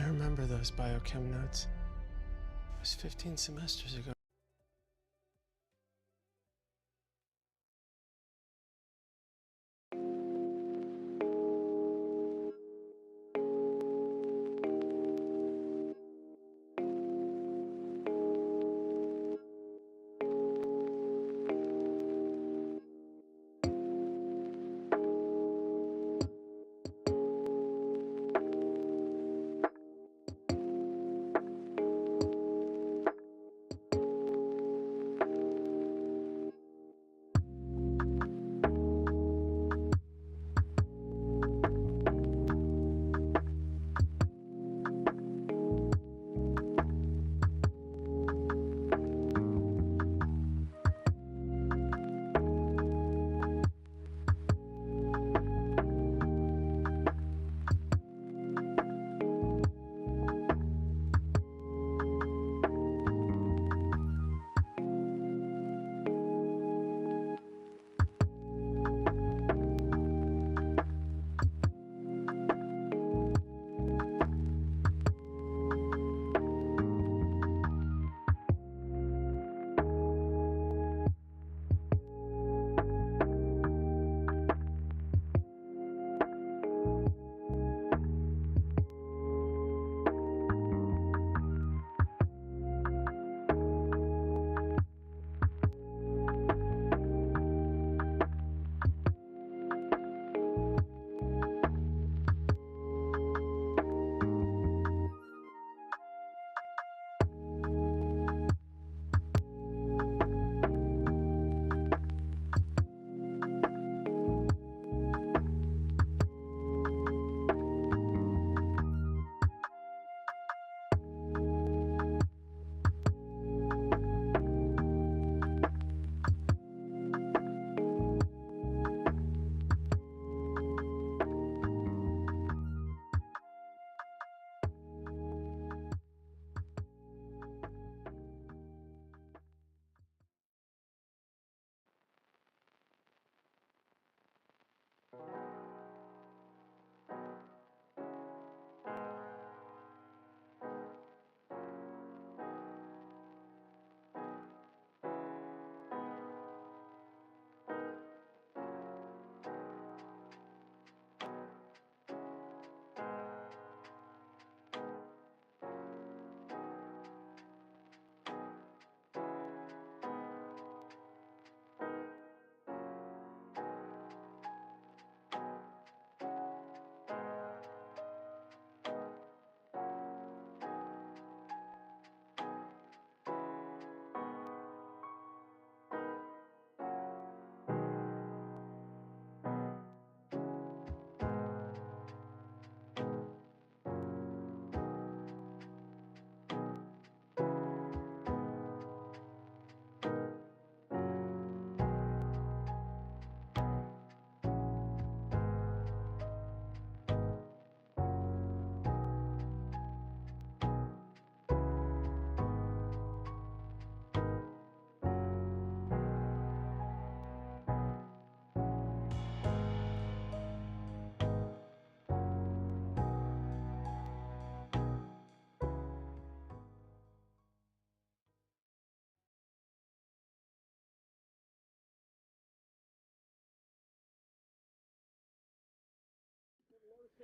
remember those biochem notes. It was 15 semesters ago.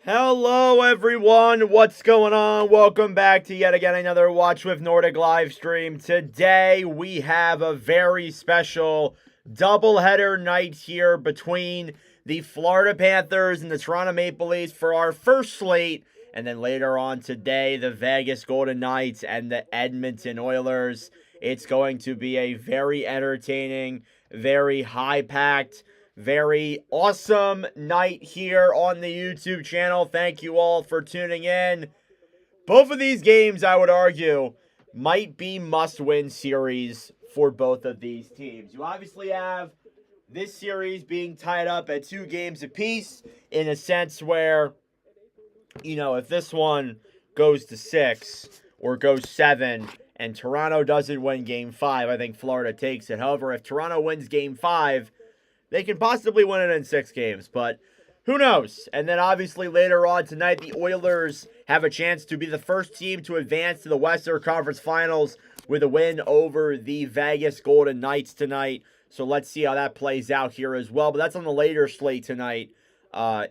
Hello everyone, what's going on? Welcome back to yet again another Watch With Nordic live stream. Today we have a very special doubleheader night here between the Florida Panthers and the Toronto Maple Leafs for our first slate. And then later on today, the Vegas Golden Knights and the Edmonton Oilers. It's going to be a very entertaining, very high-packed, very awesome night here on the YouTube channel. Thank you all for tuning in. Both of these games, I would argue, might be must-win series for both of these teams. You obviously have this series being tied up at 2 games apiece in a sense where, you know, if this one goes to 6 or goes 7 and Toronto doesn't win Game 5, I think Florida takes it. However, if Toronto wins Game 5, they can possibly win it in 6 games, but Who knows? And then obviously later on tonight, the Oilers have a chance to be the first team to advance to the Western Conference Finals with a win over the Vegas Golden Knights tonight. So let's see how that plays out here as well. But that's on the later slate tonight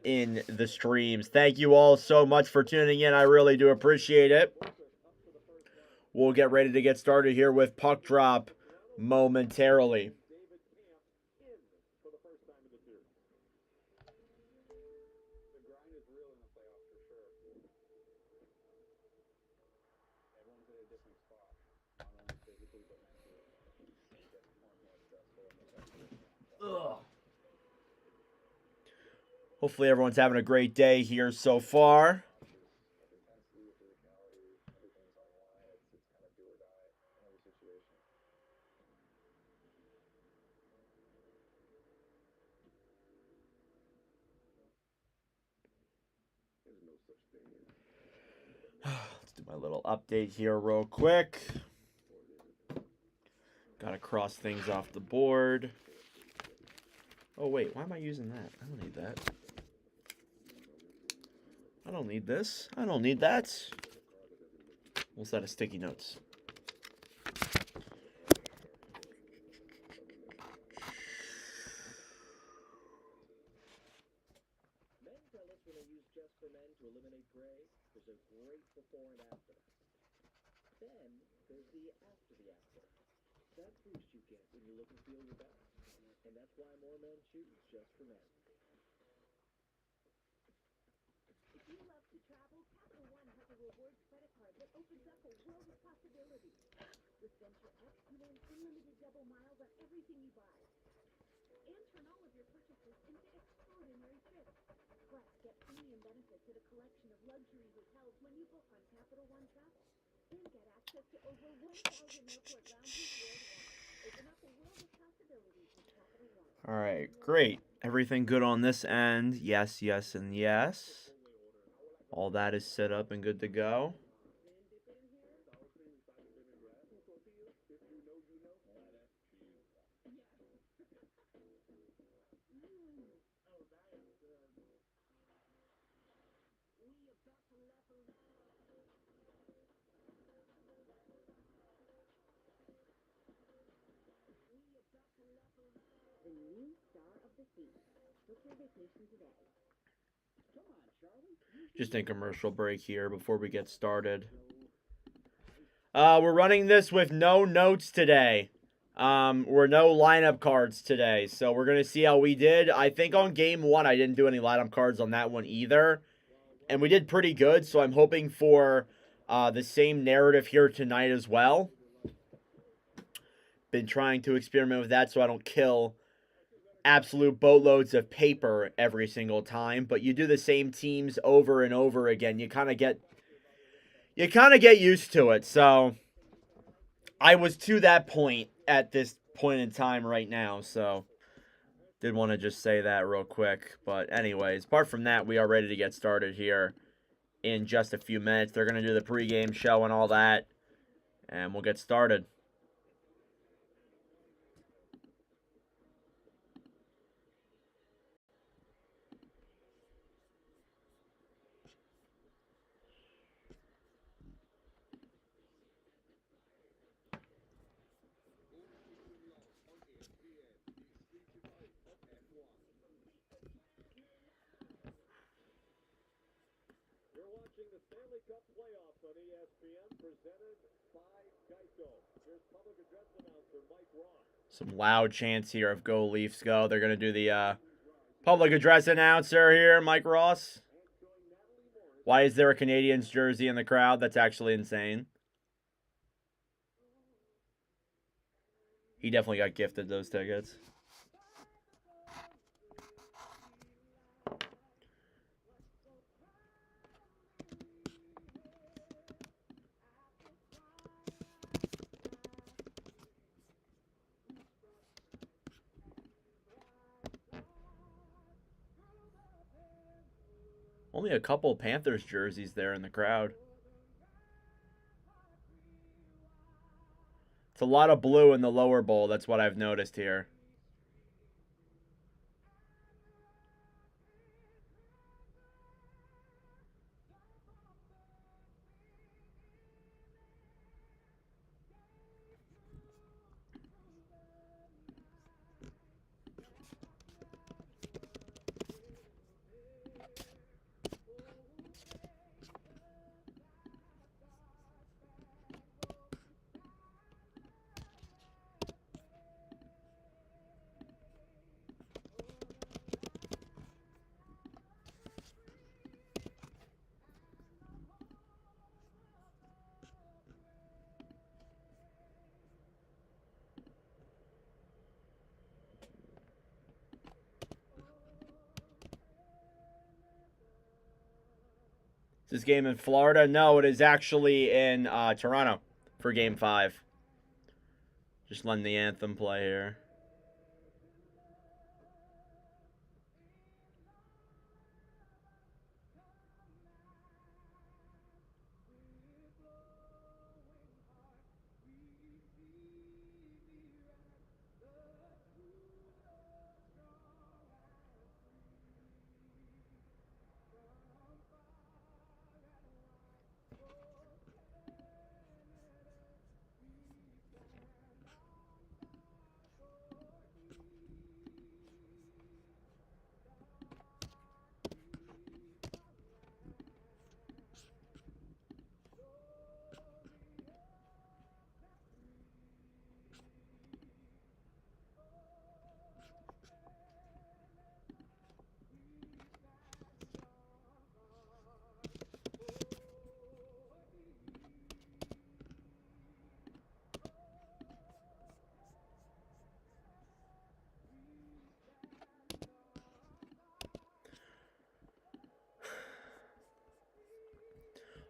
in the streams. Thank you all so much for tuning in. I really do appreciate it. We'll get ready to get started here with Puck Drop momentarily. Ugh. Hopefully everyone's having a great day here so far. Let's do my little update here real quick. Gotta cross things off the board. Oh, wait. Why am I using that? I don't need that. I don't need this. I don't need that. We'll set a sticky notes. That boost you get when you look and feel your best. And that's why more men choose Just for Men. If you love to travel, Capital One has a rewards credit card that opens up a world of possibilities. With Venture X, you earn unlimited double miles on everything you buy. And turn all of your purchases into extraordinary trips. Plus, get premium benefits at a collection of luxury hotels when you book on Capital One Travel. And get access to over 1,000 airport lounges worldwide. Open up a world of possibilities with Capital One. All right, great. Everything good on this end? Yes, yes, and yes. All that is set up and good to go. The new star of the season. Book your vacation today. Come on, Charlie. Just a commercial break here before we get started. We're running this with no notes today. We're no lineup cards today. So we're going to see how we did. I think on game one, I didn't do any lineup cards on that one either. And we did pretty good. So I'm hoping for the same narrative here tonight as well. Been trying to experiment with that so I don't kill absolute boatloads of paper every single time, but you do the same teams over and over again, you kind of get used to it. So I was to that point at this point in time right now, so did want to just say that real quick. But anyways, apart from that, we are ready to get started here in just a few minutes. They're going to do the pregame show and all that, and we'll get started. You're watching the Stanley Cup playoffs on ESPN, presented by Geico. Here's public address announcer Mike Ross. Some loud chants here of Go Leafs Go. They're going to do the public address announcer here, Mike Ross. Why is there a Canadiens jersey in the crowd? That's actually insane. He definitely got gifted those tickets. Only a couple Panthers jerseys there in the crowd. It's a lot of blue in the lower bowl. That's what I've noticed here. This game in Florida? No, it is actually in Toronto for Game 5. Just letting the anthem play here.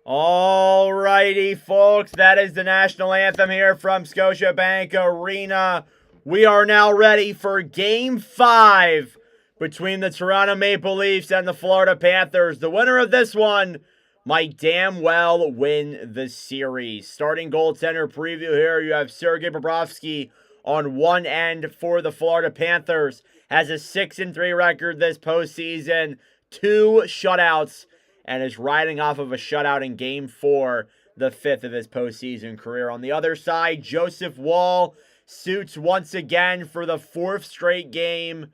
Alrighty, folks, that is the national anthem here from Scotiabank Arena. We are now ready for Game 5 between the Toronto Maple Leafs and the Florida Panthers. The winner of this one might damn well win the series. Starting goaltender preview here, you have Sergei Bobrovsky on one end for the Florida Panthers. Has a 6-3 record this postseason, 2 shutouts, and is riding off of a shutout in Game 4, the 5th of his postseason career. On the other side, Joseph Woll suits once again for the 4th straight game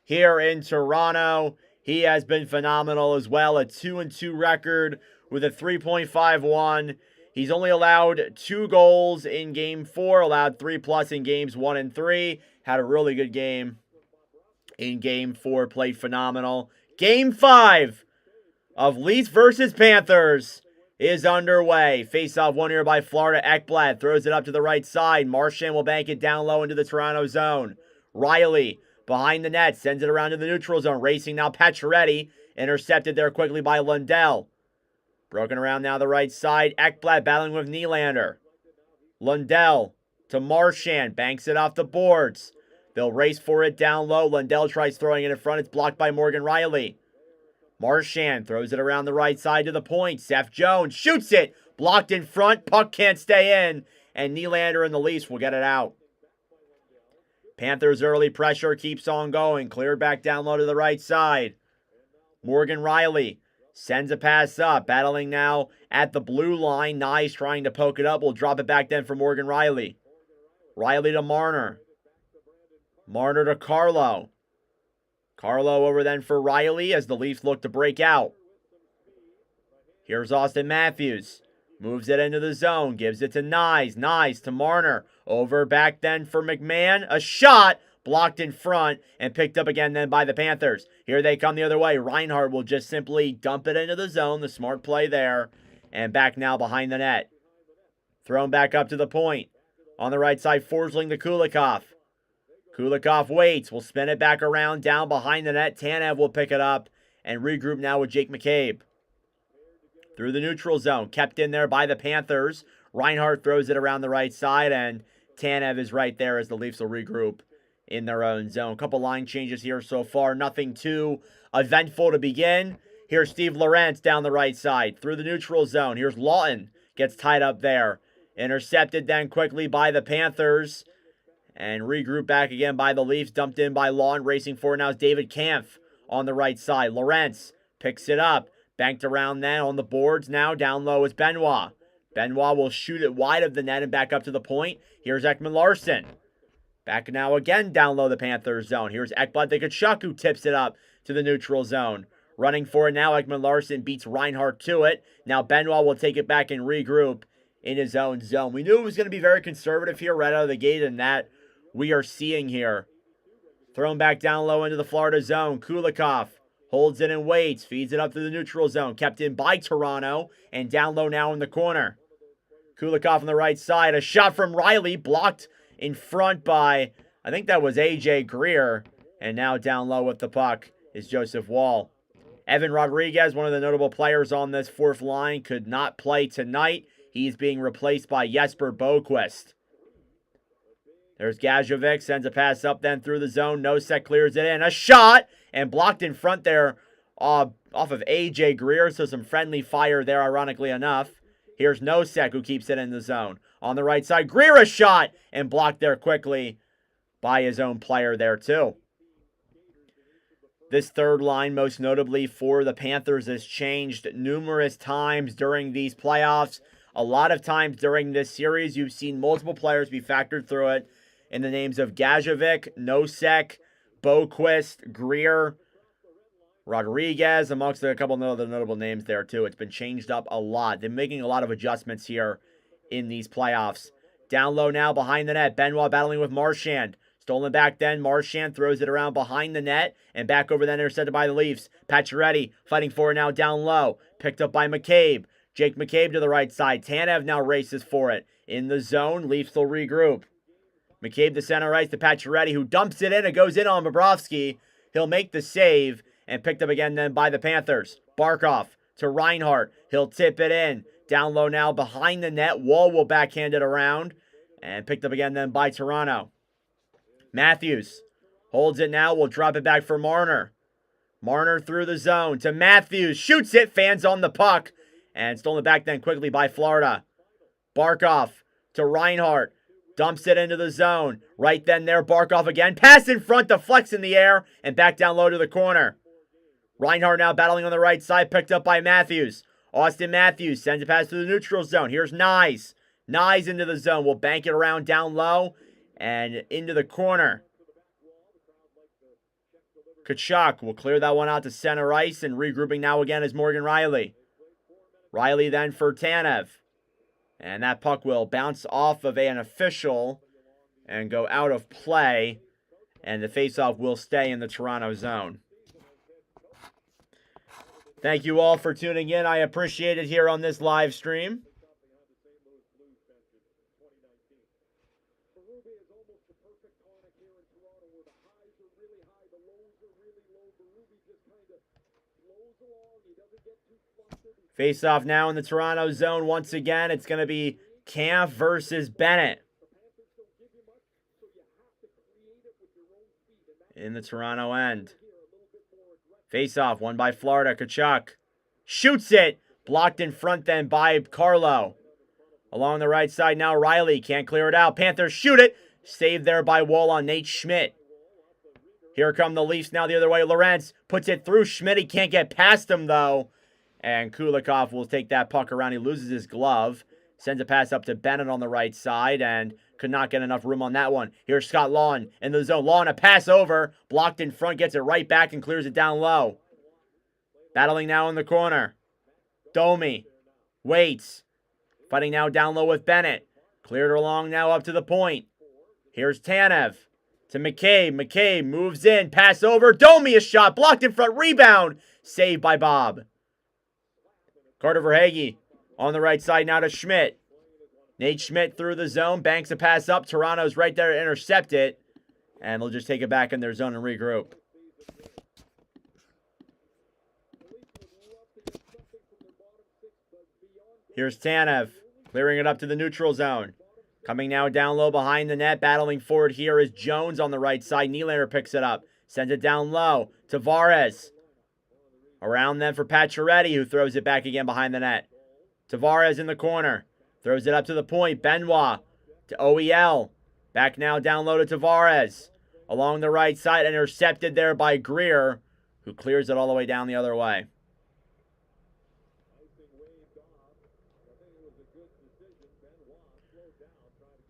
here in Toronto. He has been phenomenal as well, a 2-2 record with a 3.51. He's only allowed 2 goals in Game 4, allowed 3+ in Games 1 and 3. Had a really good game in Game 4, played phenomenal. Game 5 of Leafs versus Panthers is underway. Face-off won here by Florida. Ekblad throws it up to the right side. Marchand will bank it down low into the Toronto zone. Riley behind the net sends it around to the neutral zone. Racing now Pacioretty. Intercepted there quickly by Lundell. Broken around now the right side. Ekblad battling with Nylander. Lundell to Marchand. Banks it off the boards. They'll race for it down low. Lundell tries throwing it in front. It's blocked by Morgan Riley. Marchand throws it around the right side to the point. Seth Jones shoots it. Blocked in front. Puck can't stay in. And Nylander and the Leafs will get it out. Panthers' early pressure keeps on going. Cleared back down low to the right side. Morgan Riley sends a pass up. Battling now at the blue line. Nyes trying to poke it up. Will drop it back then for Morgan Riley. Riley to Marner. Marner to Carlo. Carlo over then for Riley as the Leafs look to break out. Here's Austin Matthews. Moves it into the zone. Gives it to Nyes. Nyes to Marner. Over back then for McMahon. A shot. Blocked in front and picked up again then by the Panthers. Here they come the other way. Reinhart will just simply dump it into the zone. The smart play there. And back now behind the net. Thrown back up to the point. On the right side, Forsling to Kulikov. Kulikov waits. Will spin it back around down behind the net. Tanev will pick it up and regroup now with Jake McCabe. Through the neutral zone. Kept in there by the Panthers. Reinhart throws it around the right side and Tanev is right there as the Leafs will regroup in their own zone. A couple line changes here so far. Nothing too eventful to begin. Here's Steve Lorentz down the right side. Through the neutral zone. Here's Lawton. Gets tied up there. Intercepted then quickly by the Panthers. And regroup back again by the Leafs. Dumped in by Lawton. Racing forward now is David Kampf on the right side. Lorentz picks it up. Banked around then on the boards now. Down low is Benoit. Benoit will shoot it wide of the net and back up to the point. Here's Ekman Larsson. Back now again down low the Panthers zone. Here's Ekblad to Tkachuk who tips it up to the neutral zone. Running for it now. Ekman Larsson beats Reinhart to it. Now Benoit will take it back and regroup in his own zone. We knew it was going to be very conservative here right out of the gate, and that we are seeing here. Thrown back down low into the Florida zone. Kulikov holds it and waits. Feeds it up to the neutral zone. Kept in by Toronto. And down low now in the corner. Kulikov on the right side. A shot from Riley. Blocked in front by, I think that was A.J. Greer. And now down low with the puck is Joseph Woll. Evan Rodriguez, one of the notable players on this fourth line, could not play tonight. He's being replaced by Jesper Boquist. There's Gajovic, sends a pass up then through the zone. Nosek clears it in. A shot! And blocked in front there off of A.J. Greer. So some friendly fire there, ironically enough. Here's Nosek, who keeps it in the zone. On the right side, Greer a shot! And blocked there quickly by his own player there too. This third line, most notably for the Panthers, has changed numerous times during these playoffs. A lot of times during this series, you've seen multiple players be factored through it in the names of Gajovic, Nosek, Boquist, Greer, Rodriguez, amongst a couple of other notable names there too. It's been changed up a lot. They're making a lot of adjustments here in these playoffs. Down low now behind the net. Benoit battling with Marchand. Stolen back then. Marchand throws it around behind the net and back over then intercepted by the Leafs. Pacioretty fighting for it now down low. Picked up by McCabe. Jake McCabe to the right side. Tanev now races for it. In the zone, Leafs will regroup. McCabe to center ice to Pacioretty, who dumps it in. It goes in on Bobrovsky. He'll make the save and picked up again then by the Panthers. Barkov to Reinhart. He'll tip it in. Down low now behind the net. Wall will backhand it around. And picked up again then by Toronto. Matthews holds it now. Will drop it back for Marner. Marner through the zone to Matthews. Shoots it. Fans on the puck. And stolen back then quickly by Florida. Barkov to Reinhart. Dumps it into the zone. Right then there, Barkov again. Pass in front to Flex in the air. And back down low to the corner. Reinhart now battling on the right side. Picked up by Matthews. Austin Matthews sends a pass to the neutral zone. Here's Nyes. Nyes into the zone. Will bank it around down low. And into the corner. Tkachuk will clear that one out to center ice. And regrouping now again is Morgan Rielly. Rielly then for Tanev. And that puck will bounce off of an official and go out of play. And the faceoff will stay in the Toronto zone. Thank you all for tuning in. I appreciate it here on this live stream. Face off now in the Toronto zone. Once again, it's going to be Kampf versus Bennett. In the Toronto end. Face off, won by Florida. Tkachuk shoots it. Blocked in front then by Carlo. Along the right side now, Rielly can't clear it out. Panthers shoot it. Saved there by Wall on Nate Schmidt. Here come the Leafs now the other way. Lorentz puts it through Schmidt. He can't get past him though. And Kulikov will take that puck around. He loses his glove. Sends a pass up to Bennett on the right side. And could not get enough room on that one. Here's Scott Lawn in the zone. Lawn a pass over. Blocked in front. Gets it right back and clears it down low. Battling now in the corner. Domi. Waits. Fighting now down low with Bennett. Cleared along now up to the point. Here's Tanev. To McCabe. McCabe moves in. Pass over. Domi a shot. Blocked in front. Rebound. Saved by Bob. Carter Verhaeghe on the right side now to Schmidt. Nate Schmidt through the zone. Banks a pass up. Toronto's right there to intercept it. And they'll just take it back in their zone and regroup. Here's Tanev. Clearing it up to the neutral zone. Coming now down low behind the net. Battling forward here is Jones on the right side. Nylander picks it up. Sends it down low. Tavares. Around then for Pacioretty, who throws it back again behind the net. Tavares in the corner. Throws it up to the point. Benoit to OEL. Back now down low to Tavares. Along the right side, intercepted there by Greer, who clears it all the way down the other way.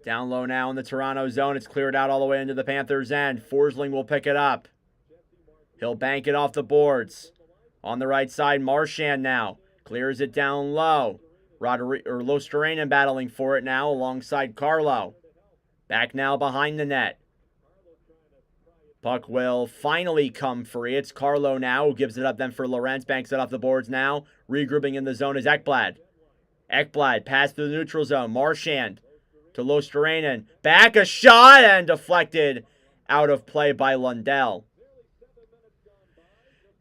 Down low now in the Toronto zone. It's cleared out all the way into the Panthers' end. Forsling will pick it up. He'll bank it off the boards. On the right side, Marchand now. Clears it down low. Lostarinen battling for it now alongside Carlo. Back now behind the net. Puck will finally come free. It's Carlo now who gives it up then for Lorentz. Banks it off the boards now. Regrouping in the zone is Ekblad. Ekblad pass through the neutral zone. Marchand to Lostarinen. Back a shot and deflected out of play by Lundell.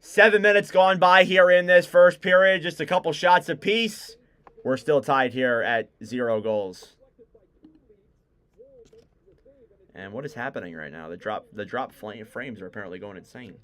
7 minutes gone by here in this first period. Just a couple shots apiece. We're still tied here at 0 goals. And what is happening right now? The drop frames are apparently going insane.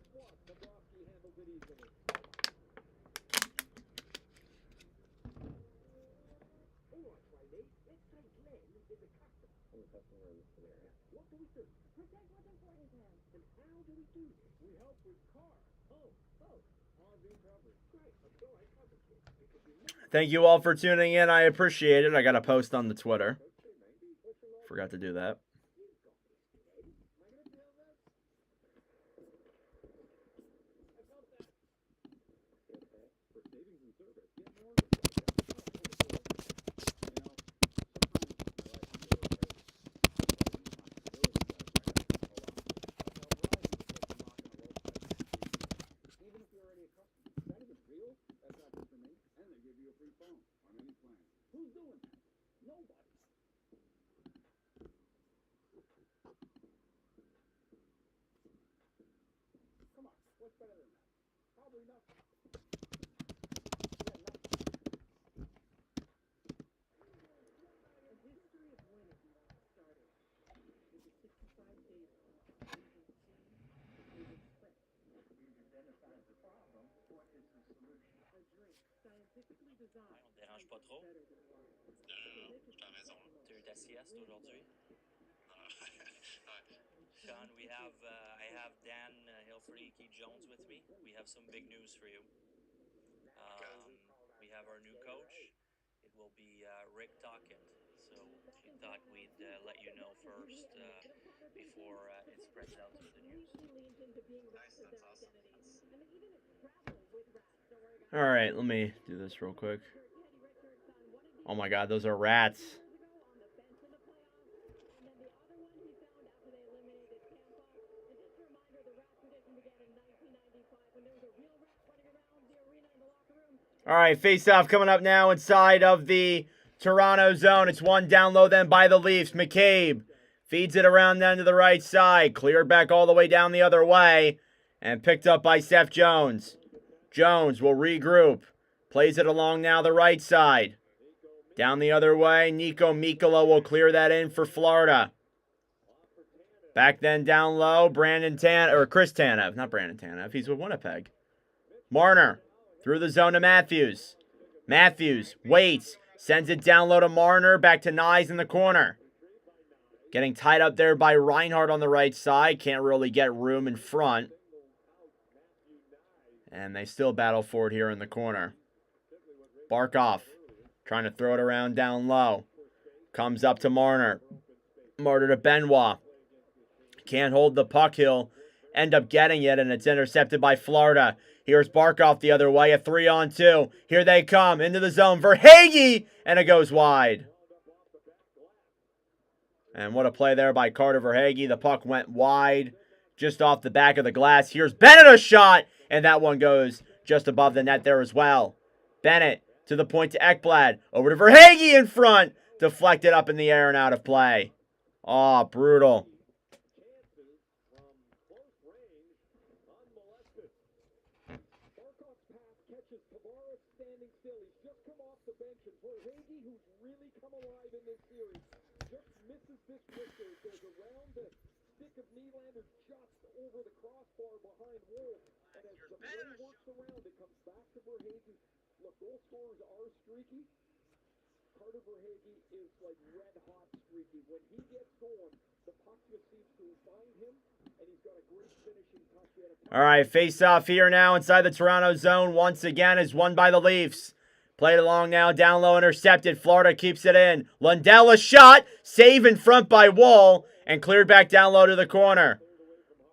Thank you all for tuning in. I appreciate it. I got a post on the Twitter. Forgot to do that. On dérange pas trop? T'as raison. Tu as eu ta sieste aujourd'hui? Sean, I have Dan Hilfreaky Jones with me. We have some big news for you. We have our new coach. It will be Rick Tockett. So she thought we'd let you know first before it spreads out through the news. Nice, that's awesome. All right, let me do this real quick. Oh my God, those are rats. All right, face-off coming up now inside of the Toronto zone. It's one down low then by the Leafs. McCabe feeds it around then to the right side. Cleared back all the way down the other way. And picked up by Seth Jones. Jones will regroup. Plays it along now the right side. Down the other way, Nico Mikkola will clear that in for Florida. Back then down low, Chris Tanev. Not Brandon Tanev, he's with Winnipeg. Marner through the zone to Matthews. Matthews waits, sends it down low to Marner, back to Nyes in the corner. Getting tied up there by Reinhardt on the right side. Can't really get room in front. And they still battle for it here in the corner. Barkov trying to throw it around down low. Comes up to Marner. Marner to Benoit. Can't hold the puck. He'll end up getting it, and it's intercepted by Florida. Here's Barkov the other way, a 3-on-2. Here they come, into the zone. Verhaeghe! And it goes wide. And what a play there by Carter Verhaeghe. The puck went wide, just off the back of the glass. Here's Bennett, a shot! And that one goes just above the net there as well. Bennett to the point to Ekblad. Over to Verhaeghe in front. Deflected up in the air and out of play. Oh, brutal. Look, goal scorers are streaky. Carter Verhaeghe is like red hot streaky. When he gets going, the puck just seems to find him, and he's got a great finishing touch. All right, face-off here now inside the Toronto zone. Once again is won by the Leafs. Played along now, down low, intercepted. Florida keeps it in. Lundell, a shot. Save in front by Wall, and cleared back down low to the corner.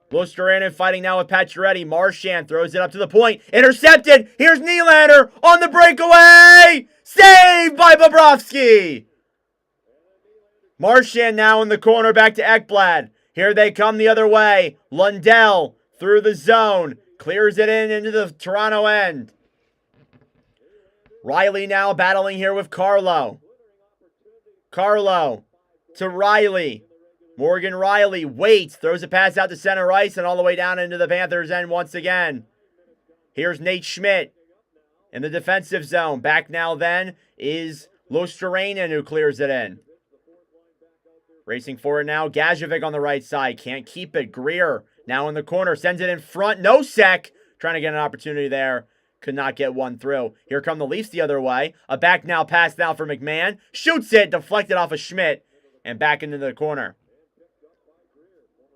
Luostarinen fighting now with Pacioretty. Marchand throws it up to the point. Intercepted. Here's Nylander on the breakaway. Saved by Bobrovsky. Marchand now in the corner, back to Ekblad. Here they come the other way. Lundell through the zone. Clears it in into the Toronto end. Riley now battling here with Carlo. Carlo to Riley. Morgan Riley waits, throws a pass out to center ice and all the way down into the Panthers end once again. Here's Nate Schmidt in the defensive zone. Back now then is Losterainen who clears it in. Racing for it now. Gajovic on the right side. Can't keep it. Greer now in the corner. Sends it in front. Nosek trying to get an opportunity there. Could not get one through. Here come the Leafs the other way. A back now pass now for McMahon. Shoots it. Deflected off of Schmidt. And back into the corner.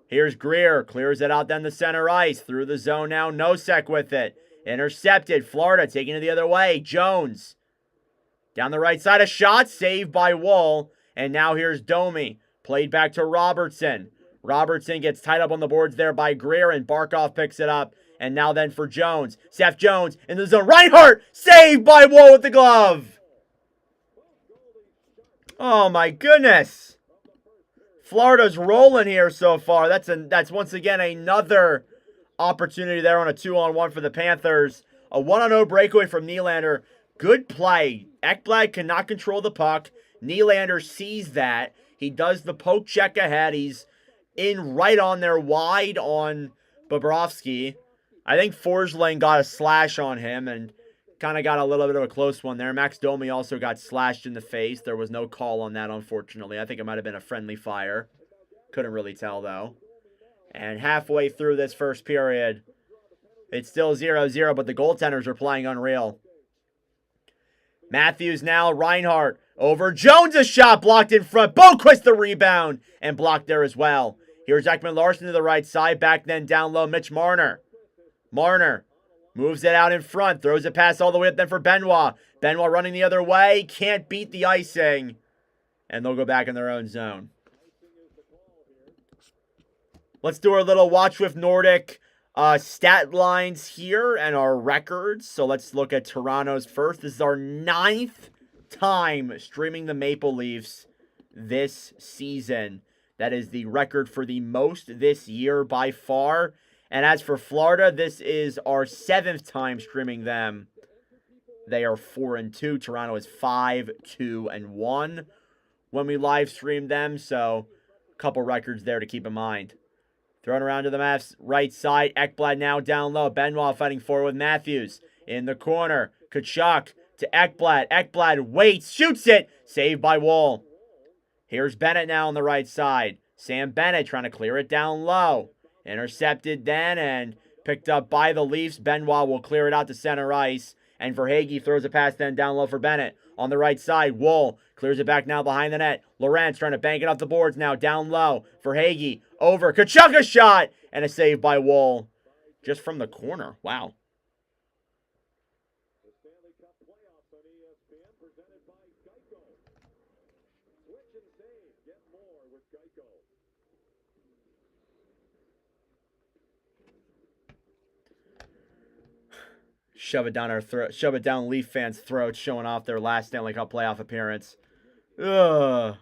Here's Greer. Clears it out then the center ice. Through the zone now. Nosek with it. Intercepted. Florida taking it the other way. Jones. Down the right side. A shot. Saved by Woll. And now here's Domi. Played back to Robertson. Robertson gets tied up on the boards there by Greer. And Barkov picks it up. And now then for Jones. Seth Jones in the zone. Reinhart saved by Woll with the glove. Oh my goodness. Florida's rolling here so far. That's once again another opportunity there on a 2-on-1 for the Panthers. A 1-on-0 breakaway from Nylander. Good play. Ekblad cannot control the puck. Nylander sees that. He does the poke check ahead. He's in right on there wide on Bobrovsky. I think Forsling got a slash on him and kind of got a little bit of a close one there. Max Domi also got slashed in the face. There was no call on that, unfortunately. I think it might have been a friendly fire. Couldn't really tell, though. And halfway through this first period, it's still 0-0, but the goaltenders are playing unreal. Matthews now, Reinhart over Jones, a shot blocked in front. Boquist the rebound and blocked there as well. Here's Ekman Larson to the right side. Back then down low, Mitch Marner. Marner moves it out in front. Throws it past all the way up then for Benoit. Benoit running the other way. Can't beat the icing. And they'll go back in their own zone. Let's do our little Watch with Nordic stat lines here and our records. So let's look at Toronto's first. This is our 9th time streaming the Maple Leafs this season. That is the record for the most this year by far. And as for Florida, this is our 7th time streaming them. They are 4-2. Toronto is 5-2-1 when we live stream them. So a couple records there to keep in mind. Thrown around to the Mavs right side. Ekblad now down low. Benoit fighting forward with Matthews in the corner. Kachuk to Ekblad. Ekblad waits, shoots it. Saved by Woll. Here's Bennett now on the right side. Sam Bennett trying to clear it down low. Intercepted then and picked up by the Leafs. Benoit will clear it out to center ice. And Verhaeghe throws a pass then down low for Bennett. On the right side, Woll clears it back now behind the net. Laurent's trying to bank it off the boards now down low. Verhaeghe over. Kachuk a shot and a save by Woll. Just from the corner. Wow. The Stanley Cup playoffs on ESPN presented by Geico. Switch and save. Get more with Geico. Shove it down our throat. Shove it down Leaf fans' throats, showing off their last Stanley Cup playoff appearance. Ugh.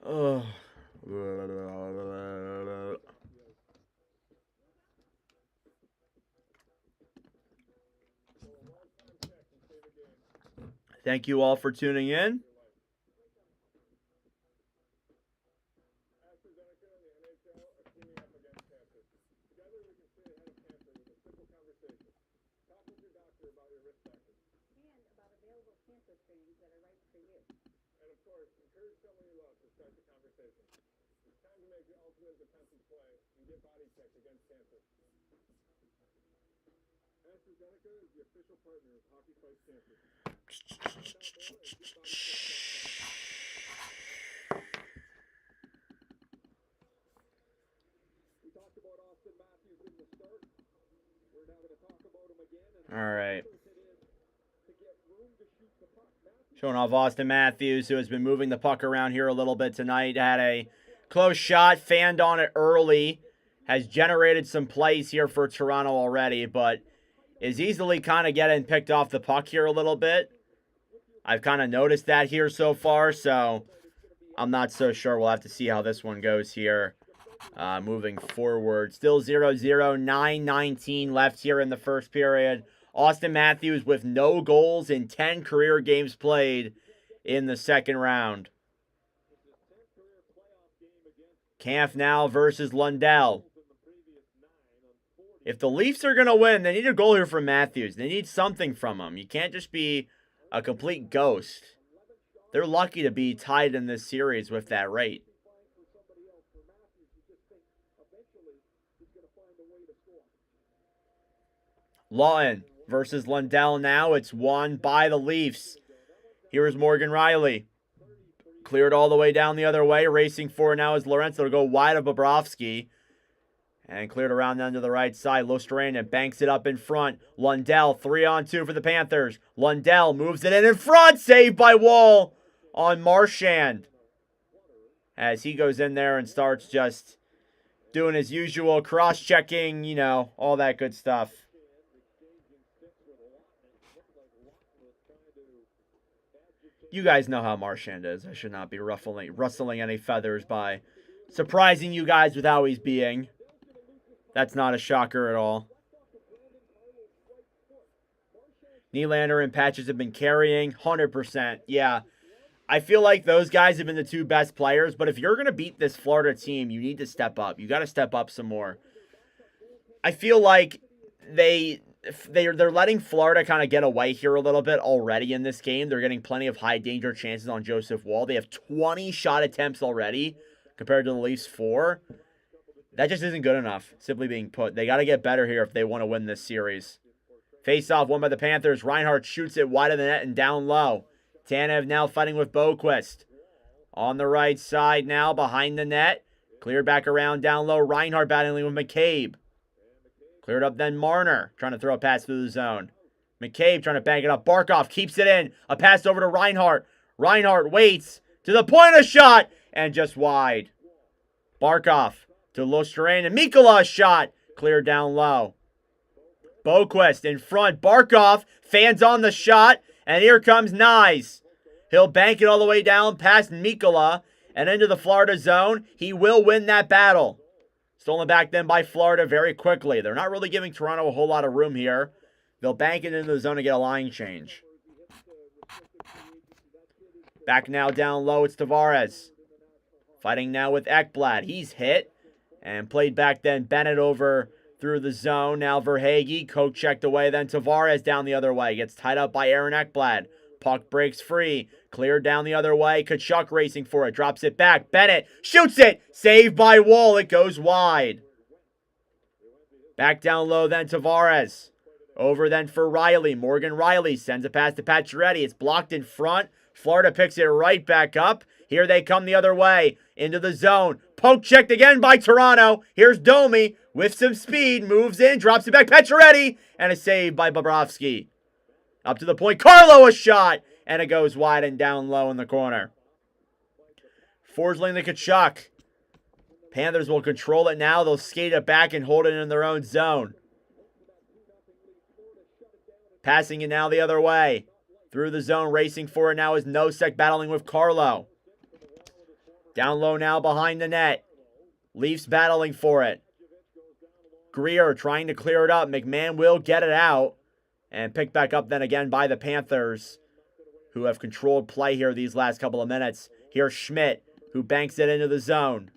Ugh. Thank you all for tuning in. AstraZeneca is the official partner of Hockey Fights Cancer. We talked about Austin Matthews in the start. We're now going to talk about him again. All right. To get room to shoot the puck. Showing off Austin Matthews, who has been moving the puck around here a little bit tonight. Had a close shot, fanned on it early. Has generated some plays here for Toronto already, but is easily kind of getting picked off the puck here a little bit. I've kind of noticed that here so far, so I'm not so sure. We'll have to see how this one goes here moving forward. Still 0-0, 9:19 left here in the first period. Austin Matthews with no goals in 10 career games played in the second round. Kampf now versus Lundell. If the Leafs are going to win, they need a goal here from Matthews. They need something from him. You can't just be a complete ghost. They're lucky to be tied in this series with that rate. Lawton versus Lundell now. It's won by the Leafs. Here's Morgan Riley. Cleared all the way down the other way. Racing for now is Lorenzo to go wide of Bobrovsky. And cleared around down to the right side. Lostrand banks it up in front. Lundell, 3-on-2 for the Panthers. Lundell moves it in front. Saved by Wall on Marchand. As he goes in there and starts just doing his usual cross-checking, you know, all that good stuff. You guys know how Marchand is. I should not be rustling any feathers by surprising you guys with how he's being. That's not a shocker at all. Nylander and Patches have been carrying 100%. Yeah, I feel like those guys have been the two best players, but if you're going to beat this Florida team, you need to step up. You got to step up some more. I feel like they're letting Florida kind of get away here a little bit already in this game. They're getting plenty of high danger chances on Joseph Woll. They have 20 shot attempts already compared to the Leafs 4. That just isn't good enough, simply being put. They got to get better here if they want to win this series. Face-off won by the Panthers. Reinhart shoots it wide of the net and down low. Tanev now fighting with Boquist. On the right side now, behind the net. Cleared back around down low. Reinhart battling with McCabe. Cleared up then Marner, trying to throw a pass through the zone. McCabe trying to bang it up. Barkov keeps it in. A pass over to Reinhart. Reinhart waits to the point of shot and just wide. Barkov to Lostrand and Mikkola shot. Cleared down low. Boquist in front. Barkov fans on the shot. And here comes Nyes. He'll bank it all the way down past Mikkola and into the Florida zone. He will win that battle. Stolen back then by Florida very quickly. They're not really giving Toronto a whole lot of room here. They'll bank it into the zone and get a line change. Back now down low, it's Tavares. Fighting now with Ekblad. He's hit. And played back then. Bennett over through the zone. Now Verhaeghe. Coke checked away. Then Tavares down the other way. Gets tied up by Aaron Ekblad. Puck breaks free. Cleared down the other way. Tkachuk racing for it. Drops it back. Bennett shoots it. Saved by Wall. It goes wide. Back down low then Tavares. Over then for Riley. Morgan Riley sends a pass to Pacioretty. It's blocked in front. Florida picks it right back up. Here they come the other way. Into the zone. Poke checked again by Toronto. Here's Domi with some speed. Moves in. Drops it back. Pacioretty. And a save by Bobrovsky. Up to the point. Carlo a shot. And it goes wide and down low in the corner. Forsling to Tkachuk. Panthers will control it now. They'll skate it back and hold it in their own zone. Passing it now the other way. Through the zone, racing for it now is Nosek battling with Carlo. Down low now behind the net. Leafs battling for it. Greer trying to clear it up. McMahon will get it out. And picked back up then again by the Panthers, who have controlled play here these last couple of minutes. Here's Schmidt, who banks it into the zone.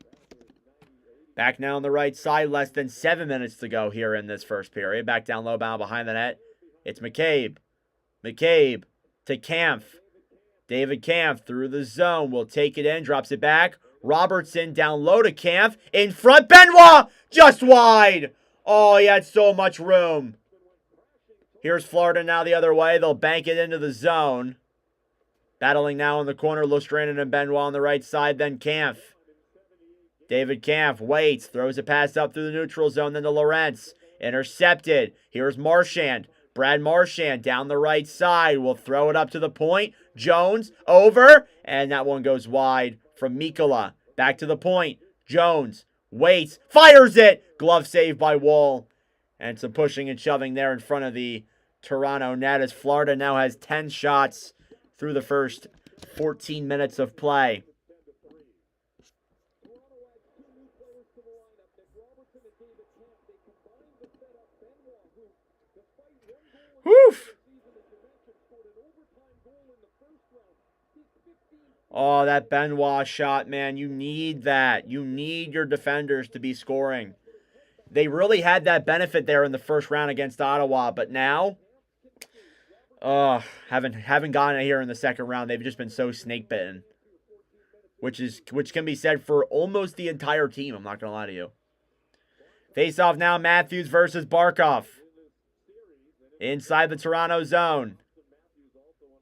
Back now on the right side, less than 7 minutes to go here in this first period. Back down low, bound behind the net. It's McCabe. McCabe to Kampf. David Kampf through the zone. Will take it in, drops it back. Robertson down low to Kampf. In front, Benoit! Just wide! Oh, he had so much room. Here's Florida now the other way. They'll bank it into the zone. Battling now in the corner, Lostrand and Benoit on the right side, then Kampf. David Kampf waits, throws a pass up through the neutral zone, then to Lorentz. Intercepted. Here's Marchand. Brad Marchand down the right side. Will throw it up to the point. Jones over. And that one goes wide from Mikkola. Back to the point. Jones waits. Fires it. Glove save by Wall. And some pushing and shoving there in front of the Toronto net as Florida now has 10 shots through the first 14 minutes of play. Woof! Oh, that Benoit shot, man. You need that. You need your defenders to be scoring. They really had that benefit there in the first round against Ottawa, but now, haven't gotten it here in the second round. They've just been so snake bitten, which can be said for almost the entire team. I'm not gonna lie to you. Face off now, Matthews versus Barkov. Inside the Toronto zone.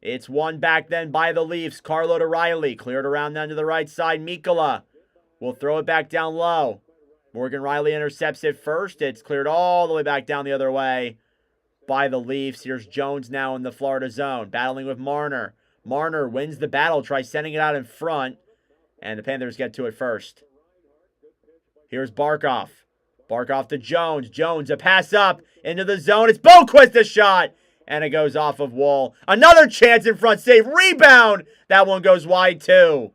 It's won back then by the Leafs. Carlo to Riley. Cleared around then to the right side. Mikkola will throw it back down low. Morgan Riley intercepts it first. It's cleared all the way back down the other way by the Leafs. Here's Jones now in the Florida zone. Battling with Marner. Marner wins the battle. Tries sending it out in front. And the Panthers get to it first. Here's Barkov. Barkov to Jones. Jones, a pass up into the zone. It's Boquist, a shot. And it goes off of Wall. Another chance in front. Save. Rebound. That one goes wide too.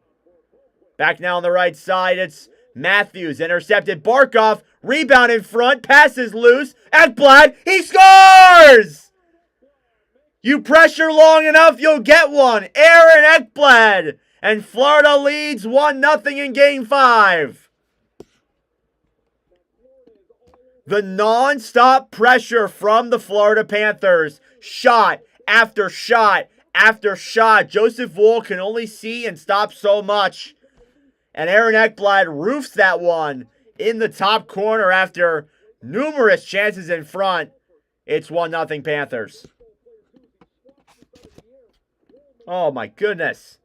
Back now on the right side. It's Matthews. Intercepted. Barkov. Rebound in front. Passes loose. Ekblad. He scores! You pressure long enough, you'll get one. Aaron Ekblad. And Florida leads 1-0 in Game 5. The non-stop pressure from the Florida Panthers. Shot after shot after shot. Joseph Woll can only see and stop so much. And Aaron Ekblad roofs that one in the top corner after numerous chances in front. It's 1-0 Panthers. Oh my goodness.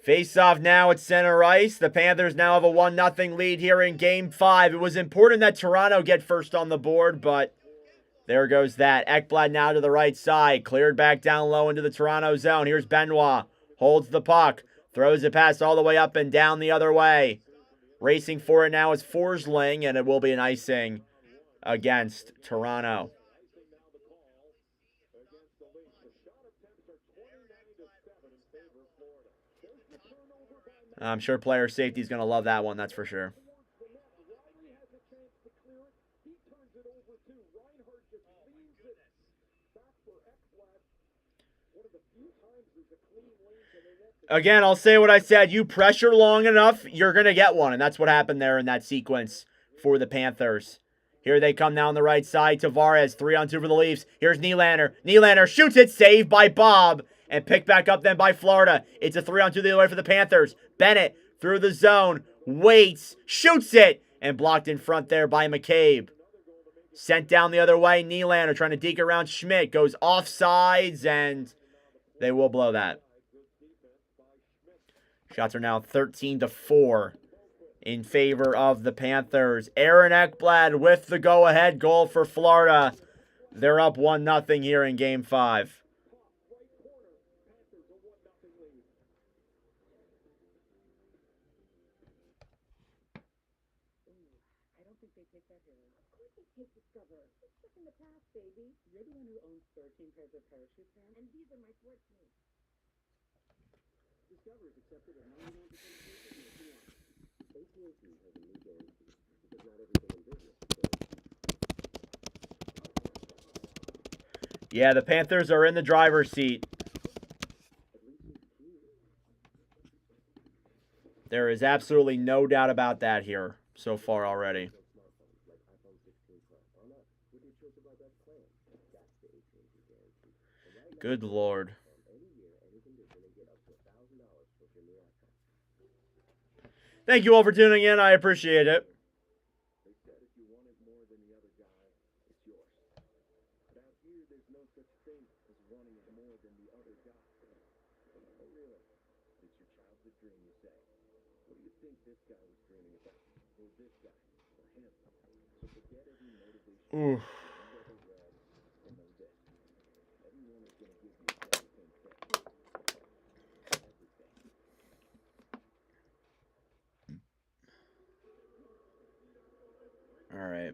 Face off now at center ice. The Panthers now have a 1-0 lead here in Game 5. It was important that Toronto get first on the board, but there goes that. Ekblad now to the right side. Cleared back down low into the Toronto zone. Here's Benoit. Holds the puck. Throws it past all the way up and down the other way. Racing for it now is Forsling, and it will be an icing against Toronto. I'm sure player safety is going to love that one, that's for sure. Again, I'll say what I said. You pressure long enough, you're going to get one. And that's what happened there in that sequence for the Panthers. Here they come now on the right side. Tavares, 3-on-2 for the Leafs. Here's Nylander. Nylander shoots it, saved by Bob. And picked back up then by Florida. It's a 3-on-2 the other way for the Panthers. Bennett through the zone. Waits. Shoots it. And blocked in front there by McCabe. Sent down the other way. Nylander trying to deke around Schmidt. Goes offsides. And they will blow that. Shots are now 13-4 in favor of the Panthers. Aaron Ekblad with the go-ahead goal for Florida. They're up 1-0 here in Game 5. Take Discover. It's stuff in the past, baby. You're the one who owns 13 pairs of parachute pants? And these are my sports needs. Discover is accepted at 99% of cases. AT&T has a new guarantee because not everything in business is gold. Yeah, the Panthers are in the driver's seat. There is absolutely no doubt about that here so far already. Good Lord. Thank you all for tuning in. I appreciate it. Ooh. All right.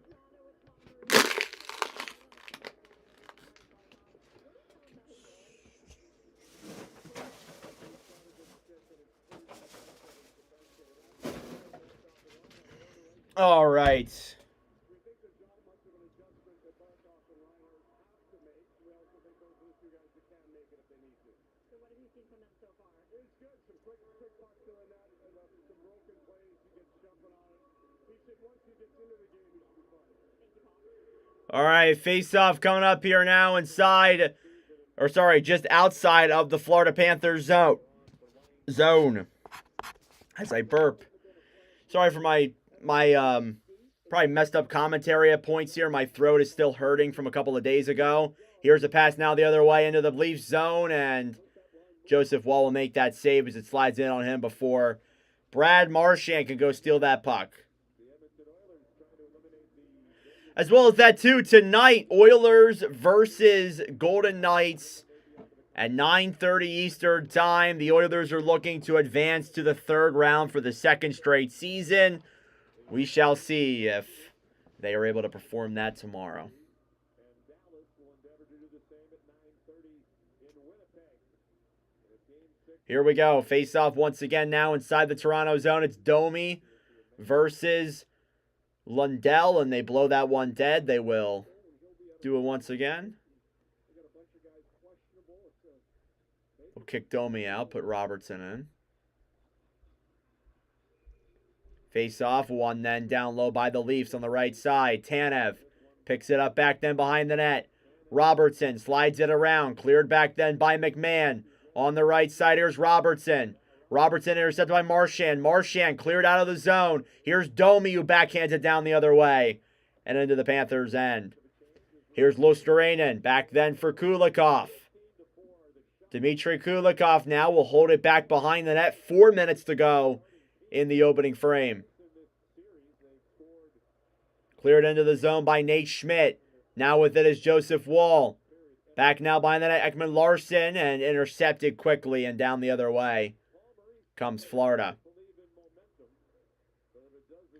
All right. We think there's not much of an adjustment that Barkov and Reinhardt have to make. We also think those are the two guys that can make it if they need to. So what have you seen from them so far? It's good. Some quick pucks in that, some broken plays. He gets jumping on it. He said once he gets into the game, he should be fine. All right, face-off coming up here now inside, or sorry, just outside of the Florida Panthers zone. As I burp. Sorry for my probably messed up commentary at points here. My throat is still hurting from a couple of days ago. Here's a pass now the other way into the Leafs zone, and Joseph Wall will make that save as it slides in on him before Brad Marchand can go steal that puck. As well as that too, tonight, Oilers versus Golden Knights at 9:30 Eastern Time. The Oilers are looking to advance to the third round for the second straight season. We shall see if they are able to perform that tomorrow. And Dallas will endeavor to do the same at 9:30 in Winnipeg. And if game 6 Here we go. Face off once again now inside the Toronto zone. It's Domi versus Lundell, and they blow that one dead. They will do it once again. we got a bunch of guys questionable. We'll kick Domi out, put Robertson in. Face off, one then down low by the Leafs on the right side. Tanev picks it up back then behind the net. Robertson slides it around, cleared back then by McMahon. On the right side, here's Robertson. Robertson intercepted by Marchand. Marchand cleared out of the zone. Here's Domi who backhands it down the other way and into the Panthers' end. Here's Luostarinen back then for Kulikov. Dmitry Kulikov now will hold it back behind the net. 4 minutes to go in the opening frame. Cleared into the zone by Nate Schmidt. Now with it is Joseph Wall. Back now behind the net, Ekman Larson, and intercepted quickly and down the other way comes Florida.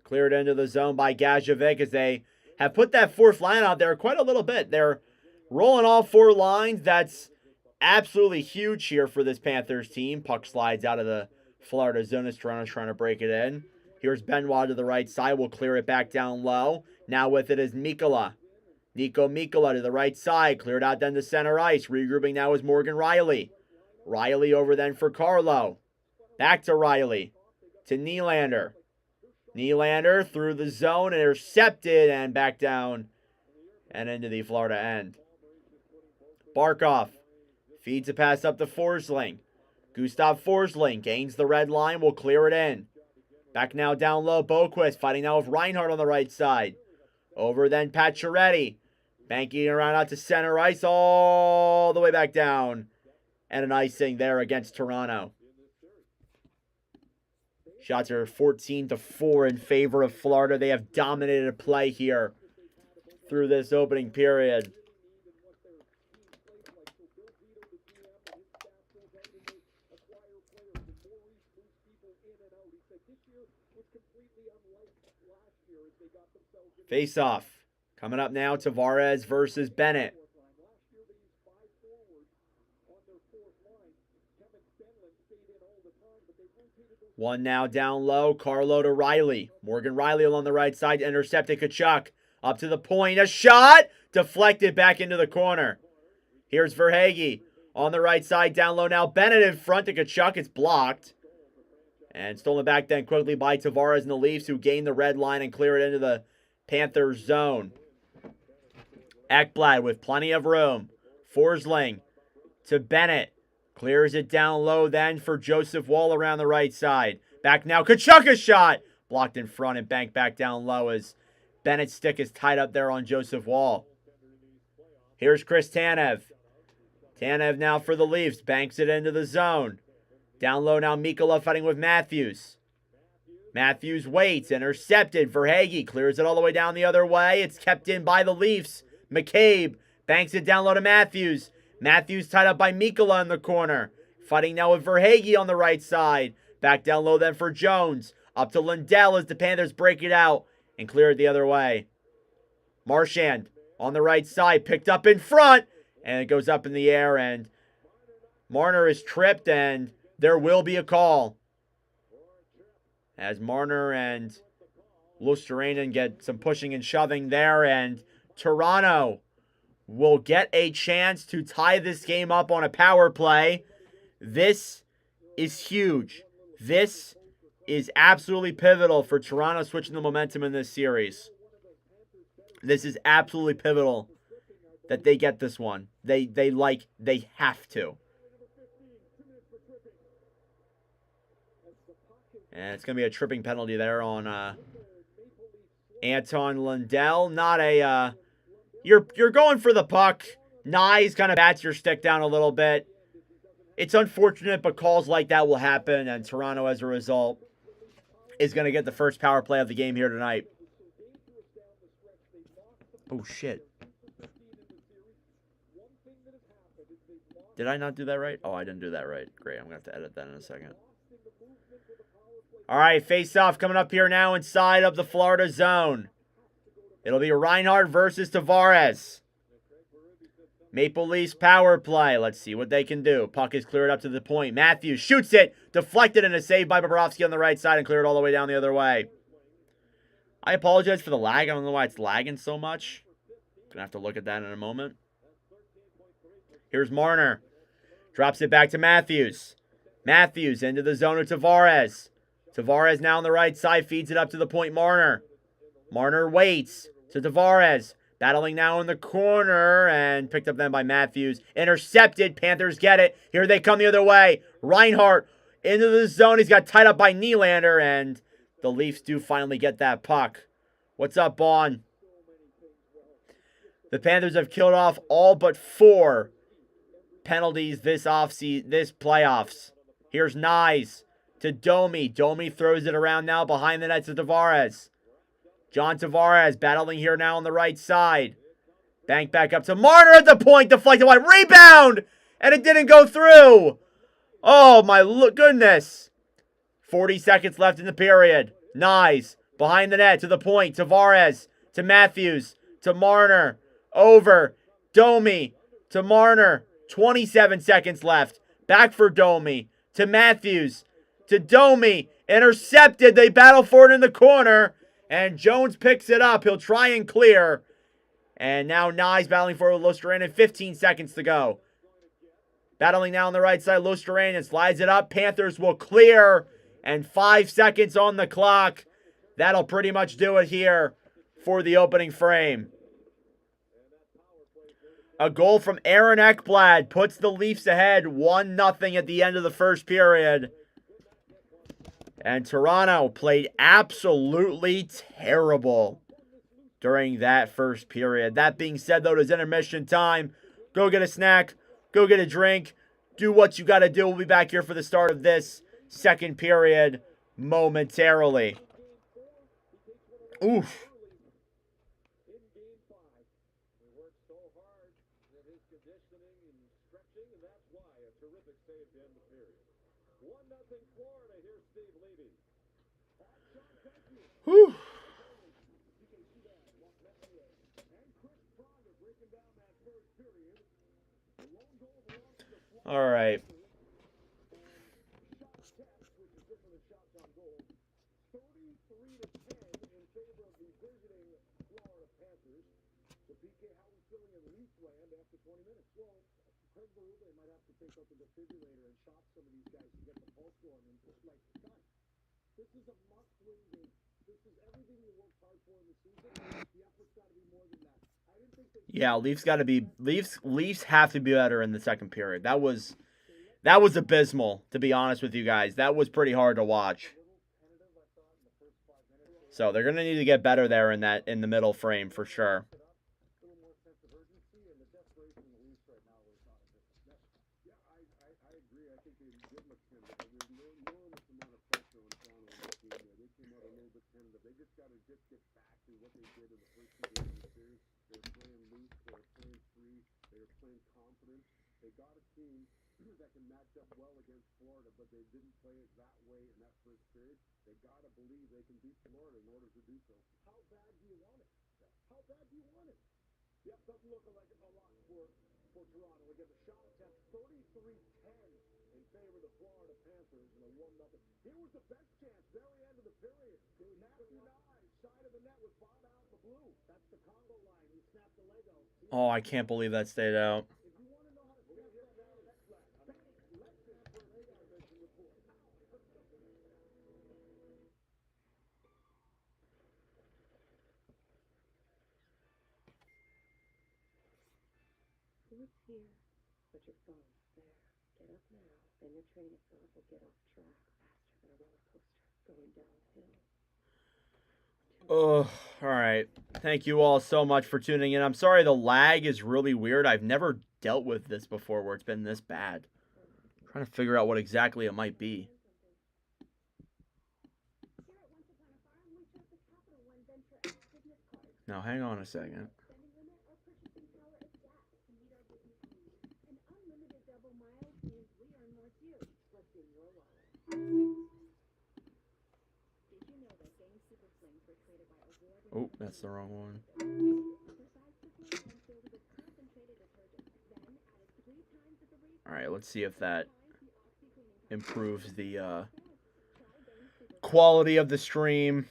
Cleared into the zone by Gajovic as they have put that fourth line out there quite a little bit. They're rolling all four lines. That's absolutely huge here for this Panthers team. Puck slides out of the Florida zone as Toronto's trying to break it in. Here's Benoit to the right side. We'll clear it back down low. Now with it is Mikkola. Nico Mikkola to the right side. Cleared out then to center ice. Regrouping now is Morgan Riley. Riley over then for Carlo. Back to Riley. To Nylander. Nylander through the zone. Intercepted and back down and into the Florida end. Barkov feeds a pass up to Forsling. Gustav Forsling gains the red line. Will clear it in. Back now down low. Boquist fighting now with Reinhardt on the right side. Over then Pacioretty. Banking around out to center ice all the way back down. And an icing there against Toronto. Shots are 14-4 in favor of Florida. They have dominated play here through this opening period. Face off. Coming up now, Tavares versus Bennett. One now down low. Carlo to Riley. Morgan Riley along the right side. Intercepted Tkachuk. Up to the point. A shot! Deflected back into the corner. Here's Verhaeghe. On the right side. Down low now. Bennett in front to Tkachuk. It's blocked. And stolen back then quickly by Tavares and the Leafs, who gain the red line and clear it into the Panthers zone. Ekblad with plenty of room. Forsling to Bennett. Clears it down low then for Joseph Wall around the right side. Back now. Tkachuk a shot. Blocked in front and banked back down low as Bennett's stick is tied up there on Joseph Wall. Here's Chris Tanev. Tanev now for the Leafs. Banks it into the zone. Down low now Mikkola fighting with Matthews. Matthews waits. Intercepted. Verhaeghe clears it all the way down the other way. It's kept in by the Leafs. McCabe banks it down low to Matthews. Matthews tied up by Mikkola in the corner. Fighting now with Verhaeghe on the right side. Back down low then for Jones. Up to Lundell as the Panthers break it out and clear it the other way. Marchand on the right side. Picked up in front. And it goes up in the air. And Marner is tripped. And there will be a call. As Marner and Luosterainen get some pushing and shoving there, and Toronto will get a chance to tie this game up on a power play. This is huge. This is absolutely pivotal for Toronto switching the momentum in this series. This is absolutely pivotal that they get this one. They have to. And it's going to be a tripping penalty there on Anton Lundell. Not a you're going for the puck. Nyes kind of bats your stick down a little bit. It's unfortunate, but calls like that will happen, and Toronto, as a result, is going to get the first power play of the game here tonight. Oh, shit. Did I not do that right? Oh, I didn't do that right. Great, I'm going to have to edit that in a second. All right, face-off coming up here now inside of the Florida zone. It'll be Reinhart versus Tavares. Maple Leafs power play. Let's see what they can do. Puck is cleared up to the point. Matthews shoots it. Deflected and a save by Bobrovsky on the right side and cleared all the way down the other way. I apologize for the lag. I don't know why it's lagging so much. Gonna have to look at that in a moment. Here's Marner. Drops it back to Matthews. Matthews into the zone of Tavares. Tavares now on the right side. Feeds it up to the point. Marner. Marner waits to Tavares. Battling now in the corner and picked up then by Matthews. Intercepted. Panthers get it. Here they come the other way. Reinhart into the zone. He's got tied up by Nylander, and the Leafs do finally get that puck. What's up, Baun? The Panthers have killed off all but 4 penalties this playoffs. Here's Nyes to Domi. Domi throws it around now behind the net to Tavares. John Tavares battling here now on the right side. Bank back up to Marner at the point. Deflected wide. Rebound! And it didn't go through. Oh, my goodness. 40 seconds left in the period. Nyes behind the net to the point. Tavares to Matthews to Marner. Over. Domi to Marner. 27 seconds left. Back for Domi to Matthews to Domi. Intercepted. They battle for it in the corner. And Jones picks it up. He'll try and clear. And now Nyes battling for Luosterainen. 15 seconds to go. Battling now on the right side. Luosterainen slides it up. Panthers will clear. And 5 seconds on the clock. That'll pretty much do it here for the opening frame. A goal from Aaron Ekblad puts the Leafs ahead 1-0 at the end of the first period. And Toronto played absolutely terrible during that first period. That being said, though, it is intermission time. Go get a snack. Go get a drink. Do what you got to do. We'll be back here for the start of this second period momentarily. Oof. Whew. All right. 33-10 in favor of the visiting Florida Panthers. So, PK, how are we feeling in Leafland after 20 minutes? Well, Craig Berube might have to take up the defibrillator and shock some of these guys to get the pulse going. And just like, guys, this is a must-win game. This is everything you worked hard for in the season. The effort's got to be more than that. I didn't think that. Yeah, Leafs have to be better in the second period. That was abysmal, to be honest with you guys. That was pretty hard to watch. So they're gonna need to get better there in the middle frame for sure. They got a team that can match up well against Florida, but they didn't play it that way in that first period. They got to believe they can beat Florida in order to do so. How bad do you want it? How bad do you want it? Yep, doesn't look like a lot for Toronto. Again, the shot attempt 33-10 in favor of the Florida Panthers in a 1-0. Here was the best chance, very end of the period. Matthew Nyes side of the net with Bob out in the blue. That's the Congo line. He snapped the Lego. Oh, I can't believe that stayed out. If you want to know how to snap that down, that's flat. Let's snap for an radar vision report. Four's here, but your phone's there. Get up now, then your training thought will get off track faster than a roller coaster going downhill. Oh, all right. Thank you all so much for tuning in. I'm sorry the lag is really weird. I've never dealt with this before where it's been this bad. I'm trying to figure out what exactly it might be. Here at Once Upon a Farm, we chose the Capital One Venture X business card. Now, hang on a second. Spending limit or purchasing power is gas to meet our business needs. And unlimited double miles means we earn more too. What's in your wallet? Did you know that Gain Super Flings were created by award-winning Oh, that's the wrong one. supersized perfume and filled with concentrated detergent, then added 3 times at the rate All right, let's see if that times the OxyCleaning improves the Try Gain Super quality of the stream.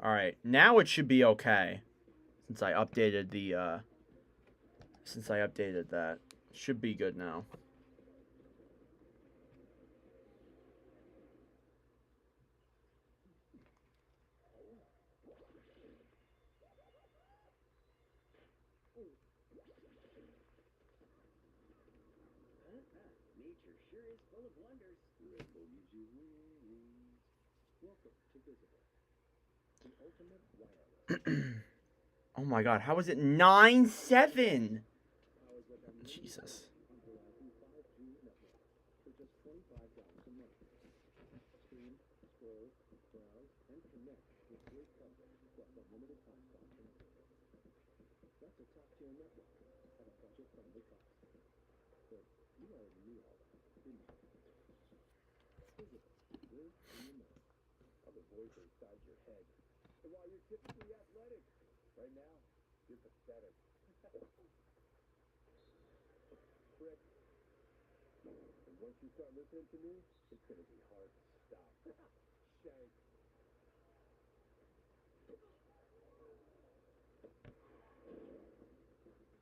All right, now it should be okay. Since I updated the that. Should be good now. Nature sure is full of wonders. Rainbow gives you wings. Welcome to Visible, the ultimate wireless. Oh my god, how is it 9-7? Jesus. Verizon 5G network for just $25 a month. Stream, scroll, browse, and connect with great coverage plus unlimited hotspot connectivity. That's a top-tier network at a budget-friendly cost. But you already knew all that, didn't you? Visible, live in your mind. Other voice inside your head. And while you're typically athletic, right now, you're pathetic. Prick. And once you start listening to me, it's gonna be hard to stop. Shank.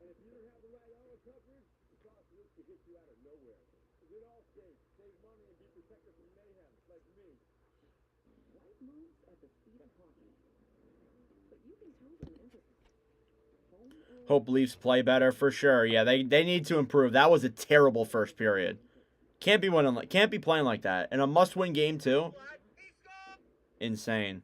And if you don't have the right auto coverage, the cost risk could hit you out of nowhere. Because in all states, save money and be protected from mayhem, like me. Right moves at the speed of hockey. But you can totally improvise. Home or Hope Leafs play better for sure. Yeah, they need to improve. That was a terrible first period. Can't be playing like that. And a must-win game too. Insane.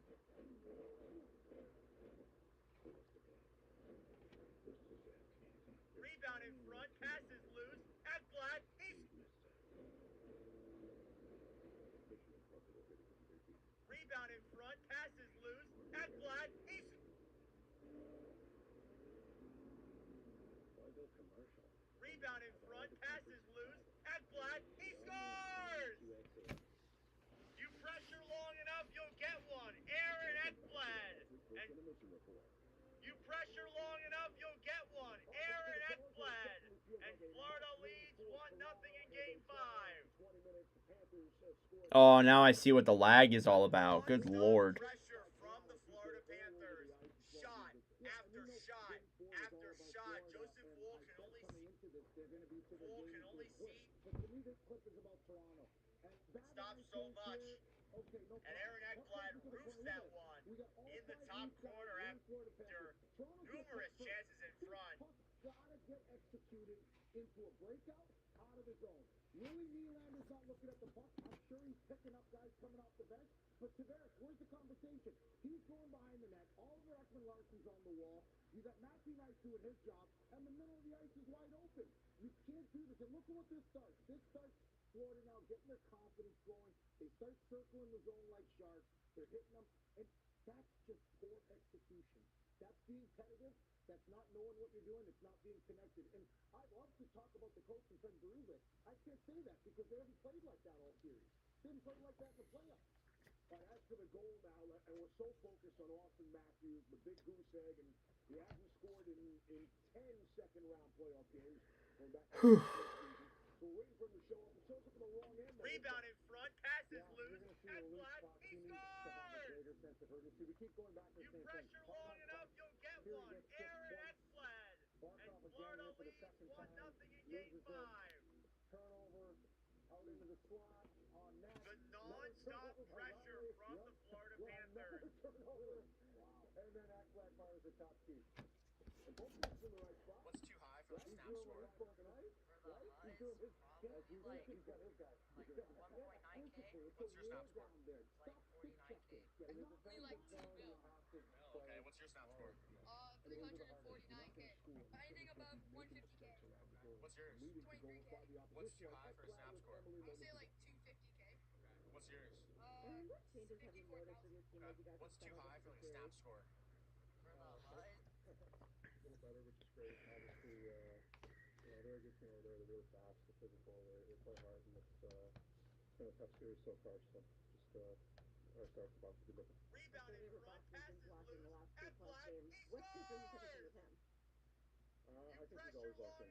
Rebound in front, passes loose, at flat, he's... Rebound in front, passes loose, at flat, he's... Rebound in front, passes loose, at flat, he scores! You pressure long enough, you'll get one. Aaron Ekblad. And you pressure long enough, you'll get one. Aaron Ekblad. And Florida leads 1-0 in Game 5. Oh, now I see what the lag is all about. Good lord. Pressure from the Florida Panthers. Shot after shot after shot. Joseph Wool can only see. Stop so much. And Aaron Ekblad roofs that one in the top corner after numerous chances in front. Gotta get executed into a breakout out of his own. Willie Nylander's not looking at the puck. I'm sure he's picking up guys coming off the bench. But Tavares, where's the conversation? He's going behind the net. Oliver Ekman-Larsson's on the wall. You got Matthew Knight doing his job, and the middle of the ice is wide open. You can't do this. And look at what this starts. This starts Florida now getting their confidence going. They start circling the zone like sharks. They're hitting them, and that's just poor execution. That's being tentative. That's not knowing what you're doing. It's not being connected. And I love to talk about the coach and Berube. I can't say that because they haven't played like that all series. They didn't play like that in the playoffs. But as for the goal now, and we're so focused on Austin Matthews, the big goose egg, and he hasn't scored in 10 second-round playoff games going back to the season. So we're waiting for him to show up. He shows up in the wrong end. Rebound in front, pass is You're loose. going to see a loose Ekblad, puck. he He needs to have a scores! greater sense of urgency. We keep going back to You the same thing. pressure long enough, you'll get Here he one. gets just Aaron one. Ekblad. Barkov And again Florida here for the leads second 1-0 time. in game Loses 5. it. Turnover out into the slot on net. The Another non-stop turnover by pressure Riley. from Yep. the Florida Yeah, Panthers. another turnover. Wow. And then Ekblad fires the top key. And both guys in the right spot. What's too high for the He's snap doing score? what he's supposed to, right? For the Right? He's highs, doing his probably as usual. like- He's got his guy. like 1.9K. It's What's a your war snap score? down there. Like Stop 49K. stick-checking. Get in his Probably like defensive 2 zone. You mil. have to Oh, okay, what's your snap score? 349K. Anything above 150K. What's yours? 23K. What's too high for a snap score? I would say like 250K. What's yours? Aaron, what changes have you noticed with 54,000. your team as you guys What's have too settled high into for the like a snap series? score? For the highs, a little better, which is great. Obviously, they're a good team over there. They're really fast, they're physical, they play hard, and it's been a tough series so far. So just our start's about to be looking. Rebound in Favorite front, Boston pass since is watching the loose. last 2+ Ekblad, games. he What's been so typical scores! with him? I think he's always like him.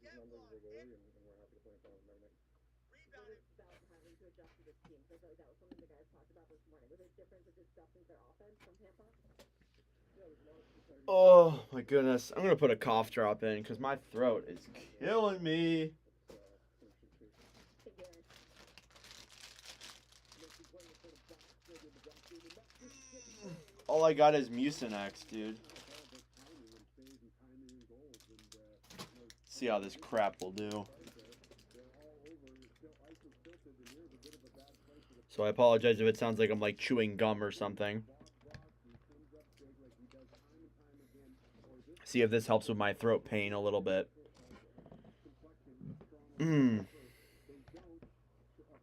He's an unbelievable goalie, and we're happy to play in front of him every night. Rebound What in is about having to adjust to this team? So I feel like that was something the guys talked about this morning. Was it different with adjusting to their offense from Tampa? Oh my goodness. I'm going to put a cough drop in because my throat is killing me. Hey, Gary. All I got is Mucinex, dude. See how this crap will do. So I apologize if it sounds like I'm like chewing gum or something. See if this helps with my throat pain a little bit.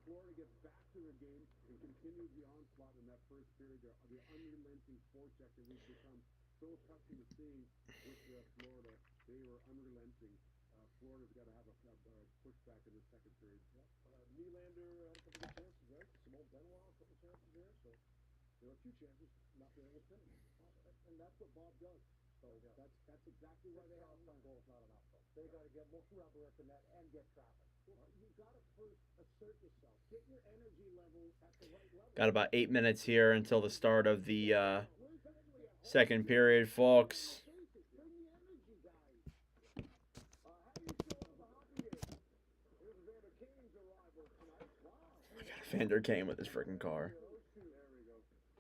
Florida gets back to the game and continues the onslaught in that first period. The unrelenting forecheck that we've become so accustomed to seeing with Florida. They were unrelenting. Florida's got to have a pushback in the second period. Nylander had a couple of chances, right? Simone Benoit, a couple of chances there. So there were a few chances, not there was finish. And that's what Bob does. So that's exactly why they have some goals, not enough. They got to get more rubber at the net and get traffic. Well, you got to first assert yourself. Get your energy level at the right level. Got about 8 minutes here until the start of the second period, folks. Bring the energy, guys. How do you show up a hockey game? Here's Vander Kane's arrival tonight. Wow. Vander Kane with his freaking car. There we go.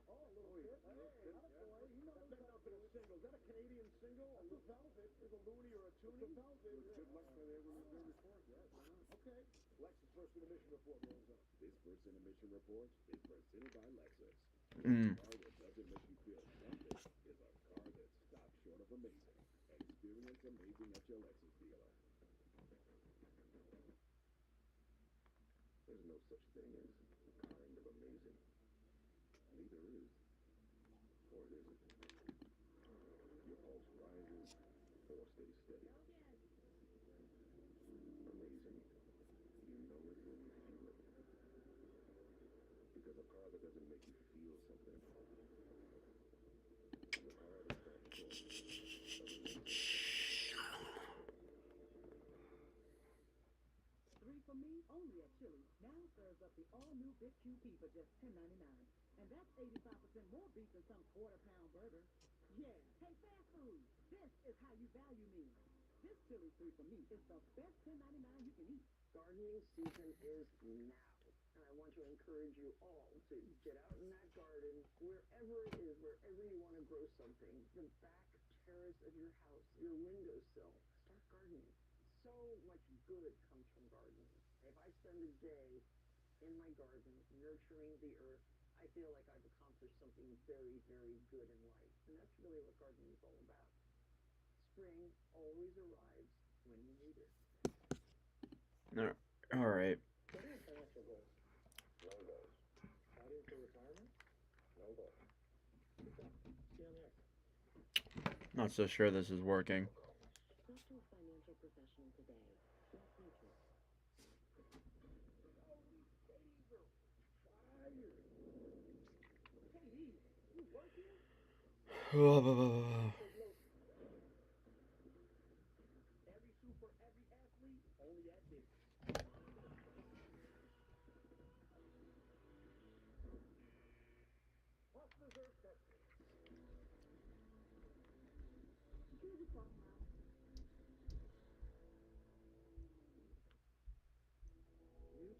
Oh, a little bit. Hey, attaboy. He knows how to do a single. Is that a Canadian single? A velvet. Is a Looney or a Toonie? It's a velvet. Good luck for their report. Yeah. Okay. Lexus first intermission report rolls up. This first intermission report is presented by Lexus. Mm. A car that doesn't make you feel something is a car that stops short of amazing. Experience amazing at your Lexus dealer. There's no such thing as kind of amazing. Neither is. Or is it? Your pulse rises or stays steady. Amazing. You know it when you feel it. Because a car that doesn't make you feel something is a car that stops short of amazing. 3 for me, only at Chili's. Now serves up the all-new Big QP for just $10.99. And that's 85% more beef than some quarter-pound burger. Yeah. Hey, fast food, this is how you value me. This Chili's 3 for me is the best $10.99 you can eat. Gardening season is now. And I want to encourage you all to get out in that garden, wherever it is, wherever you want to grow something, the back terrace of your house, your windowsill, start gardening. So much good comes from gardening. If I spend a day in my garden nurturing the earth, I feel like I've accomplished something very, very good in life. And that's really what gardening is all about. Spring always arrives when you need it. All right. What are your financial goals? No goals. Studying for retirement? No goals. Good job. See you on the ice. Not so sure this is working. Talk to a financial professional today. Let's mutual. New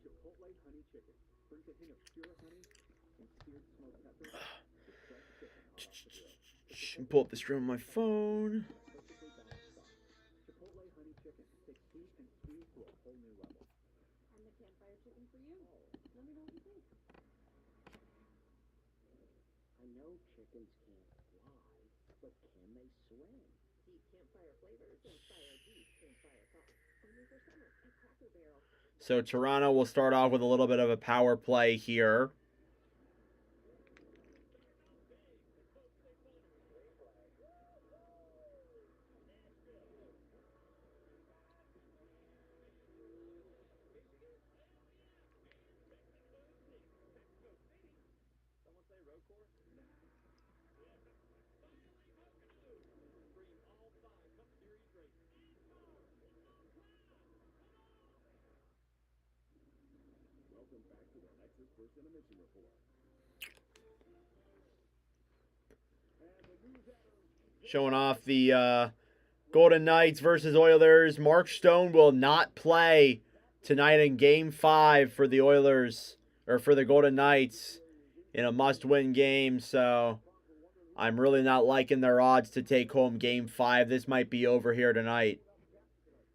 Chipotle honey chicken brings a hint of pure honey and seared smoked peppers with fresh chicken hot off the grill. Pull up the stream on my phone. Perfectly balanced sauce. Chipotle honey chicken takes heat and sweet to a whole new level. And the campfire chicken for you. Let me know what you think. I know chickens can't fly, but can they swim? Deep campfire flavors and fire deep campfire sauce. Only for summer at Cracker Barrel. So Toronto will start off with a little bit of a power play here. Someone say road course? Stream all 5 Cup Series races. Welcome back to the Lexus First Intermission Report. Showing off the Golden Knights versus Oilers. Mark Stone will not play tonight in Game 5 for the Oilers, or for the Golden Knights, in a must-win game. So I'm really not liking their odds to take home Game 5. This might be over here tonight.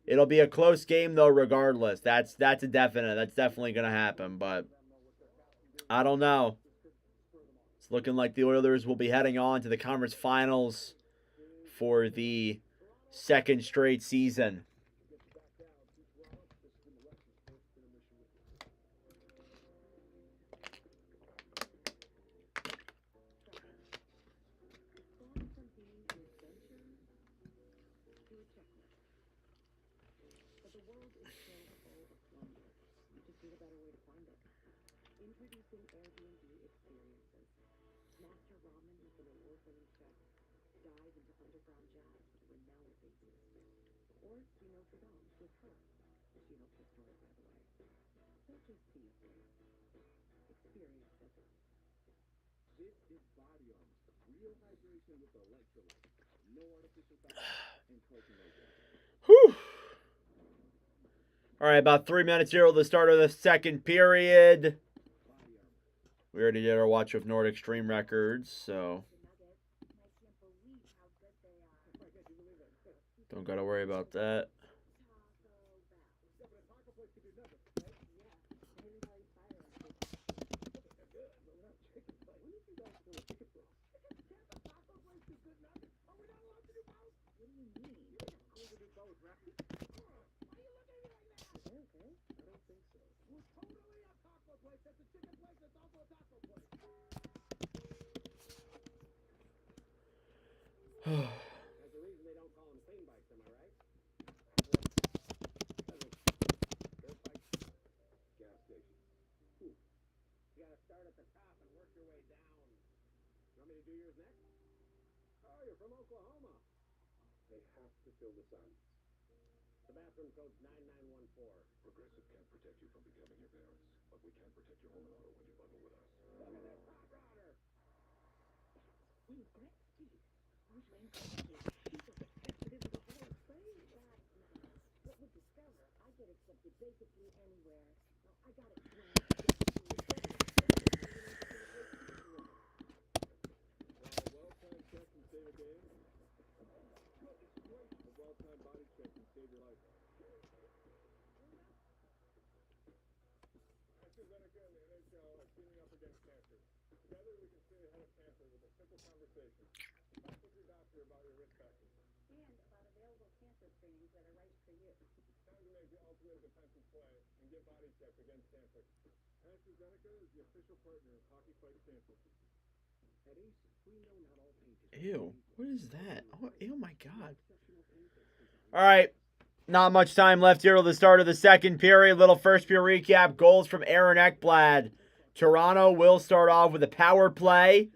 It'll be a close game, though, regardless. That's a definite. That's definitely going to happen, but I don't know. It's looking like the Oilers will be heading on to the conference finals for the second straight season. But the world is still full of wonder. You just need a better way to find it. Introducing Airbnb experiences. Master ramen with an award-winning chef. Dive into underground jazz with renowned bassist. Or see Notre Dame with her. She helped the story, by the way. Don't just see a place. Experience it. This is Body Armor. Real hydration with electrolytes. No artificial fat and protein agents. Whew. All right, about 3 minutes here till the start of the second period. We already did our Watch With Nordic stream records, so don't got to worry about that. That's the reason they don't call them clean bikes, am I right? Dirt bikes, Gas station. you gotta start at the top and work your way down. You want me to do yours next? Oh, you're from Oklahoma. They have to fill the silence. The bathroom code's 9914. Progressive can't protect you from becoming your parents, but we can protect your home and auto when you bundle with us. Look at this hot rodder. Wait, that's Steve. Which lane people get tested into the whole thing. That's nice. But with Discover, I get accepted basically anywhere. Well, I got it swinging. Well-timed check can save a game. A well-timed body check can save your life. AstraZeneca and the NHL are teaming up against cancer. Together we can stay ahead of cancer with a simple conversation. Talk with your doctor about your risk factors. And about available cancer screenings that are right for you. Time to make the ultimate defensive play and get body check against cancer. AstraZeneca is the official partner of Hockey Fights Cancer. At Ace, we know not all paint is Ew, what is that? Oh, ew, my God. All right, not much time left here till the start of the second period. Little first period recap. Goals from Aaron Ekblad. Toronto will start off with a power play.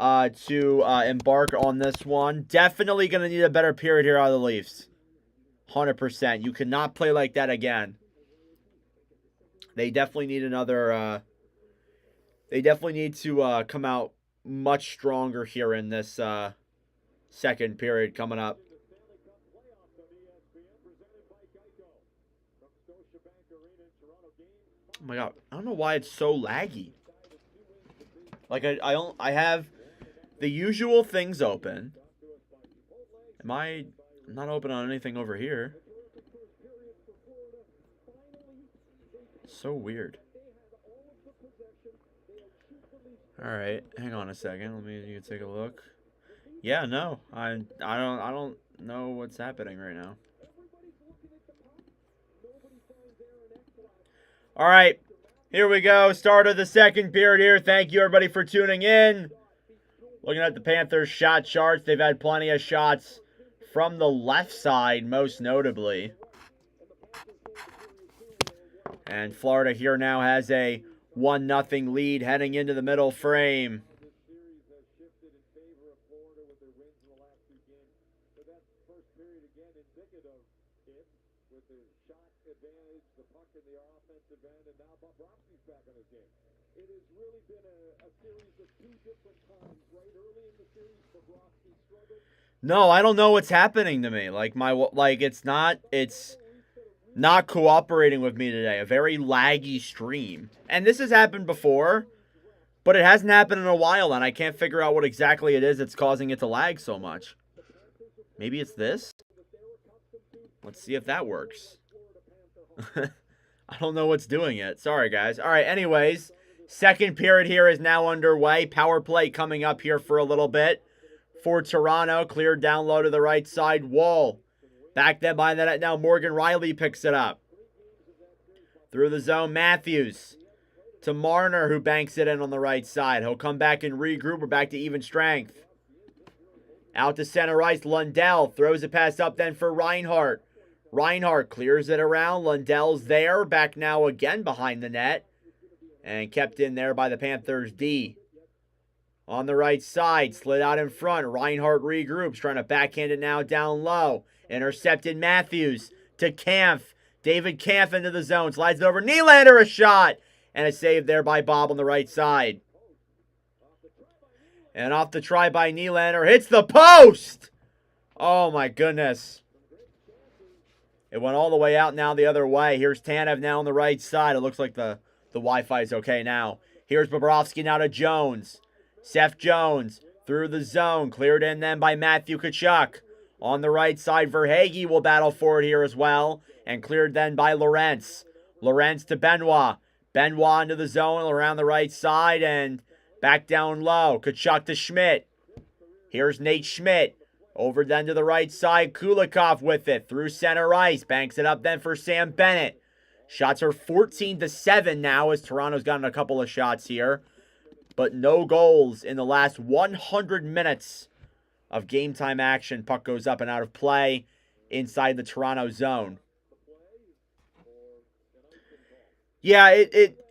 to embark on this one. Definitely going to need a better period here out of the Leafs. 100%. You cannot play like that again. They definitely need another... they definitely need to come out much stronger here in this second period coming up. Oh my god, I don't know why it's so laggy. Like I have the usual things open. I'm not open on anything over here. So weird. All right, hang on a second. Let me take a look. Yeah, no, I don't know what's happening right now. All right, here we go. Start of the second period here. Thank you, everybody, for tuning in. Looking at the Panthers' shot charts, they've had plenty of shots from the left side, most notably. And Florida here now has a 1-0 lead heading into the middle frame. It has really been a series of two different times, right? Early in the series, Bobrovsky struggled. No, I don't know what's happening to me. It's not cooperating with me today. A very laggy stream. And this has happened before, but it hasn't happened in a while, and I can't figure out what exactly it is that's causing it to lag so much. Maybe it's this? Let's see if that works. I don't know what's doing it. Sorry, guys. All right, anyways, second period here is now underway. Power play coming up here for a little bit. For Toronto, cleared down low to the right side wall. Back then behind the net now, Morgan Rielly picks it up. Through the zone, Matthews to Marner, who banks it in on the right side. He'll come back and regroup. We're back to even strength. Out to center ice, Lundell throws it pass up then for Reinhart. Reinhart clears it around. Lundell's there. Back now again behind the net. And kept in there by the Panthers D. On the right side, slid out in front. Reinhart regroups, trying to backhand it now down low. Intercepted Matthews to Kampf. David Kampf into the zone. Slides it over. Nylander, a shot. And a save there by Bob on the right side. And off the try by Nylander. Hits the post! Oh my goodness. It went all the way out now the other way. Here's Tanev now on the right side. It looks like the Wi-Fi is okay now. Here's Bobrovsky now to Jones. Seth Jones through the zone. Cleared in then by Matthew Tkachuk. On the right side, Verhaeghe will battle for it here as well. And cleared then by Lorentz. Lorentz to Benoit. Benoit into the zone around the right side and back down low. Tkachuk to Schmidt. Here's Nate Schmidt. Over then to the right side. Kulikov with it. Through center ice. Banks it up then for Sam Bennett. Shots are 14-7 now as Toronto's gotten a couple of shots here. But no goals in the last 100 minutes of game time action. Puck goes up and out of play inside the Toronto zone. Yeah,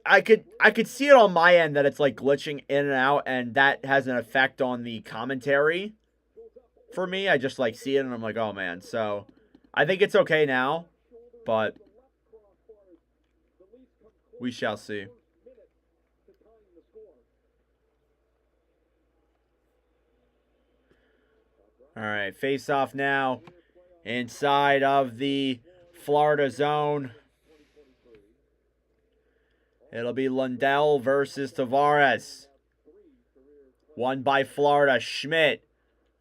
I could see it on my end that it's like glitching in and out, and that has an effect on the commentary. For me, I just like see it and I'm like, oh man. So I think it's okay now, but we shall see. All right, face off now inside of the Florida zone. It'll be Lundell versus Tavares. Won by Florida. Schmidt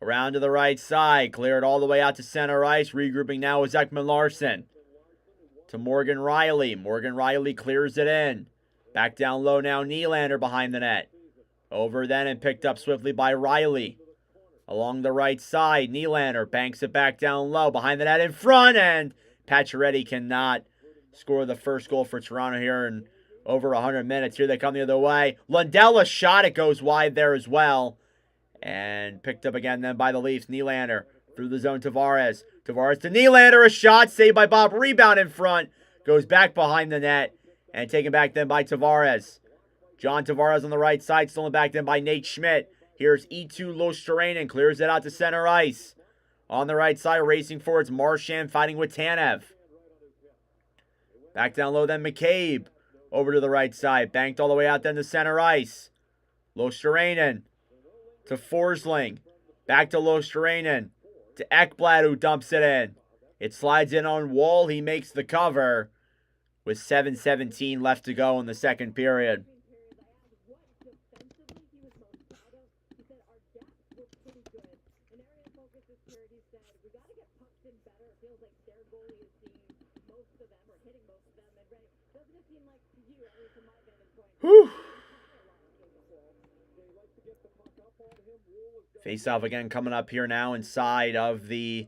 around to the right side. Cleared all the way out to center ice. Regrouping now with Ekman Larson. To Morgan Rielly. Morgan Rielly clears it in. Back down low now. Nylander behind the net. Over then and picked up swiftly by Rielly. Along the right side, Nylander banks it back down low. Behind the net in front, and Pacioretty cannot score the first goal for Toronto here in over 100 minutes. Here they come the other way. Lundell, a shot. It goes wide there as well. And picked up again then by the Leafs. Nylander through the zone. Tavares. Tavares to Nylander. A shot. Saved by Bob. Rebound in front. Goes back behind the net. And taken back then by Tavares. John Tavares on the right side. Stolen back then by Nate Schmidt. Here's E2 Losterainen, clears it out to center ice. On the right side, racing forwards, Marchand fighting with Tanev. Back down low, then McCabe. Over to the right side, banked all the way out then to center ice. Losterainen to Forsling. Back to Losterainen. To Ekblad, who dumps it in. It slides in on Wall. He makes the cover with 7:17 left to go in the second period. Whew. Face-off again coming up here now inside of the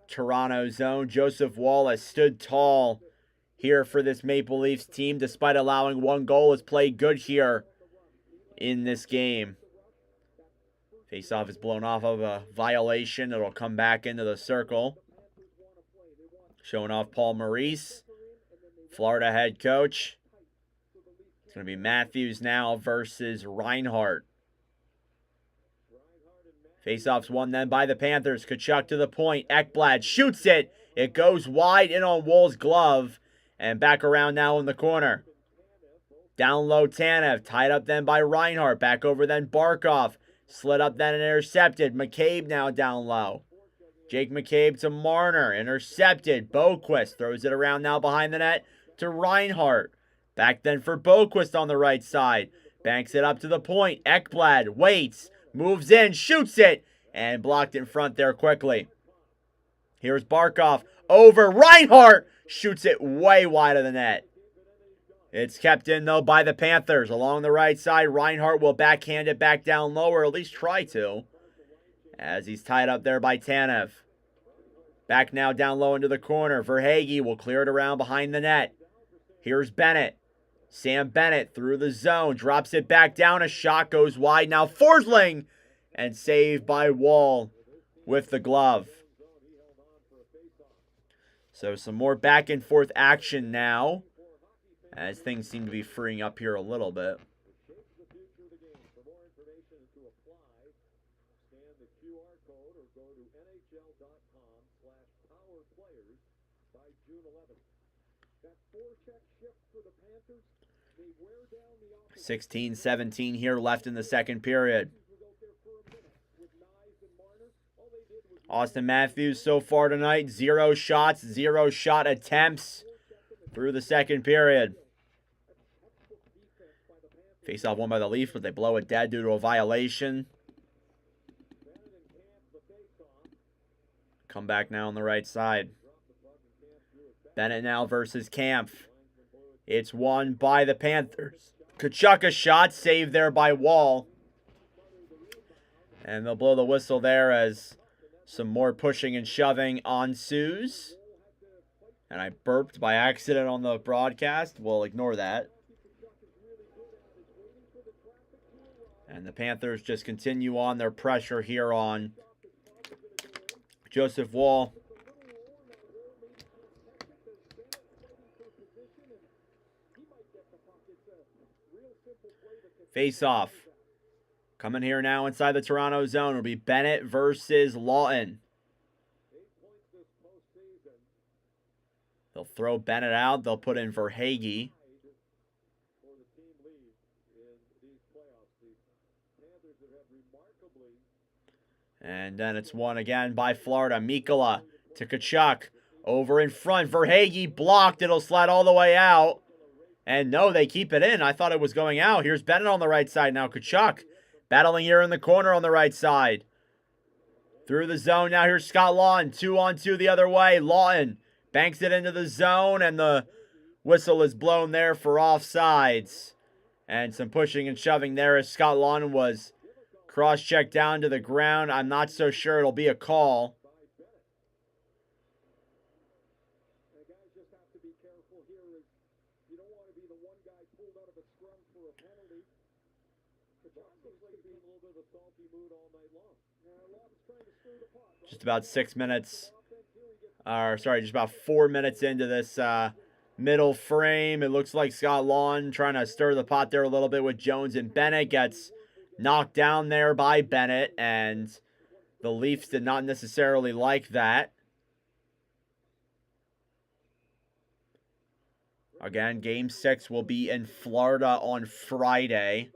Toronto zone. Joseph Woll has stood tall here for this Maple Leafs team, despite allowing one goal. Has played good here in this game. Face-off is blown off of a violation. It'll come back into the circle. Showing off Paul Maurice, Florida head coach. It's going to be Matthews now versus Reinhart. Face-off's won then by the Panthers. Tkachuk to the point. Ekblad shoots it. It goes wide in on Woll's glove. And back around now in the corner. Down low Tanev. Tied up then by Reinhart. Back over then Barkov. Slid up then and intercepted. McCabe now down low. Jake McCabe to Marner. Intercepted. Boquist throws it around now behind the net to Reinhart. Back then for Boquist on the right side. Banks it up to the point. Ekblad waits. Moves in. Shoots it. And blocked in front there quickly. Here's Barkov. Over. Reinhart shoots it way wide of the net. It's kept in, though, by the Panthers. Along the right side, Reinhart will backhand it back down low, or at least try to, as he's tied up there by Tanev. Back now down low into the corner. Verhaeghe will clear it around behind the net. Here's Bennett. Sam Bennett through the zone. Drops it back down. A shot goes wide. Now Forsling. And saved by Wall with the glove. So some more back and forth action now, as things seem to be freeing up here a little bit. Panthers. 16-17 here left in the second period. Austin Matthews so far tonight, 0 shots, 0 shot attempts through the second period. Face-off won by the Leafs, but they blow it dead due to a violation. Come back now on the right side. Bennett now versus Kampf. It's won by the Panthers. Tkachuk a shot, saved there by Wall. And they'll blow the whistle there as some more pushing and shoving ensues. And I burped by accident on the broadcast. We'll ignore that. And the Panthers just continue on their pressure here on Joseph Woll. Face off. Coming here now inside the Toronto zone. It'll be Bennett versus Lawton. They'll throw Bennett out. They'll put in Verhaeghe. And then it's won again by Florida. Mikkola to Tkachuk. Over in front. Verhaeghe blocked. It'll slide all the way out. And no, they keep it in. I thought it was going out. Here's Bennett on the right side now. Tkachuk battling here in the corner on the right side. Through the zone. Now here's Scott Lawton. 2-on-2 the other way. Lawton banks it into the zone. And the whistle is blown there for offsides. And some pushing and shoving there as Scott Lawton was cross-checked down to the ground. I'm not so sure it'll be a call. Just about 6 minutes, or sorry, just about 4 minutes into this middle frame. It looks like Scott Lawton trying to stir the pot there a little bit with Jones and Bennett. Gets knocked down there by Bennett, and the Leafs did not necessarily like that. Again, Game 6 will be in Florida on Friday,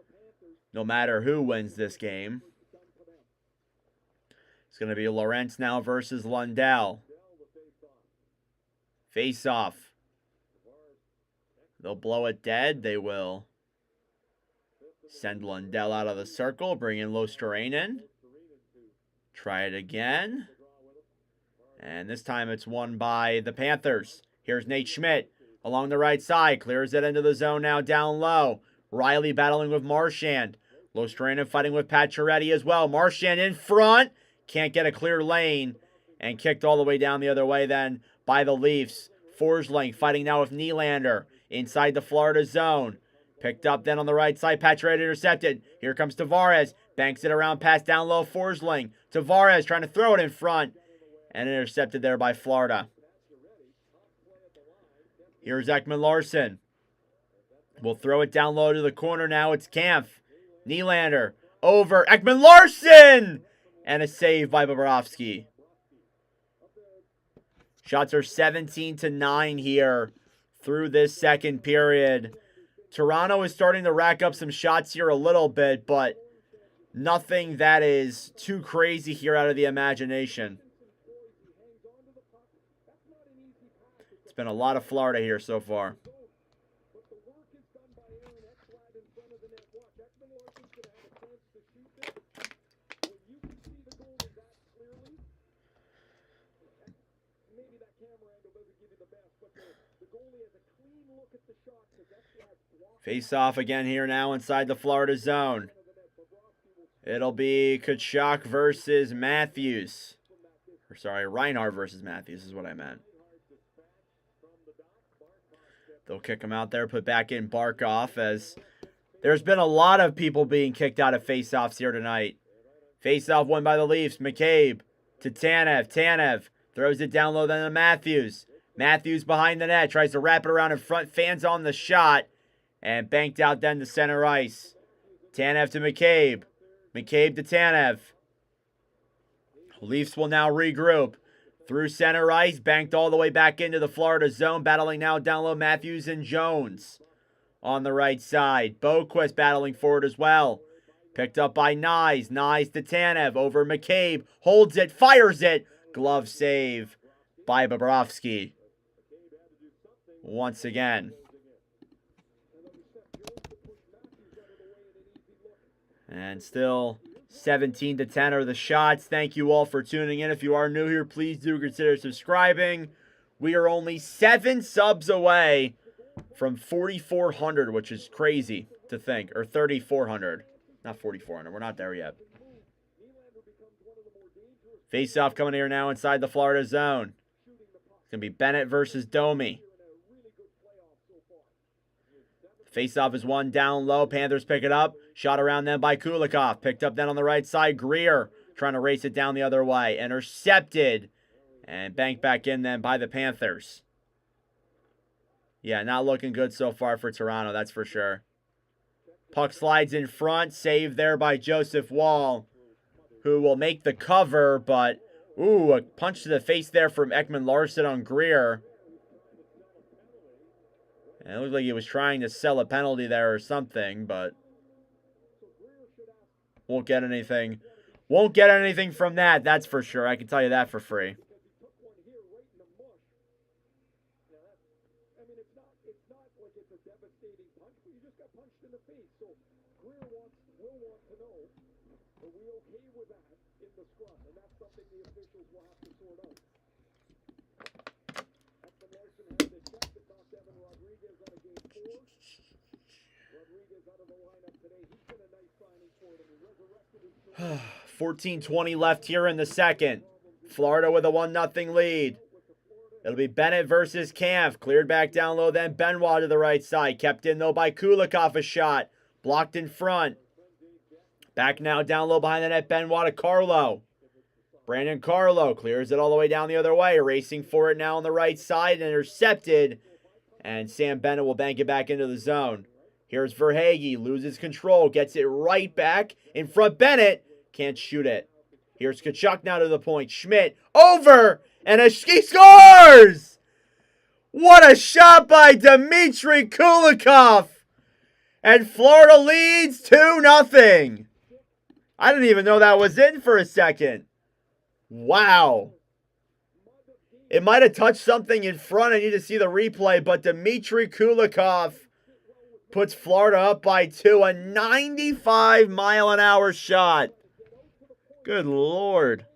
no matter who wins this game. It's going to be Lorentz now versus Lundell. Face off. They'll blow it dead. They will send Lundell out of the circle, bring in Losterainen. Try it again. And this time it's won by the Panthers. Here's Nate Schmidt along the right side. Clears it into the zone now down low. Riley battling with Marchand. Losterainen fighting with Pacioretty as well. Marchand in front. Can't get a clear lane. And kicked all the way down the other way then by the Leafs. Forsling fighting now with Nylander inside the Florida zone. Picked up then on the right side. Pacioretty intercepted. Here comes Tavares. Banks it around pass down low. Forsling. Tavares trying to throw it in front. And intercepted there by Florida. Here's Ekman Larsson. We'll throw it down low to the corner now. It's Kampf. Nylander. Over. Ekman Larsson! And a save by Bobrovsky. Shots are 17-9 here through this second period. Toronto is starting to rack up some shots here a little bit, but nothing that is too crazy here out of the imagination. It's been a lot of Florida here so far. Face off again here now inside the Florida zone. It'll be Tkachuk versus Matthews. Or sorry, Reinhart versus Matthews is what I meant. They'll kick him out there, put back in Barkov, as there's been a lot of people being kicked out of face-offs here tonight. Face-off won by the Leafs. McCabe to Tanev. Tanev throws it down low then to Matthews. Matthews behind the net, tries to wrap it around in front, fans on the shot, and banked out then to center ice. Tanev to McCabe. McCabe to Tanev. Leafs will now regroup. Through center ice, banked all the way back into the Florida zone, battling now down low Matthews and Jones on the right side. Boquist battling forward as well. Picked up by Nyes. Nyes to Tanev over McCabe. Holds it, fires it. Glove save by Bobrovsky. Once again. And still 17-10 are the shots. Thank you all for tuning in. If you are new here, please do consider subscribing. We are only 7 subs away from 4,400, which is crazy to think. Or 3,400. Not 4,400. We're not there yet. Face-off coming here now inside the Florida zone. It's going to be Bennett versus Domi. Face-off is one down low. Panthers pick it up. Shot around them by Kulikov. Picked up then on the right side. Greer trying to race it down the other way. Intercepted. And banked back in then by the Panthers. Yeah, not looking good so far for Toronto, that's for sure. Puck slides in front. Saved there by Joseph Wall, who will make the cover, but ooh, a punch to the face there from Ekman Larsson on Greer. And it looked like he was trying to sell a penalty there or something, but won't get anything. Won't get anything from that, that's for sure. I can tell you that for free. Today, 14:20 left here in the second. Florida with a 1-0 lead. It'll be Bennett versus Kampf. Cleared back down low, then Benoit to the right side. Kept in, though, by Kulikov. A shot. Blocked in front. Back now down low behind the net. Benoit to Carlo. Brandon Carlo clears it all the way down the other way. Racing for it now on the right side. Intercepted. And Sam Bennett will bank it back into the zone. Here's Verhaeghe, loses control, gets it right back in front. Bennett can't shoot it. Here's Tkachuk now to the point. Schmidt over, and he scores! What a shot by Dmitry Kulikov! And Florida leads 2-0. I didn't even know that was in for a second. Wow. It might have touched something in front. I need to see the replay, but Dmitry Kulikov puts Florida up by 2. A 95-mile-an-hour shot. Good Lord.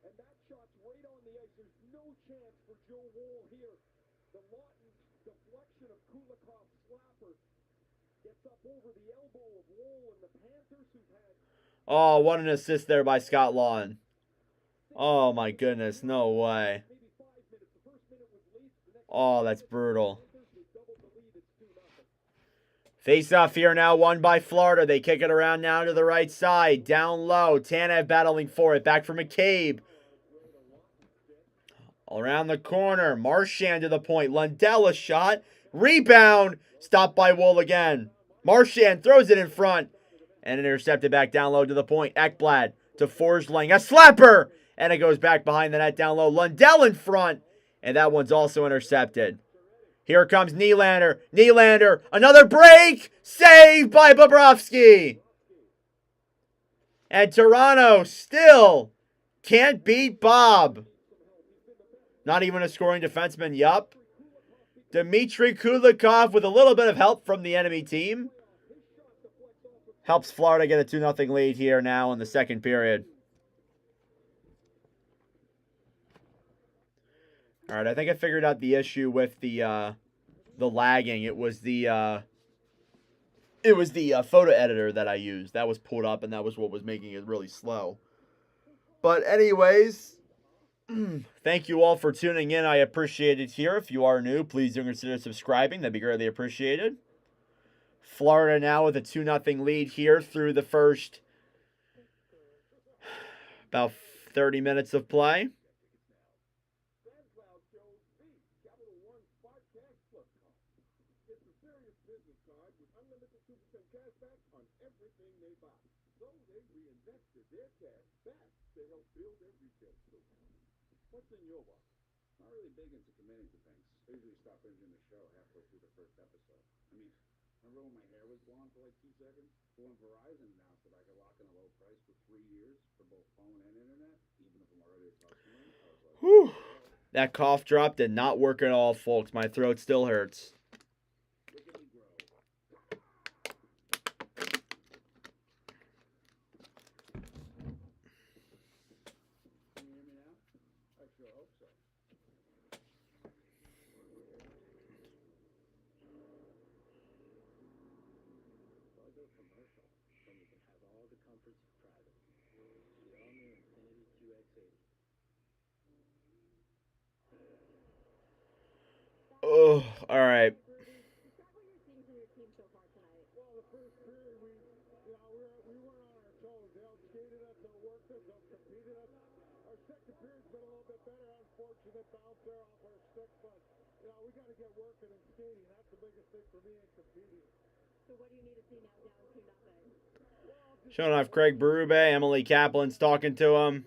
And that shot's right on the ice. There's no chance for Joe Wool here. The Lawton deflection of Kulikov's slapper gets up over the elbow of Wool, and the Panthers who've had... Oh, what an assist there by Scott Lawton. Oh my goodness, no way. maybe 5 minutes. The first minute was late. The next Oh, that's brutal. Panthers, they doubled the lead. It's 2-0. Face off here now, won by Florida. They kick it around now to the right side. Down low. Tanev battling for it. Back for McCabe. Around the corner. Marchand to the point. Lundell a shot. Rebound. Stopped by Wool again. Marchand throws it in front. And intercepted back down low to the point. Ekblad to Forsling. A slapper. And it goes back behind the net down low. Lundell in front. And that one's also intercepted. Here comes Nylander. Nylander, another break. Saved by Bobrovsky. And Toronto still can't beat Bob. Not even a scoring defenseman. Yup. Dmitry Kulikov with a little bit of help from the enemy team. Helps Florida get a 2-0 lead here now in the second period. All right, I think I figured out the issue with the lagging. It was the photo editor that I used. That was pulled up, and that was what was making it really slow. But anyways, thank you all for tuning in. I appreciate it here. If you are new, please do consider subscribing. That'd be greatly appreciated. Florida now with a 2-0 lead here through the first about 30 minutes of play. Capital One Spark Cash Club card. It's a serious business card with unlimited 2% cash back on everything they buy. So they reinvested their cash back to help build their retail store. What's in your box? Not really big into committing to things. I usually stop binging the show halfway through the first episode. I mean, remember when my hair was blonde for like 2 seconds? But when Verizon announced that I could lock in a low price for 3 years for both phone and internet, even if I'm already a customer, I was like... Whew. That cough drop did not work at all, folks. My throat still hurts. Can you hear me now? I sure hope so. I'll do a commercial when you can have all the comforts of private. The all-new Infinity QX80. Oh, all right. Is that what you're seeing from your team so far tonight? Well, the first period, we weren't on our toes. They outskated us, outworked us, outcompeted us. Our second period's been a little bit better. Unfortunate bounce there off our stick, but we got to get working and skating. That's the biggest thing for me in competing. So what do you need to see now down 2-0? Showing off Craig Berube. Emily Kaplan's talking to him.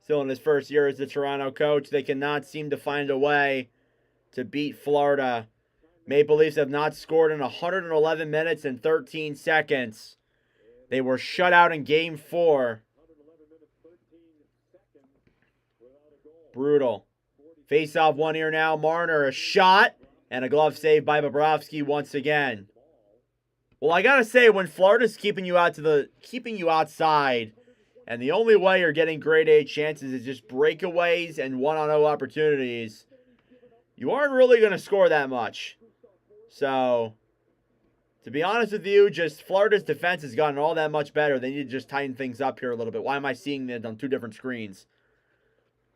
Still in his first year as the Toronto coach. They cannot seem to find a way to beat Florida. Maple Leafs have not scored in 111 minutes and 13 seconds. They were shut out in Game 4. Brutal. Face-off one here now. Marner, a shot, and a glove save by Bobrovsky once again. Well, I gotta say, when Florida's keeping you outside, and the only way you're getting grade A chances is just breakaways and 1-on-0 opportunities, you aren't really going to score that much. So, to be honest with you, just Florida's defense has gotten all that much better. They need to just tighten things up here a little bit. Why am I seeing it on 2 different screens?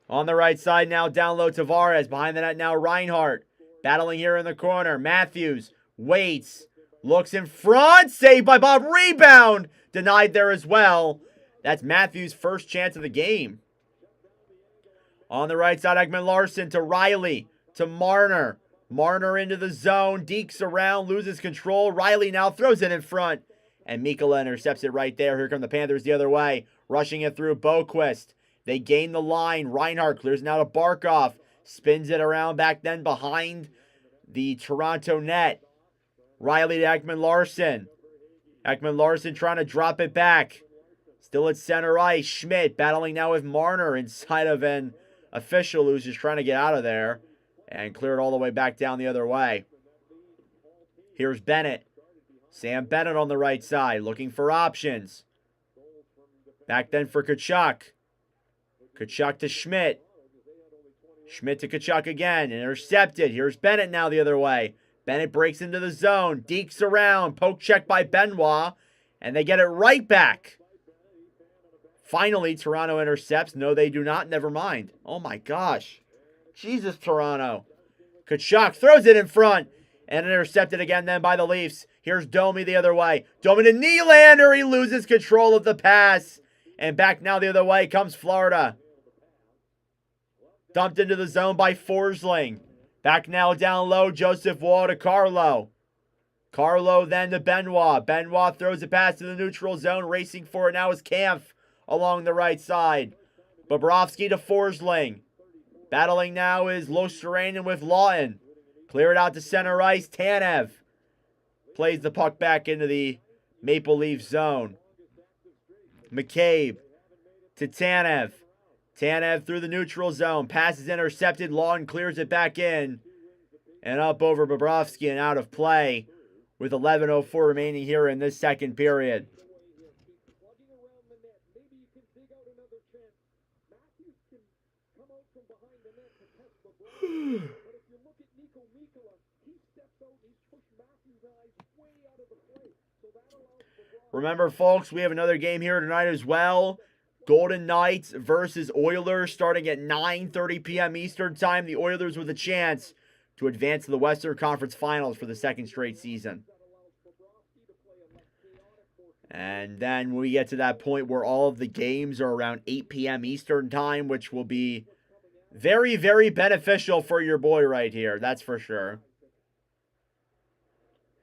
On the right side now, down low Tavares. Behind the net now, Reinhart. Battling here in the corner. Matthews waits. Looks in front. Saved by Bob. Rebound. Denied there as well. That's Matthews' first chance of the game. On the right side, Ekman Larson to Riley. To Marner. Marner into the zone. Dekes around, loses control. Riley now throws it in front. And Mikkola intercepts it right there. Here come the Panthers the other way. Rushing it through Boquist. They gain the line. Reinhart clears it out of Barkov. Spins it around back then behind the Toronto net. Riley to Ekman-Larsson. Ekman-Larsson trying to drop it back. Still at center ice. Schmidt battling now with Marner inside of an official who's just trying to get out of there. And clear it all the way back down the other way. Here's Bennett. Sam Bennett on the right side, looking for options. Back then for Tkachuk. Tkachuk to Schmidt. Schmidt to Tkachuk again, intercepted. Here's Bennett now the other way. Bennett breaks into the zone, dekes around, poke check by Benoit, and they get it right back. Finally, Toronto intercepts. No, they do not. Never mind. Oh my gosh. Jesus, Toronto. Tkachuk throws it in front and intercepted again then by the Leafs. Here's Domi the other way. Domi to Nylander. He loses control of the pass. And back now the other way comes Florida. Dumped into the zone by Forsling. Back now down low, Joseph Wall to Carlo. Carlo then to Benoit. Benoit throws it past to the neutral zone. Racing for it now is Kampf along the right side. Bobrovsky to Forsling. Battling now is Losterainen with Lawton. Clear it out to center ice. Tanev plays the puck back into the Maple Leaf zone. McCabe to Tanev. Tanev through the neutral zone. Pass is intercepted. Lawton clears it back in. And up over Bobrovsky and out of play with 11:04 remaining here in this second period. Remember, folks, we have another game here tonight as well. Golden Knights versus Oilers starting at 9:30 p.m. Eastern Time. The Oilers with a chance to advance to the Western Conference Finals for the second straight season. And then we get to that point where all of the games are around 8 p.m. Eastern Time, which will be very, very beneficial for your boy right here. That's for sure.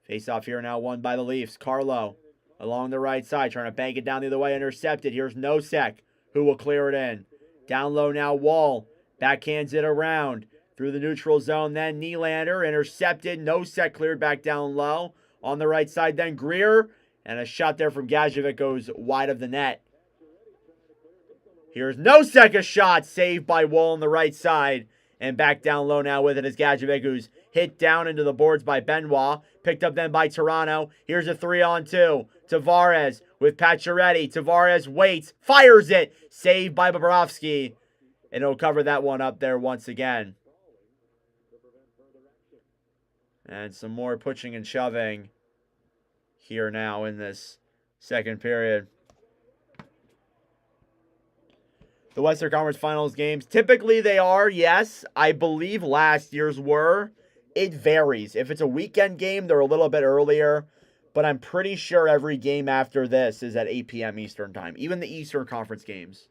Face-off here now won by the Leafs. Carlo along the right side, trying to bank it down the other way, intercepted. Here's Nosek, who will clear it in. Down low now, Wall. Backhands it around. Through the neutral zone, then Nylander, intercepted. Nosek cleared back down low. On the right side, then Greer. And a shot there from Gadjevich goes wide of the net. Here's Nosek, a shot, saved by Wall on the right side. And back down low now with it is Gadjevich, who's hit down into the boards by Benoit. Picked up then by Toronto. Here's a 3-on-2. Tavares with Pacioretty. Tavares waits, fires it. Saved by Bobrovsky. And he'll cover that one up there once again. And some more pushing and shoving here now in this second period. The Western Conference Finals games, typically they are, yes. I believe last year's were. It varies. If it's a weekend game, they're a little bit earlier. But I'm pretty sure every game after this is at 8 p.m. Eastern Time. Even the Eastern Conference games.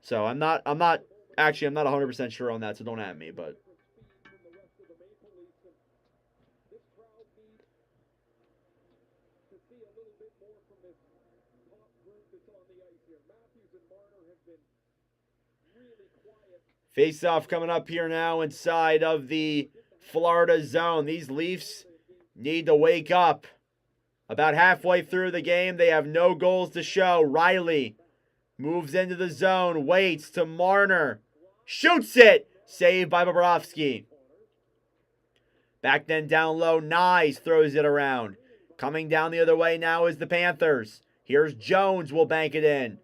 So I'm not 100% sure on that, so don't at me, but face-off coming up here now inside of the Florida zone. These Leafs need to wake up. About halfway through the game, they have no goals to show. Riley moves into the zone, waits to Marner. Shoots it! Saved by Bobrovsky. Back then down low, Nyes throws it around. Coming down the other way now is the Panthers. Here's Jones, will bank it in.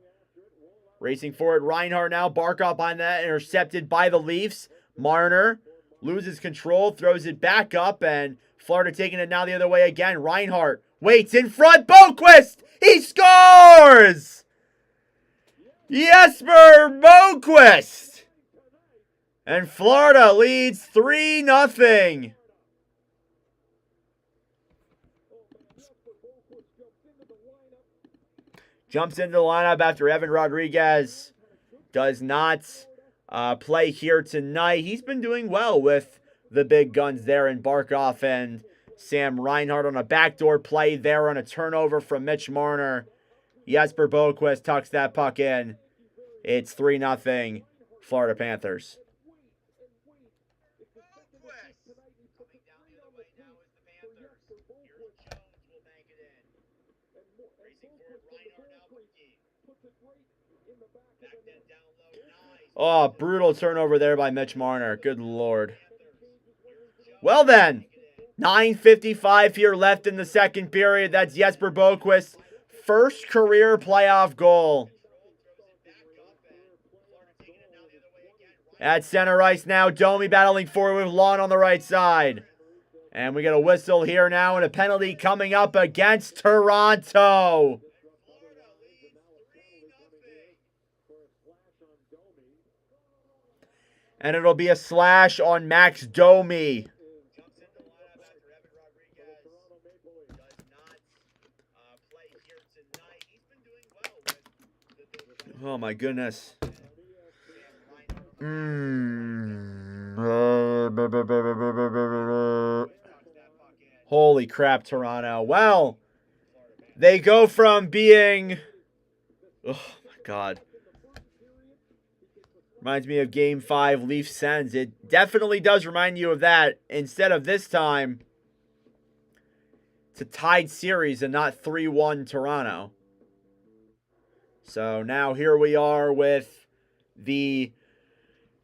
Racing for it, Reinhart now. Barkov on that, intercepted by the Leafs. Marner loses control, throws it back up, and Florida taking it now the other way again. Reinhart waits in front. Boquist! He scores! Jesper Boquist! And Florida leads 3-0. Jumps into the lineup after Evan Rodriguez does not play here tonight. He's been doing well with the big guns there in Barkov and Sam Reinhart on a backdoor play there on a turnover from Mitch Marner. Jesper Boquist tucks that puck in. It's 3-0 Florida Panthers. Coming down the other way now is the Panthers. Here's Jones will bank it in. Racing forward, Reinhardt now for Gee. Back then down low, nice. Oh, brutal turnover there by Mitch Marner. Good Lord. Well then, 9:55 here left in the second period. That's Jesper Boquist's first career playoff goal. At center ice now, Domi battling forward with Lawn on the right side. And we get a whistle here now and a penalty coming up against Toronto. And it'll be a slash on Max Domi. Oh my goodness. Holy crap, Toronto. Well, they go from being... Oh my God. Reminds me of Game 5 Leafs Sens. It definitely does remind you of that. Instead of this time, it's a tied series and not 3-1 Toronto. So now here we are with the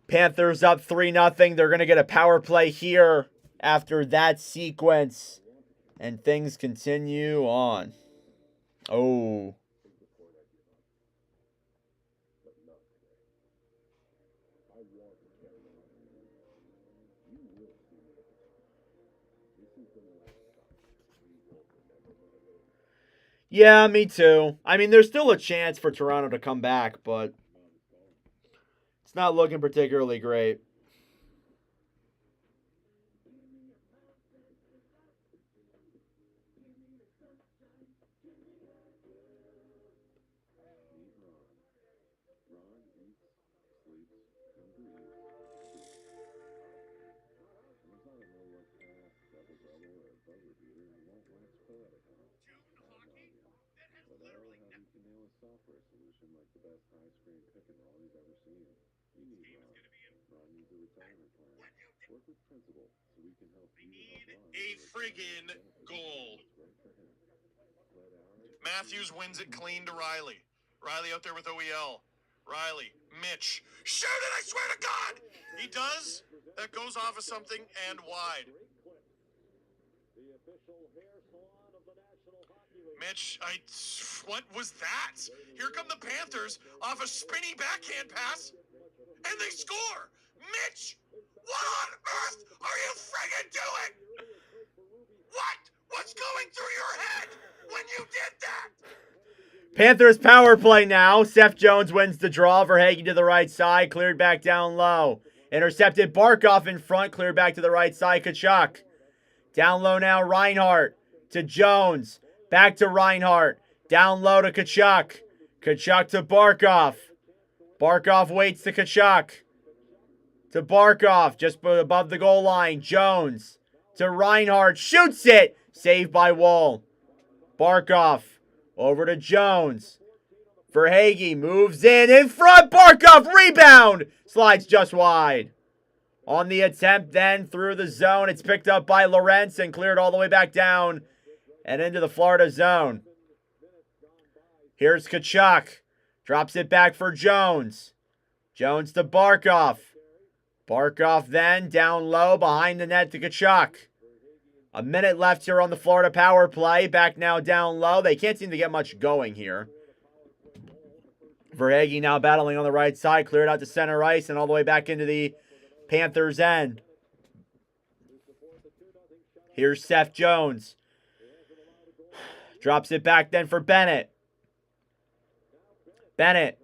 Panthers up 3-0. They're going to get a power play here after that sequence. And things continue on. Oh. Yeah, me too. I mean, there's still a chance for Toronto to come back, but it's not looking particularly great. A friggin' goal. Matthews wins it clean to Riley. Riley out there with OEL. Riley, Mitch. Shoot it, I swear to God! He does. That goes off of something and wide. Mitch, what was that? Here come the Panthers off a spinny backhand pass, and they score! Mitch, what on earth are you friggin' doing? What's going through your head when you did that? Panthers power play now. Seth Jones wins the draw. Verhaeghe to the right side. Cleared back down low. Intercepted. Barkov in front. Cleared back to the right side. Tkachuk. Down low now. Reinhart to Jones. Back to Reinhart. Down low to Tkachuk. Tkachuk to Barkov. Barkov waits to Tkachuk. To Barkov. Just above the goal line. Jones to Reinhart. Shoots it. Saved by Wall. Barkov. Over to Jones. Verhaeghe moves in front. Barkov, rebound. Slides just wide. On the attempt then through the zone. It's picked up by Lorentz and cleared all the way back down and into the Florida zone. Here's Tkachuk. Drops it back for Jones. Jones to Barkov. Barkov then down low behind the net to Tkachuk. A minute left here on the Florida power play. Back now down low. They can't seem to get much going here. Verhaeghe now battling on the right side. Cleared out to center ice and all the way back into the Panthers' end. Here's Seth Jones. Drops it back then for Bennett. Bennett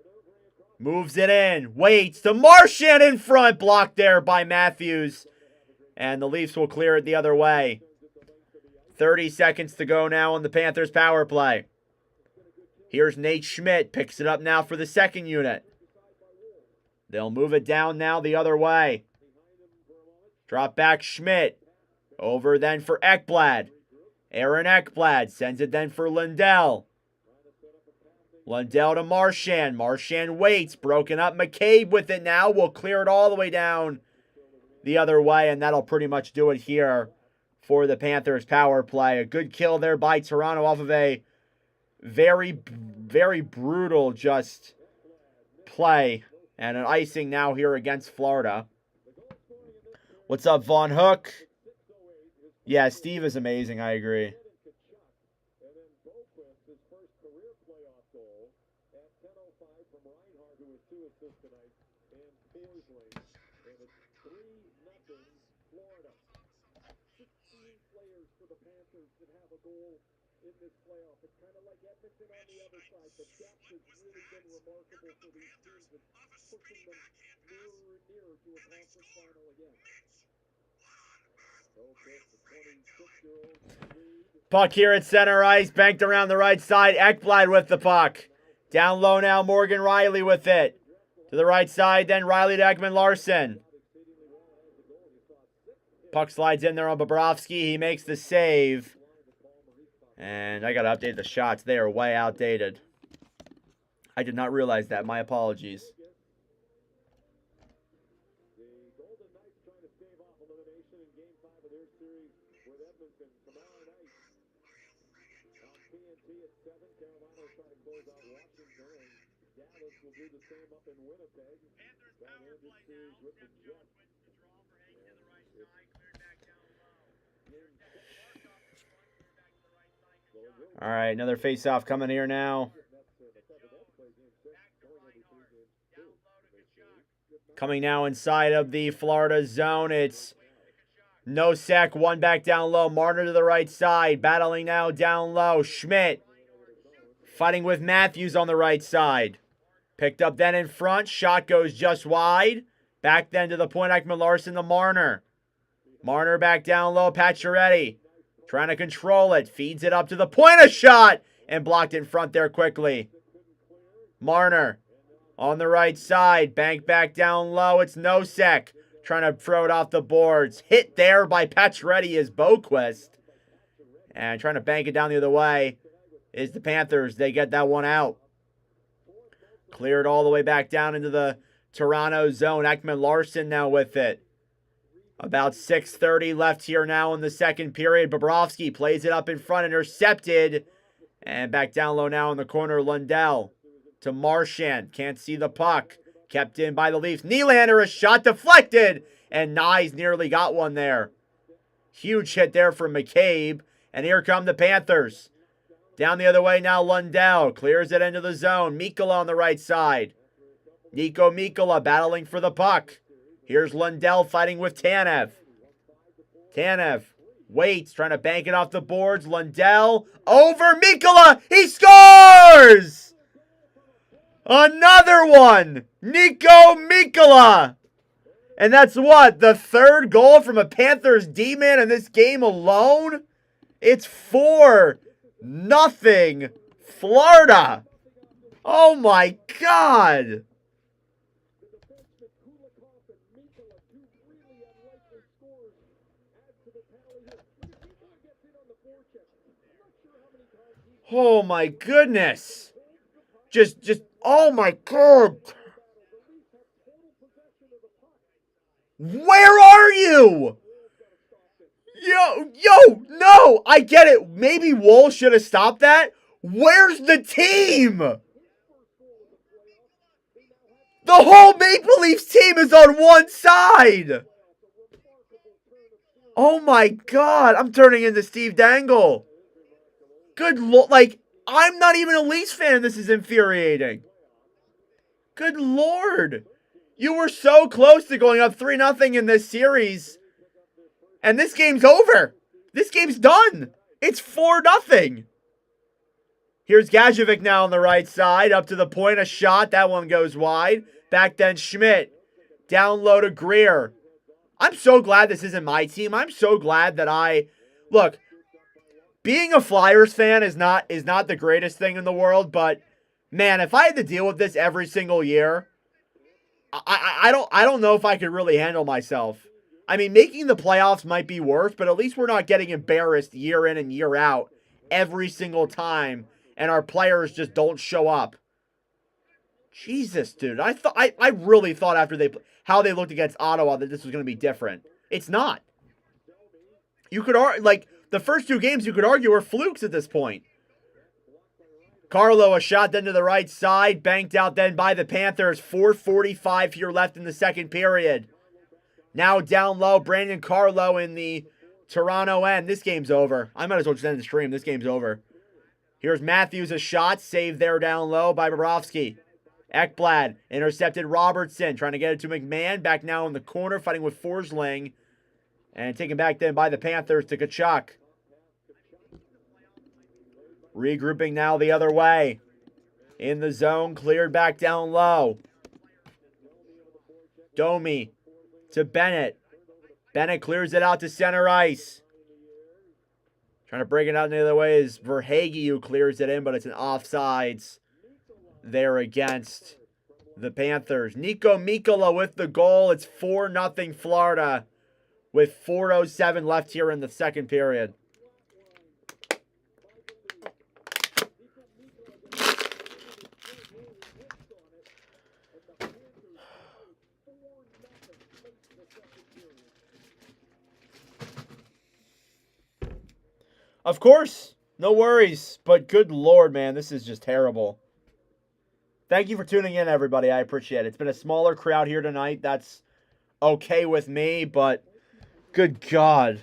moves it in. Waits to Marchand in front. Blocked there by Matthews. And the Leafs will clear it the other way. 30 seconds to go now on the Panthers power play. Here's Nate Schmidt. Picks it up now for the second unit. They'll move it down now the other way. Drop back Schmidt. Over then for Ekblad. Aaron Ekblad sends it then for Lindell. Lindell to Marchand. Marchand waits. Broken up. McCabe with it now. Will clear it all the way down the other way, and that'll pretty much do it here for the Panthers power play. A good kill there by Toronto off of a very, very brutal just play. And an icing now here against Florida. What's up, Von Hook? Yeah, Steve is amazing. I agree. And then Boquist, his first career playoff goal at 10:05 from Reinhardt, who was 2 assists tonight, and Forsley. And it's 3-0 Florida. 16 players for the Panthers that have a goal in this playoff. It's kind of like Edmonton on the other side. The depth has really been remarkable for these teams and pushing them nearer and nearer to a conference final again. Puck here at center ice, banked around the right side. Ekblad with the puck. Down low now, Morgan Riley with it. To the right side, then Riley to Ekman-Larsson. Puck slides in there on Bobrovsky. He makes the save. And I got to update the shots. They are way outdated. I did not realize that. My apologies. All right, another face-off coming here now. Coming now inside of the Florida zone. It's Nosek, one back down low. Marner to the right side. Battling now down low. Schmidt fighting with Matthews on the right side. Picked up then in front. Shot goes just wide. Back then to the point. Ekman-Larsson to Marner. Marner back down low. Pacioretty trying to control it. Feeds it up to the point. A shot. And blocked in front there quickly. Marner on the right side. Bank back down low. It's Nosek trying to throw it off the boards. Hit there by Pacioretty is Boquist. And trying to bank it down the other way is the Panthers. They get that one out. Cleared all the way back down into the Toronto zone. Ekman-Larsson now with it. About 6:30 left here now in the second period. Bobrovsky plays it up in front, intercepted. And back down low now in the corner, Lundell to Marchand. Can't see the puck. Kept in by the Leafs. Nylander, a shot deflected. And Nyes nearly got one there. Huge hit there from McCabe. And here come the Panthers. Down the other way now, Lundell. Clears it into the zone. Mikkola on the right side. Nico Mikkola battling for the puck. Here's Lundell fighting with Tanev. Tanev waits, trying to bank it off the boards. Lundell over Mikkola. He scores! Another one. Nico Mikkola. And that's what? The third goal from a Panthers D-man in this game alone? It's 4-0 Florida. Oh my God. Oh my goodness. Just, oh my God. Where are you? Yo, no, I get it. Maybe Wool should have stopped that. Where's the team? The whole Maple Leafs team is on one side. Oh my God, I'm turning into Steve Dangle. Good Lord, like, I'm not even a Leafs fan. This is infuriating. Good Lord. You were so close to going up 3-0 in this series. And this game's over. This game's done. It's 4-0. Here's Gajovic now on the right side. Up to the point, a shot. That one goes wide. Back then, Schmidt. Down low to Greer. I'm so glad this isn't my team. I'm so glad that look, being a Flyers fan is not the greatest thing in the world, but man, if I had to deal with this every single year, I don't know if I could really handle myself. I mean, making the playoffs might be worse, but at least we're not getting embarrassed year in and year out every single time, and our players just don't show up. Jesus, dude. I really thought after how they looked against Ottawa that this was going to be different. It's not. You could argue, like, the first two games you could argue are flukes at this point. Carlo, a shot then to the right side, banked out then by the Panthers. 4:45 here left in the second period. Now down low, Brandon Carlo in the Toronto end. This game's over. I might as well just end the stream. This game's over. Here's Matthews, a shot, saved there down low by Bobrovsky. Ekblad intercepted Robertson, trying to get it to McMahon. Back now in the corner, fighting with Forsling. And taken back then by the Panthers to Tkachuk. Regrouping now the other way. In the zone, cleared back down low. Domi to Bennett. Bennett clears it out to center ice. Trying to break it out the other way is Verhaeghe who clears it in, but it's an offsides there against the Panthers. Nico Mikkola with the goal. It's 4-0 Florida with 4:07 left here in the second period. Of course, no worries, but good Lord, man, this is just terrible. Thank you for tuning in, everybody. I appreciate it. It's been a smaller crowd here tonight. That's okay with me, but good God.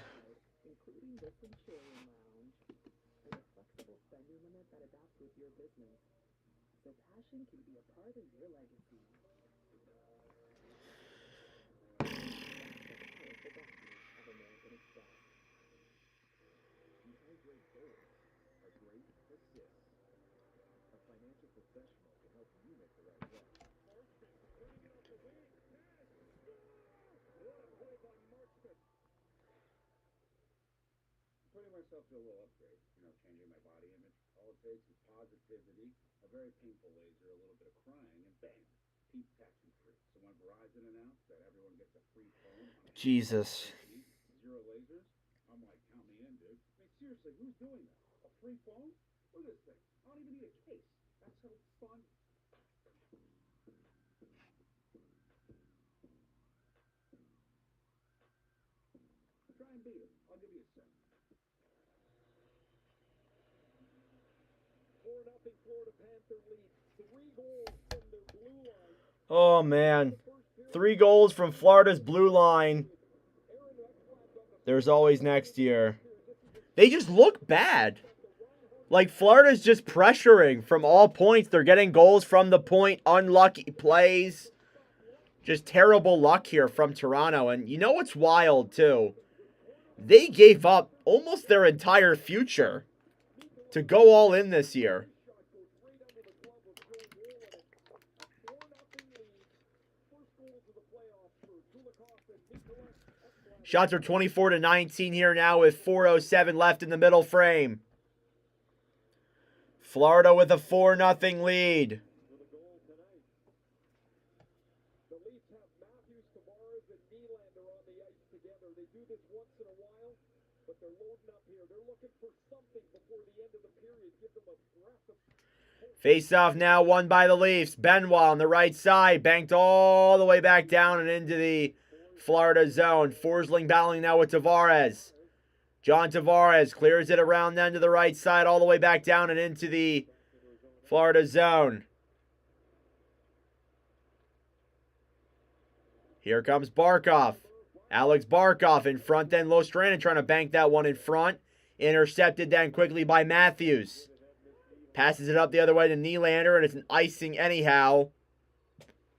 Putting myself to a little upgrade, changing my body image. All it takes is positivity, a very painful laser, a little bit of crying, and bam, Pete tax me free. So when Verizon announced that everyone gets a free phone, Jesus. 0 lasers, I'm like, count me in, dude. I mean, seriously, who's doing that? A free phone? Look at this thing. I don't even need a case. That's how fun. Try and beat it. I'll give you a sec. 4-0 Florida Panther lead. 3 goals from their blue line. Oh, man. 3 goals from Florida's blue line. There's always next year. They just look bad. Like, Florida's just pressuring from all points. They're getting goals from the point. Unlucky plays. Just terrible luck here from Toronto. And you know what's wild, too? They gave up almost their entire future to go all in this year. Shots are 24-19 here now with 4:07 left in the middle frame. Florida with a 4-0 lead. The Leafs have Matthews, Tavares, and Nylander on the ice together. They do this once in a while, but they're loading up here. They're looking for something before the end of the period. Give them a breath of... Face off now, won by the Leafs. Benoit on the right side, banked all the way back down and into the Florida zone. Forsling battling now with Tavares. John Tavares clears it around then to the right side, all the way back down and into the Florida zone. Here comes Barkov. Alex Barkov in front then. Lostrandin trying to bank that one in front. Intercepted then quickly by Matthews. Passes it up the other way to Nylander, and it's an icing anyhow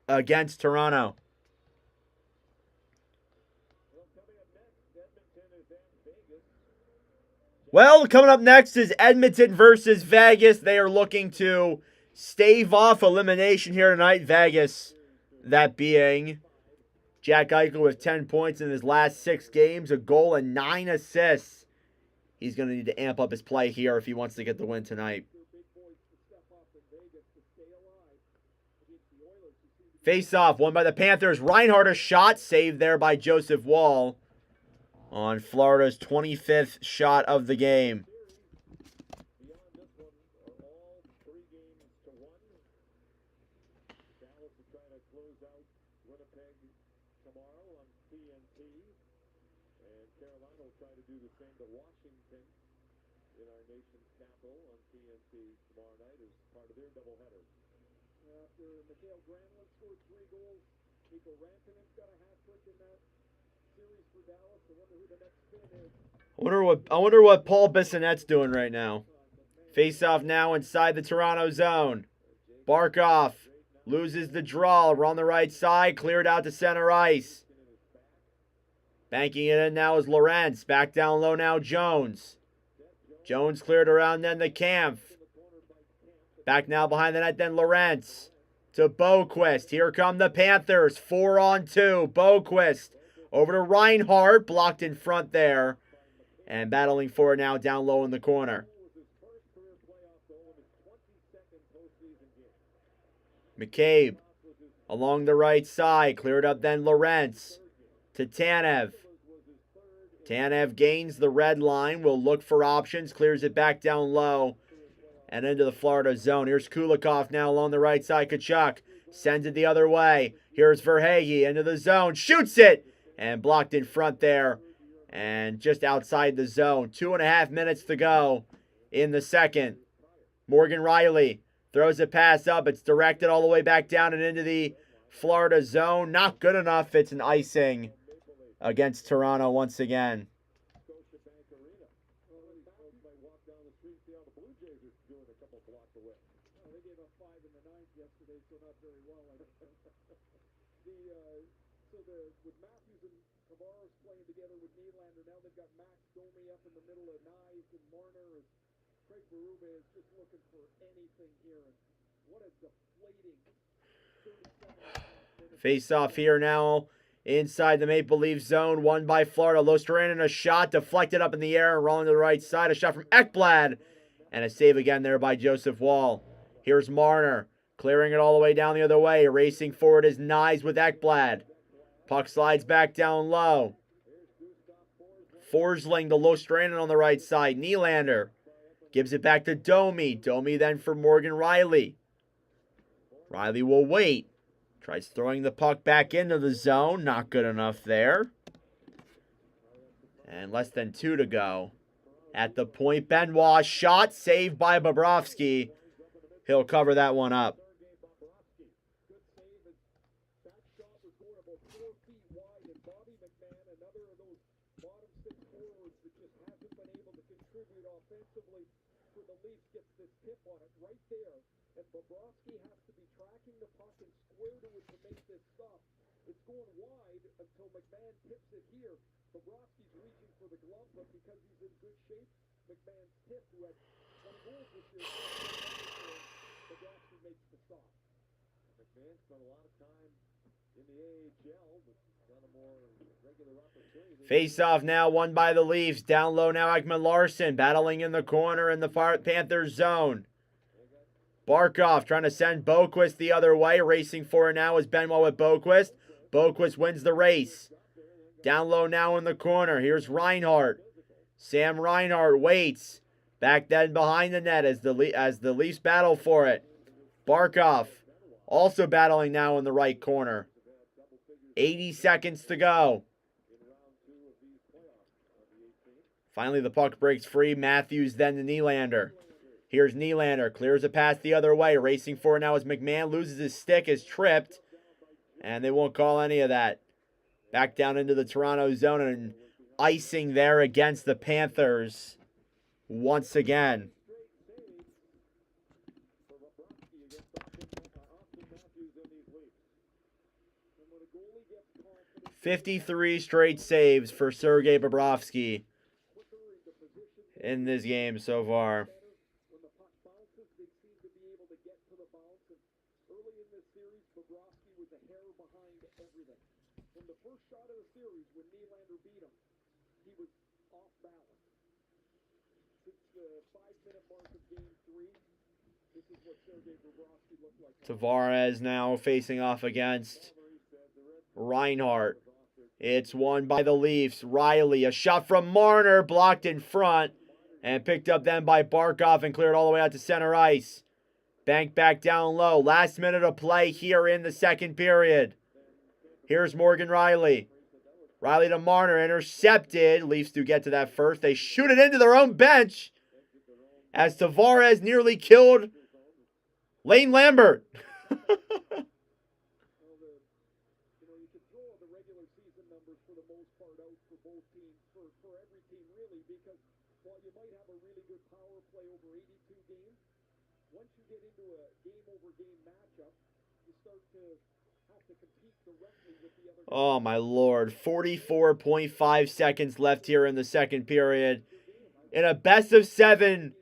against Toronto. Well, coming up next is Edmonton versus Vegas. They are looking to stave off elimination here tonight. Vegas, that being Jack Eichel with 10 points in his last 6 games, a goal and 9 assists. He's going to need to amp up his play here if he wants to get the win tonight. Face-off won by the Panthers. Reinhardt, a shot saved there by Joseph Wall on Florida's 25th shot of the game. Beyond this one are all 3 games to 1. Dallas will try to close out Winnipeg tomorrow on TNT. And Carolina will try to do the same to Washington in our nation's capital on TNT tomorrow night as part of their doubleheader. After Mikhail Granlund scored 3 goals, Mikko Rantanen's got a hat trick in that series for Dallas. I wonder who the next pin is. I wonder what Paul Bissonnette's doing right now. Face-off now inside the Toronto zone. Barkov loses the draw. We're on the right side. Cleared out to center ice. Banking it in now is Lorentz. Back down low now, Jones. Jones cleared around then the Kampf. Back now behind the net then Lorentz. To Boquist. Here come the Panthers. 4-on-2. Boquist over to Reinhardt. Blocked in front there. And battling for it now down low in the corner. McCabe along the right side. Cleared up then Lorentz. To Tanev. Tanev gains the red line. Will look for options. Clears it back down low. And into the Florida zone. Here's Kulikov now along the right side. Kachuk sends it the other way. Here's Verhaeghe into the zone. Shoots it. And blocked in front there. And just outside the zone. 2.5 minutes to go in the second. Morgan Riley throws a pass up. It's directed all the way back down and into the Florida zone. Not good enough. It's an icing against Toronto once again. They gave up 5 in the 9th yesterday, so not very well. With Matthews and Tavares playing together with Nylander, now they've got Max Domi up in the middle of Knies and Marner. Craig Berube is just looking for anything here. And what a deflating 37 minutes. Face off here now inside the Maple Leaf zone. Won by Florida. Lostranen a shot deflected up in the air and rolling to the right side. A shot from Ekblad. And a save again there by Joseph Wall. Here's Marner. Clearing it all the way down the other way. Racing forward is Knies with Ekblad. Puck slides back down low. Forsling to Lostranen on the right side. Nylander gives it back to Domi. Domi then for Morgan Riley. Riley will wait. Tries throwing the puck back into the zone. Not good enough there. And less than 2 to go. At the point, Benoit shot saved by Bobrovsky. He'll cover that one up. Bobrovsky has to be tracking the puck and square to it to make this stop. It's going wide until McMahon tips it here. Bobrovsky's reaching for the glove, but because he's in good shape, McMahon's tip, who had 20 goals this year, Bobrovsky makes the stop. McMahon spent a lot of time in the AHL, but got a more regular opportunity. Face off now, won by the Leafs. Down low now, Ekman Larsson battling in the corner in the Panthers zone. Barkov trying to send Boquist the other way. Racing for it now is Benoit with Boquist. Boquist wins the race. Down low now in the corner. Here's Reinhardt. Sam Reinhardt waits. Back then behind the net as the Leafs battle for it. Barkov also battling now in the right corner. 80 seconds to go. Finally the puck breaks free. Matthews then to Nylander. Here's Nylander, clears a pass the other way. Racing for it now as McMahon loses his stick, is tripped. And they won't call any of that. Back down into the Toronto zone and icing there against the Panthers once again. 53 straight saves for Sergei Bobrovsky in this game so far. From the first shot of the series, when Nylander beat him, he was off balance. Since the 5-minute mark of Game 3, Tavares now facing off against Reinhardt. It's won by the Leafs. Riley, a shot from Marner, blocked in front, and picked up then by Barkov and cleared all the way out to center ice. Banked back down low. Last minute of play here in the second period. Here's Morgan Riley. Riley to Marner, intercepted. Leafs do get to that first. They shoot it into their own bench as Tavares nearly killed Lane Lambert. Once you get into a game-over-game matchup, you start to have to compete directly with the other. Oh, my Lord. 44.5 seconds left here in the second period. In a best-of-7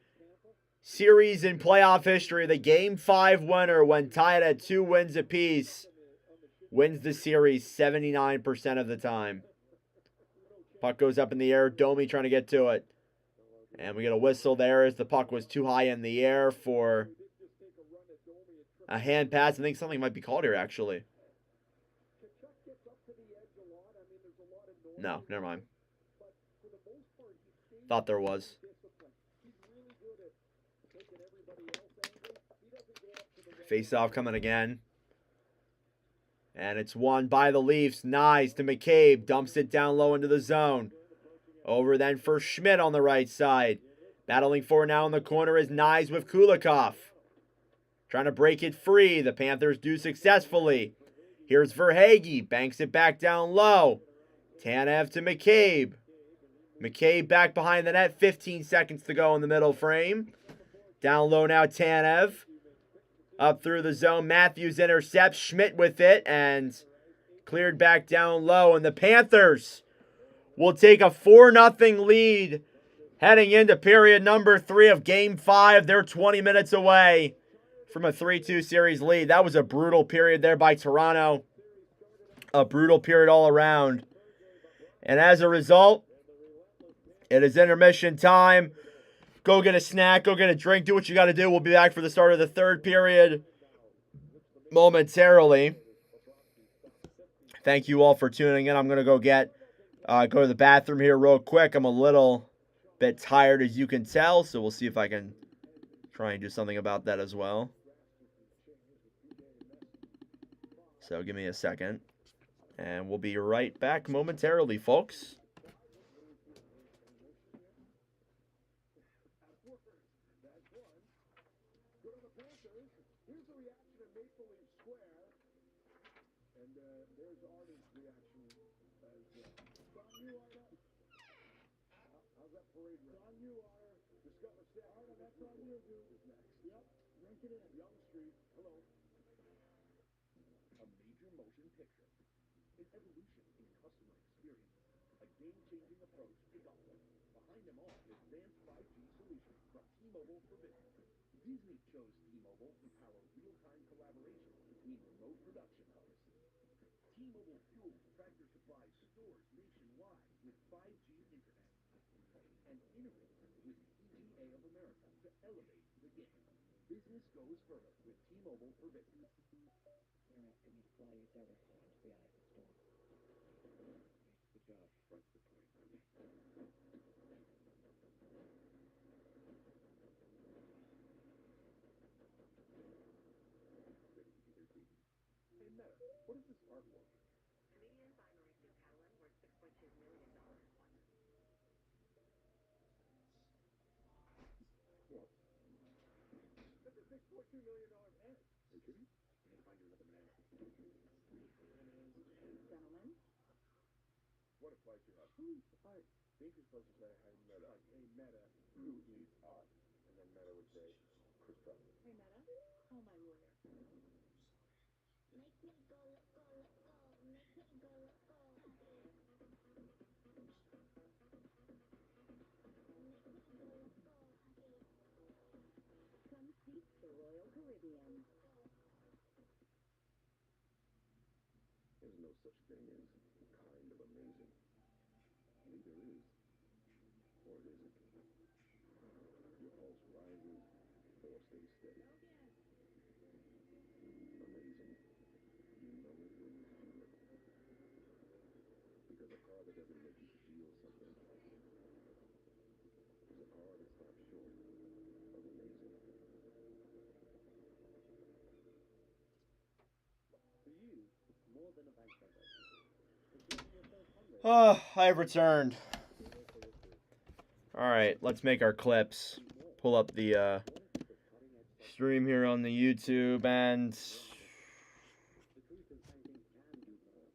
series in playoff history, the Game 5 winner, when tied at 2 wins apiece, wins the series 79% of the time. Puck goes up in the air. Domi trying to get to it. And we get a whistle there as the puck was too high in the air for a hand pass. I think something might be called here, actually. No, never mind. Thought there was. Face-off coming again. And it's won by the Leafs. Nice to McCabe. Dumps it down low into the zone. Over then for Schmidt on the right side. Battling for now in the corner is Nyes with Kulikov. Trying to break it free. The Panthers do successfully. Here's Verhaeghe. Banks it back down low. Tanev to McCabe. McCabe back behind the net. 15 seconds to go in the middle frame. Down low now Tanev. Up through the zone. Matthews intercepts. Schmidt with it. And cleared back down low. And the Panthers will take a 4-0 lead heading into period number 3 of Game 5. They're 20 minutes away from a 3-2 series lead. That was a brutal period there by Toronto. A brutal period all around. And as a result, it is intermission time. Go get a snack, go get a drink, do what you got to do. We'll be back for the start of the third period momentarily. Thank you all for tuning in. I'm going to go to the bathroom here real quick. I'm a little bit tired, as you can tell, so we'll see if I can try and do something about that as well. So give me a second, and we'll be right back momentarily, folks. Disney chose T-Mobile to power real-time collaboration between remote production hubs. T-Mobile fuels Tractor Supply stores nationwide with 5G internet. And innovates with PGA of America to elevate the game. Business goes further with T-Mobile for Business. You're asking me to fly you directly into the eye of the storm. The job fronts the plane for me. Hey, Meta, what is this artwork? Comedian by Mauricio Catalan worth $6.2 million. What? That's a $6.2 million man. Are you kidding? I need to find you another man. Gentlemen, What a pleasure. Who's art? Danger's supposed to say, hey, Meta. Hey, Meta, who is art? And then Meta would say, Chris Tucker. hey Meta, call my lawyer. Make me go, let go, let go. Make me go, let go. Come seek the Royal Caribbean. There's no such thing as kind of amazing. Neither is, or it isn't. Your pulse rises, or stay steady. Amazing. You know it when you feel it. Because a car that doesn't make you feel something is a car that stops short of amazing. To you, it's more than a bank transaction. Oh, I've returned. All right, let's make our clips. Pull up the stream here on the YouTube, and The truth is banking can do more.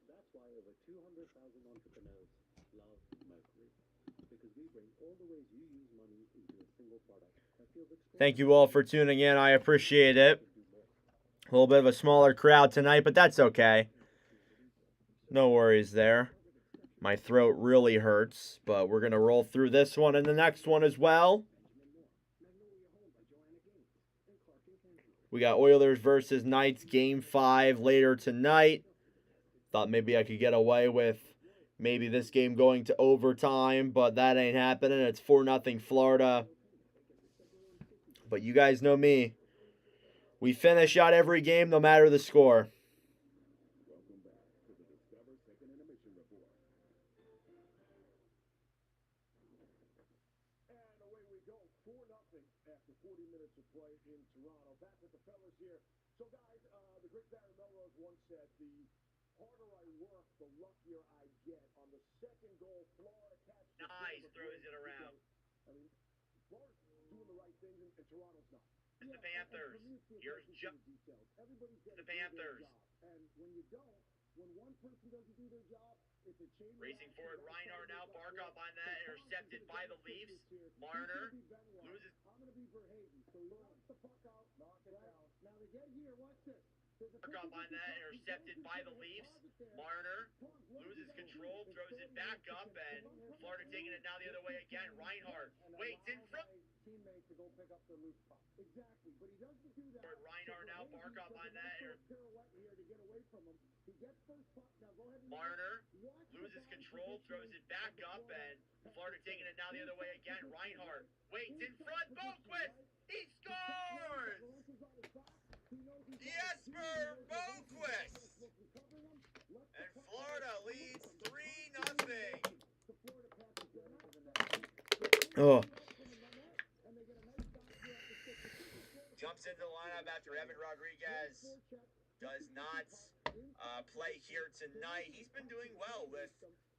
That's why over 200,000 entrepreneurs love Mercury. Because we bring all the ways you use money into a single product that feels thank you all for tuning in. I appreciate it. A little bit of a smaller crowd tonight, but that's okay. No worries there. My throat really hurts, but we're going to roll through this one and the next one as well. We got Oilers versus Knights, Game 5 later tonight. Thought maybe I could get away with maybe this game going to overtime, but that ain't happening. It's 4-0 Florida. But you guys know me. We finish out every game no matter the score. Welcome back to the Discover Second Intermission Report. And away we go. 4-0 after 40 minutes of play in Toronto. Back with the fellas here. So, guys, the great Barry Melrose once said, the harder I work, the luckier I get. On the second goal, Florida catches the Nice, throws it around. I mean, Florida's doing the right things, and Toronto's not. It's the Panthers. Here's the Panthers. And when you don't, when one person doesn't do their job, it's a chain Racing forward, Reinhardt now. Barkov on that, intercepted by the Leafs. Marner loses. I'm going to be Verhaeghe. So he knocks the puck out, knock it down. Now to get here, watch this. Barkov on that, intercepted by the Leafs. Marner loses control, throws it back up, and Florida taking it now the other way again. Reinhardt waits in front. Teammate to go pick up the loose puck. Exactly, but he doesn't do that. Reinhardt now, Barkov on that. Pirouette here to get away from him. He gets first puck. Now go ahead and Marner loses control, throws it back up, and Florida taking it now the other way again. Reinhardt waits in front. Boquist, he scores! Jesper Boquist! And Florida leads 3-0. Oh, Jumps into the lineup after Evan Rodriguez does not play here tonight. He's been doing well with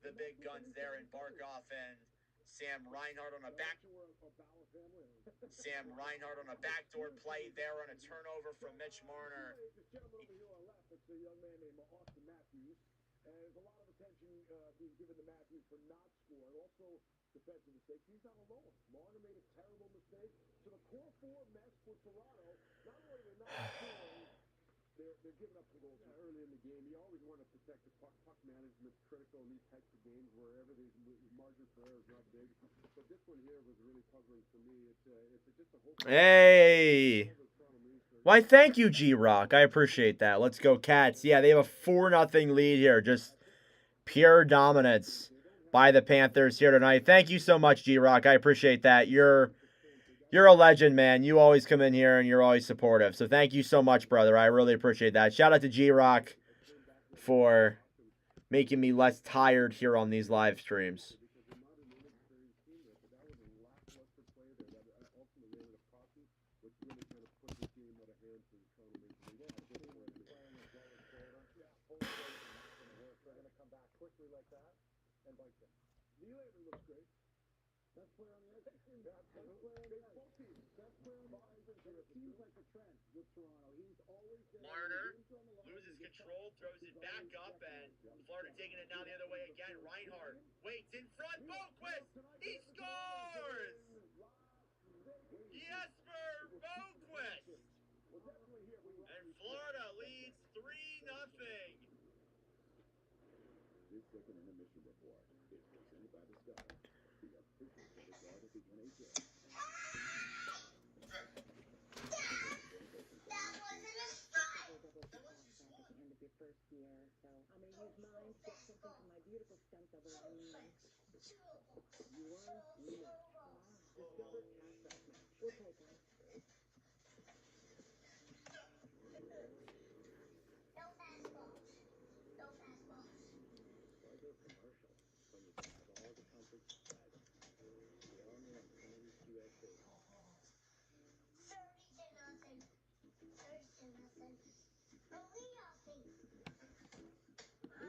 the big guns there in Barkov and Sam Reinhardt on a backdoor play there on a turnover from Mitch Marner. This gentleman over here on left, it's a young man named Austin Matthews. And there's a lot of attention being given to Matthews for not scoring. Also, defensive mistakes. He's not alone. Marner made a terrible mistake. So the core four mess for Toronto. Not only they're not scoring, they're giving up the goals early in the game. You always want to protect the puck. Puck management's critical in these types of games wherever the margin for error is not big. But this one here was really puzzling for me. It's just a whole. hey. Why, thank you, G-Rock. I appreciate that. Let's go, Cats. Yeah, they have a 4-0 lead here. Just pure dominance by the Panthers here tonight. Thank you so much, G-Rock. I appreciate that. You're a legend, man. You always come in here and you're always supportive. So thank you so much, brother. I really appreciate that. Shout out to G-Rock for making me less tired here on these live streams. Nylander looks great. Best player on the ice. Best player on the ice. Both teams. Best player on the ice. It seems like a trend with Toronto. He's always there. Marner loses control, throws it back up, and Florida taking it now the other way again. Reinhardt waits in front. Boquist, he scores! Jesper Boquist! And Florida leads 3-0. This second intermission report is presented by Discover, the official credit card of the NHL. First year, so I'm gonna use mine to get something for my beautiful stem cell that I need. You won, you lost. Discover Cashback Match. We'll take them.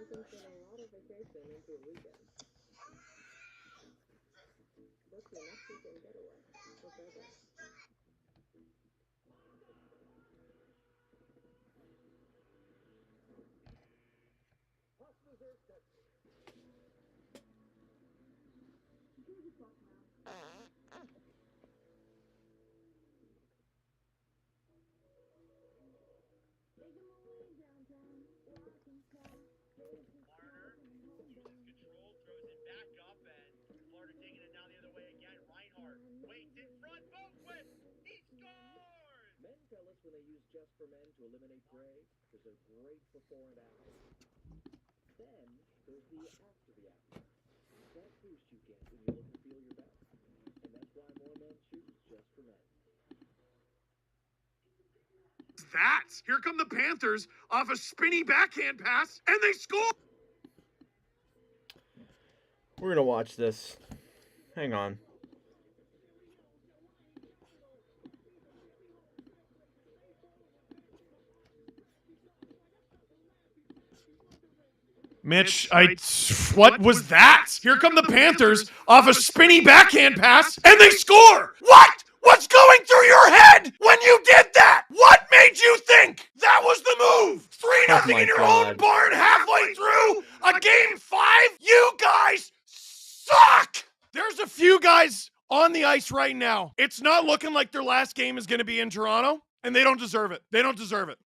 You can fit a lot of vacation into a weekend. Book your next weekend getaway with Burbank. Control, throws it back up, and Florida taking it down the other way again. Reinhardt waits in front, Boquist, he scores! Men tell us when they use Just for Men to eliminate gray, because they're great before and after. Then there's the after the after. That boost you get when you look and feel your best. And that's why more men choose Just for Men. That. Here come the Panthers off a spinny backhand pass, and they score. We're gonna watch this. Hang on. Mitch, what was that? Here come the Panthers off a spinny backhand pass, and they score! What? What's going through your head when you did that? What made you think that was the move? 3-0 my in your God. own barn halfway through a game 5? You guys suck! There's a few guys on the ice right now. It's not looking like their last game is going to be in Toronto, and they don't deserve it. They don't deserve it.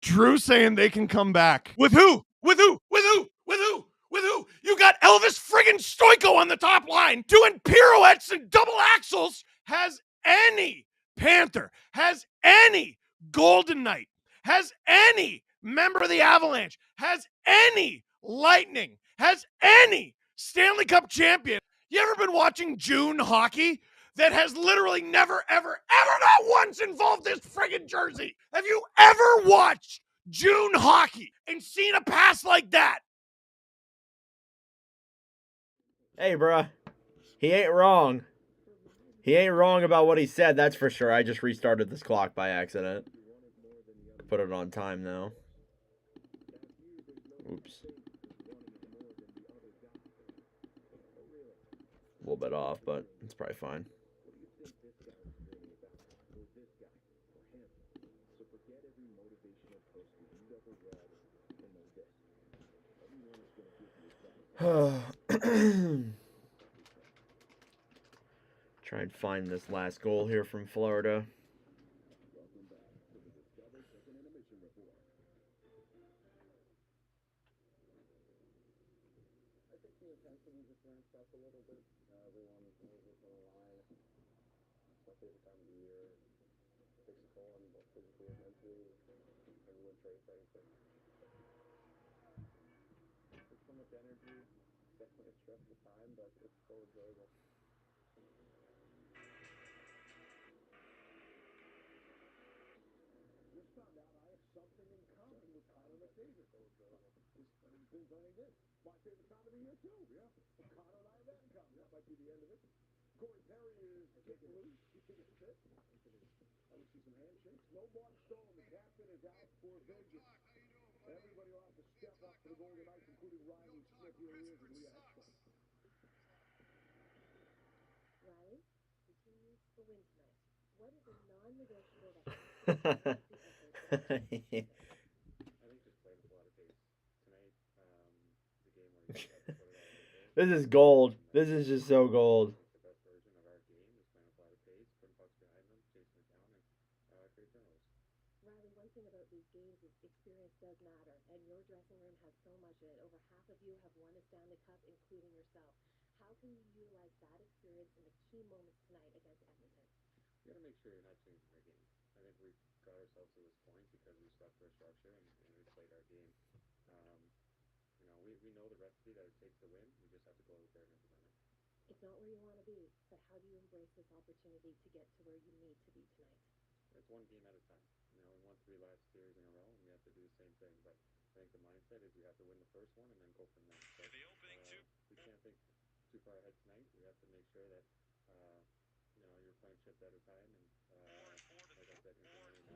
Drew saying they can come back. With who? With who? With who? With who? With who? You got Elvis friggin' Stoico on the top line doing pirouettes and double axles. Has any Panther, has any Golden Knight, has any member of the Avalanche, has any Lightning, has any Stanley Cup champion, you ever been watching June hockey? That has literally never, ever, ever not once involved this friggin' jersey. Have you ever watched June hockey and seen a pass like that? Hey, bruh. He ain't wrong. He ain't wrong about what he said, that's for sure. I just restarted this clock by accident. Put it on time, though. Oops. A little bit off, but it's probably fine. Try and find this last goal here from Florida. I think the intensity just ramped up a little bit. Everyone was over the line. It's my favorite time of the year. It takes a toll on both physically and mentally. Everyone's very fighting for it. There's so much energy. It's definitely a stressful time, but it's so enjoyable. Just found out I have something in common with Connor McDavid. He's been playing this. My favorite time of the year, too. Yeah. Connor and I have that in common. That might be the end of it. Corey Perry is getting loose. You think it's fit? I would see some handshakes. No Mark Stone. The captain is out for Vegas. Everybody will have to step up for the Golden Knights, including Riley Smith. Here he is and Leah Ekstrom. Riley, the team needs to win tonight. What is a non-negotiable that has to be the effort? I think just playing with a lot of pace. Tonight is a game where you have to put it all in there. This is gold. This is just so gold. The best version of our game is playing with a lot of pace, putting pucks behind them, chasing it down, and create turnovers. Riley, one thing about these games is experience does matter, and your dressing room has so much in it. Over half of you have won a Stanley Cup, including yourself. How can you utilize that experience in the key moments tonight against Edmonton? You got to make sure you're not changing our game. I think we've got ourselves to this point because we stuck to our structure and we played our game. We know the recipe that it takes to win. We just have to go out there and implement it. It's not where you want to be, but how do you embrace this opportunity to get to where you need to be tonight? It's one game at a time. We won 3 last series in a row, and we have to do the same thing. But I think the mindset is you have to win the first one and then go from there. So, we can't think too far ahead tonight. We have to make sure that you're playing shift at a time. And like I said, you're going to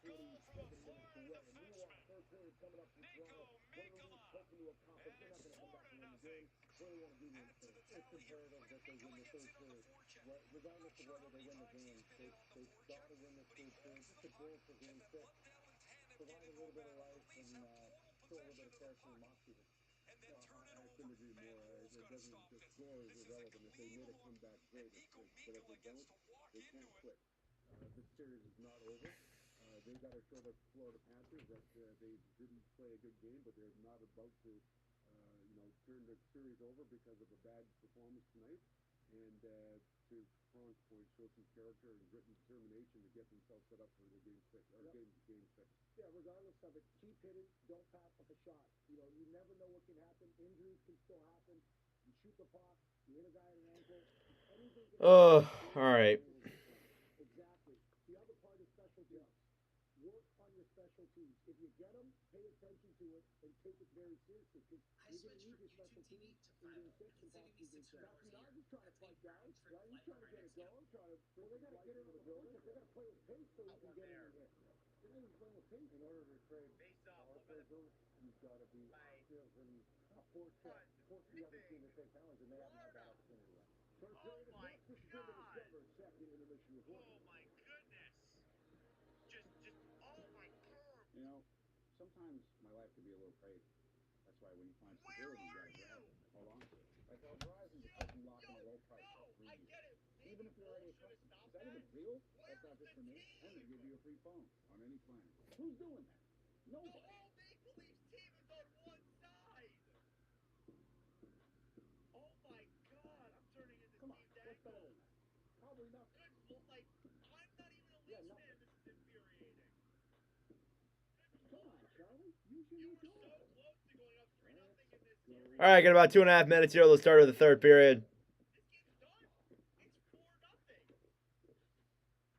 47 minutes to run. And meanwhile, third period coming up for Toronto. One of the Leafs hoping to accomplish. They're not going to come back and win the game. What do they want to do in the third? It's imperative that they win the third period. Regardless of whether they win the game, they've got to win this third period. Just a goal for game 6. Provide a little bit of life and show a little bit of character and moxie here. I couldn't agree more. It doesn't, the score is irrelevant. If they made a comeback, great. But if they don't, they can't quit. This series is not over. They got to show the Florida Panthers that they didn't play a good game, but they're not about to, turn the series over because of a bad performance tonight. And to Fran's point, show some character and grit and determination to get themselves set up for the game 6 or game 6. Yeah, regardless of it, keep hitting. Don't pass up a shot. You never know what can happen. Injuries can still happen. You shoot the puck. You hit a guy at an ankle. Anything can Oh, all right. Exactly. The other part is special teams. Work on your special teams. If you get them, pay attention to it and take it very seriously because you're going to need your special teams in game 6 and possibly game 7. Now he's trying to fight down. Right? He's trying to get it going. Well, they got to get it into the building. They got to play with pace so he can get it in here. They're not even playing with pace. In order to create power play zones, you've got to be active and force the other team to take penalties, and they haven't had that opportunity yet. Third period is next. This is going to discover second intermission report. Oh my goodness! Oh my curb! Sometimes my life can be a little crazy. That's why when you find Where stability, you are gotta grab you? it. Hold on to it. Like how Verizon just let you lock in a low price for 3 I years. get it. Even if you're already a customer. Is that even real? That's not just for me. And they give you a free phone on any plan. Who's doing that? Nobody. The whole Maple Leafs team is on one side. Oh my God! I'm turning into Come on, Steve what's better Dangle. than that? Probably nothing. I'm not even a Leafs fan. This is infuriating. Come on, Charlie. Use your You new were dog. so close to going up 3-0 in this series. All right, got about 2.5 minutes here. Let's start with the third period. This game's done. It's 4-0.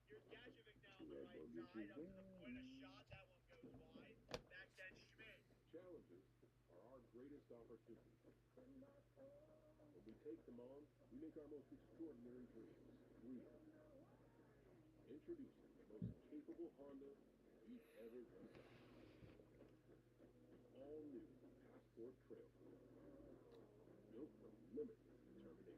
Here's Gajovic now on the right side. Up to the point, a shot. That one goes wide. Back then Schmidt. Challenges are our greatest opportunity. When we take them on, we make our most extraordinary dreams real. Introducing the most capable Honda we've ever designed. All new Passport Trailblazer. Built for limitless determination.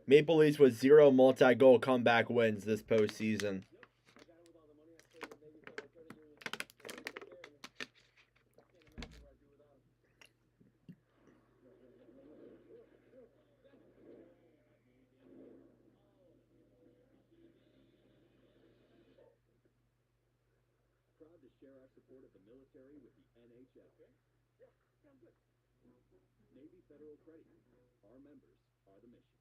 Maple Leafs with 0 multi-goal comeback wins this postseason. Proud to share our support of the military with the NHL. Yeah, sounds good. Navy Federal Credit Union. Our members are the mission.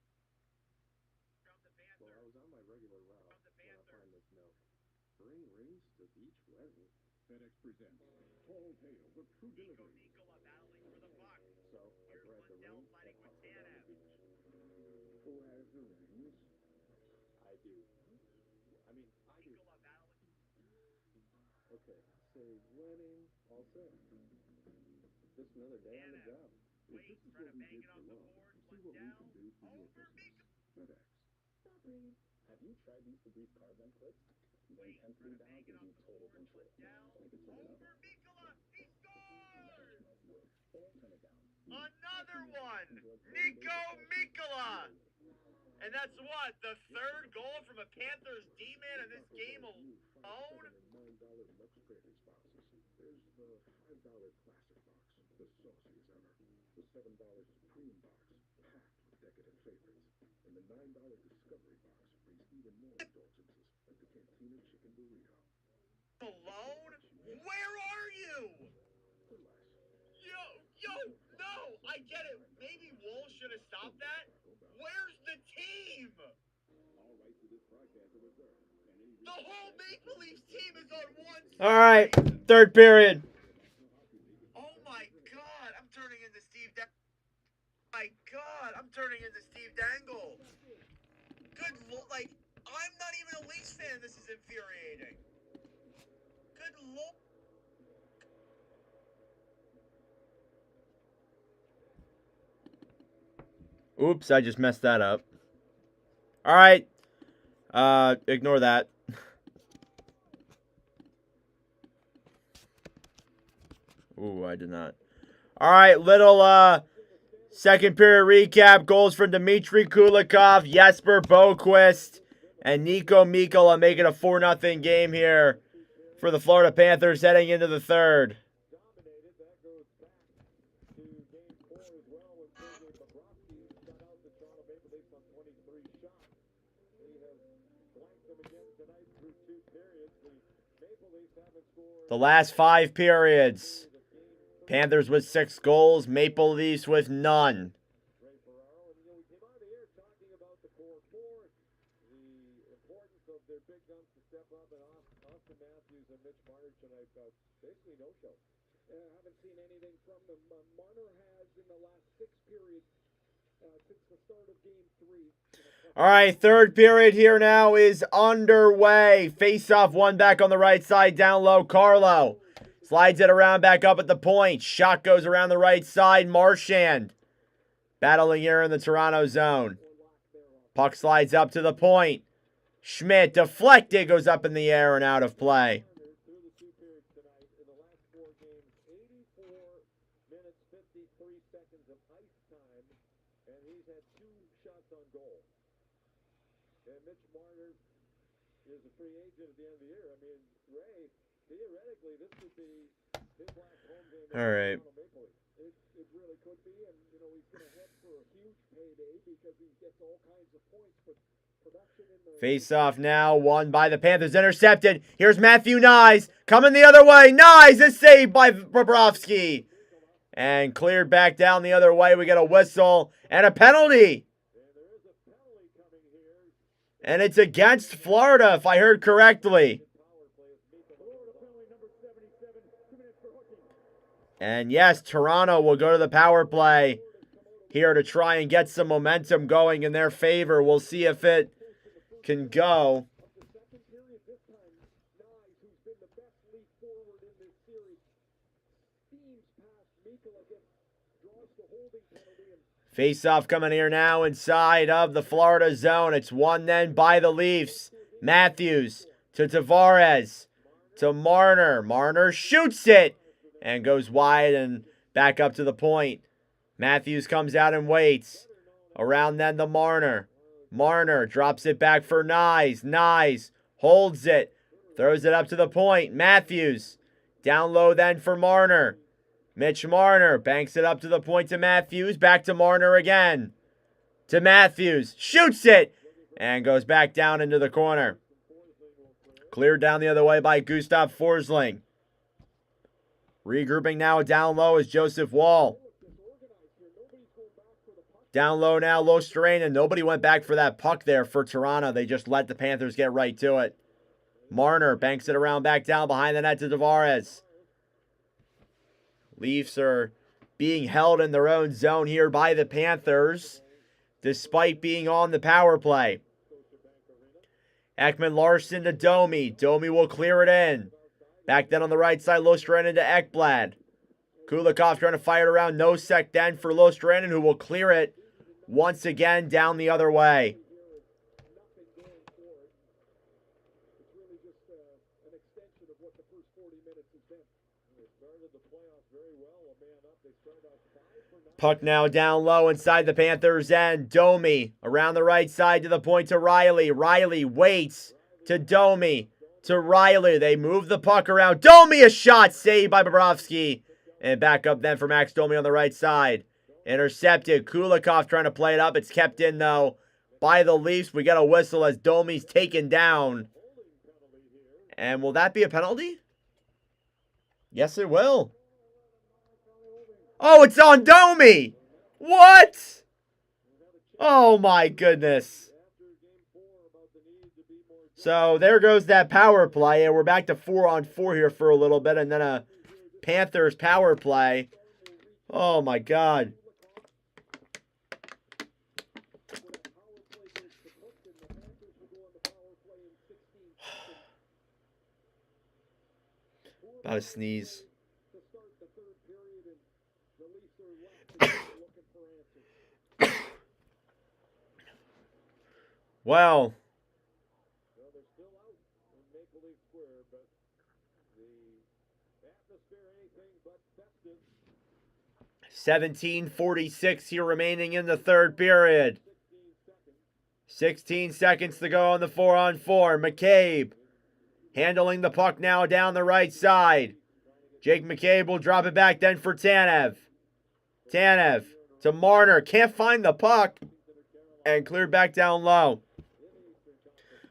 From the Panthers. Well, I was on my regular route From the when I Panthers. find this note. Bring rings to each wedding. FedEx presents Tall Tales of True Delivery. Nikola battling for the puck. So I Here's bred the Lundell ring fighting at with Hustle Valley Tanev. Beach. Who has the rings? I do. I mean, I do. Nikola battling. Okay, say wedding, all set. Just another day on the job. Wait, If this is trying what to we bang did it for off the love, boards. see what we can Lundell do for your over business. Nikola. FedEx. Stop ringing. Have you tried these Febreze carb vent clips? The Wait, intensity trying to down bang it gives off you the total boards. control. Lundell Make it turn it up. over Nikola. He scores! Work. Or turn it down. Another one! Nico Mikola! And that's what? The third goal from a Panthers D-man in this game alone? $9 Lux Cravings boxes. There's the $5 Classic box, the saucy as ever. The $7 Supreme box, packed with decadent favorites. And the $9 Discovery box brings even more indulgences, like the Cantina Chicken Burrito. Alone? Where are you? Relax. Yo, no! I get it. Maybe Wolves should have stopped that. Where's the team? All rights to this broadcast are reserved. The whole Maple Leafs team is on one side. All right, third period. Oh my God, I'm turning into Steve My God, I'm turning into Steve Dangle. Good lord, I'm not even a Leafs fan. This is infuriating. Good lord. Oops, I just messed that up. All right. Ignore that. Ooh, I did not. All right, little second period recap. Goals from Dmitry Kulikov, Jesper Boquist, and Nico Mikkola making a 4-0 game here for the Florida Panthers heading into the third. The last 5 periods. Panthers with 6 goals, Maple Leafs with none. Haven't seen anything from them. Marner has in the last 6 periods since the start of game 3. All right, third period here now is underway. Face-off, one back on the right side, down low. Carlo slides it around back up at the point. Shot goes around the right side. Marchand battling here in the Toronto zone. Puck slides up to the point. Schmidt deflected, goes up in the air and out of play. All right. It really could be, and he's going to head for a huge payday because he gets all kinds of points, but production in the Face off now, won by the Panthers, intercepted. Here's Matthew Nyes coming the other way. Nyes is saved by Bobrovsky and cleared back down the other way. We get a whistle and a penalty. And it's against Florida, if I heard correctly. And yes, Toronto will go to the power play here to try and get some momentum going in their favor. We'll see if it can go. Face-off coming here now inside of the Florida zone. It's won then by the Leafs. Matthews to Tavares to Marner. Marner shoots it and goes wide and back up to the point. Matthews comes out and waits. Around then to Marner. Marner drops it back for Nyes. Nyes holds it. Throws it up to the point. Matthews down low then for Marner. Mitch Marner banks it up to the point to Matthews. Back to Marner again. To Matthews. Shoots it. And goes back down into the corner. Cleared down the other way by Gustav Forsling. Regrouping now down low is Joseph Wall. Down low now, Lostrainen. Nobody went back for that puck there for Toronto. They just let the Panthers get right to it. Marner banks it around back down behind the net to Tavares. Leafs are being held in their own zone here by the Panthers, despite being on the power play. Ekman Larson to Domi. Domi will clear it in. Back then on the right side, Lostrainen to Ekblad. Kulikov trying to fire it around. Nosek then for Lostrainen, who will clear it once again down the other way. Puck now down low inside the Panthers' end. Domi around the right side to the point to Riley. Riley waits to Domi. To Riley. They move the puck around. Domi, a shot saved by Bobrovsky. And back up then for Max Domi on the right side. Intercepted. Kulikov trying to play it up. It's kept in though by the Leafs. We got a whistle as Domi's taken down. And will that be a penalty? Yes, it will. Oh, it's on Domi. What? Oh my goodness. So there goes that power play, and we're back to 4-on-4 here for a little bit, and then a Panthers power play. Oh my God. About to sneeze. Well, Well, they're still out in Maple Leaf Square, but the atmosphere anything but festive. 17:46 here remaining in the third period. 16 seconds to go on the 4-on-4. McCabe handling the puck now down the right side. Jake McCabe will drop it back then for Tanev. Tanev to Marner. Can't find the puck. And cleared back down low.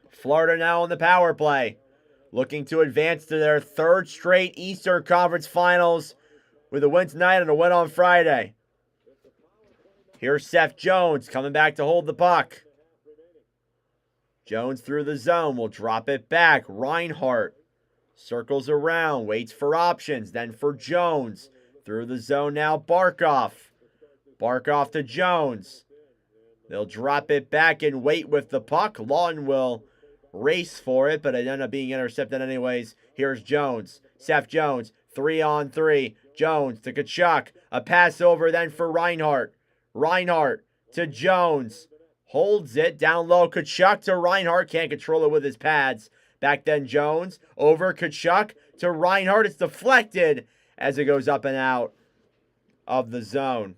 Florida now on the power play. Looking to advance to their third straight Eastern Conference Finals with a win tonight and a win on Friday. Here's Seth Jones coming back to hold the puck. Jones through the zone will drop it back. Reinhart circles around, waits for options, then for Jones. Through the zone now, Barkov. Barkov to Jones. They'll drop it back and wait with the puck. Lawton will race for it, but it ended up being intercepted anyways. Here's Jones. Seth Jones, 3-on-3. Jones to Tkachuk. A pass over then for Reinhart. Reinhart to Jones. Holds it down low. Tkachuk to Reinhart. Can't control it with his pads. Back then Jones. Over Tkachuk to Reinhart. It's deflected as it goes up and out of the zone.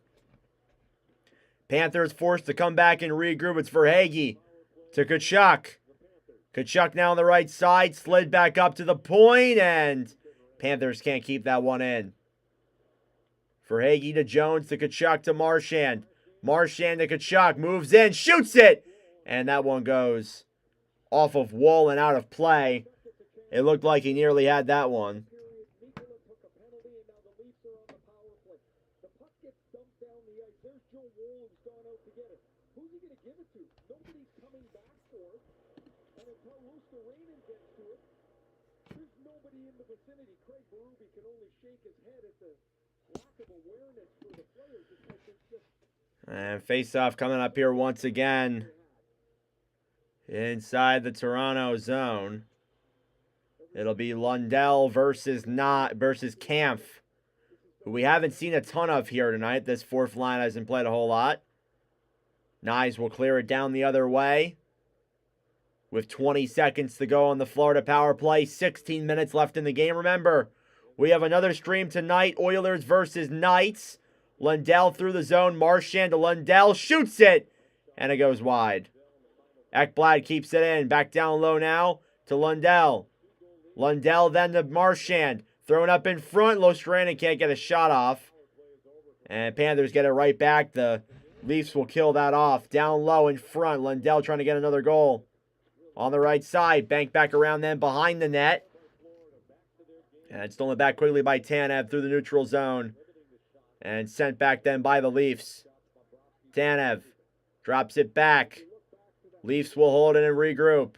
Panthers forced to come back and regroup. It's Verhaeghe to Tkachuk. Tkachuk now on the right side. Slid back up to the point, and Panthers can't keep that one in. Verhaeghe to Jones to Tkachuk to Marchand. Marchand to Tkachuk. Moves in. Shoots it. And that one goes off of wall and out of play. It looked like he nearly had that one. And face-off coming up here once again inside the Toronto zone. It'll be Lundell versus Kampf, who we haven't seen a ton of here tonight. This fourth line hasn't played a whole lot. Nyes will clear it down the other way. With 20 seconds to go on the Florida power play, 16 minutes left in the game. Remember, we have another stream tonight, Oilers versus Knights. Lundell through the zone, Marchand to Lundell, shoots it, and it goes wide. Ekblad keeps it in, back down low now to Lundell. Lundell then to Marchand, thrown up in front, Lostrandin can't get a shot off. And Panthers get it right back, the Leafs will kill that off. Down low in front, Lundell trying to get another goal. On the right side, bank back around then behind the net. And stolen back quickly by Tanev through the neutral zone. And sent back then by the Leafs. Tanev drops it back. Leafs will hold it and regroup.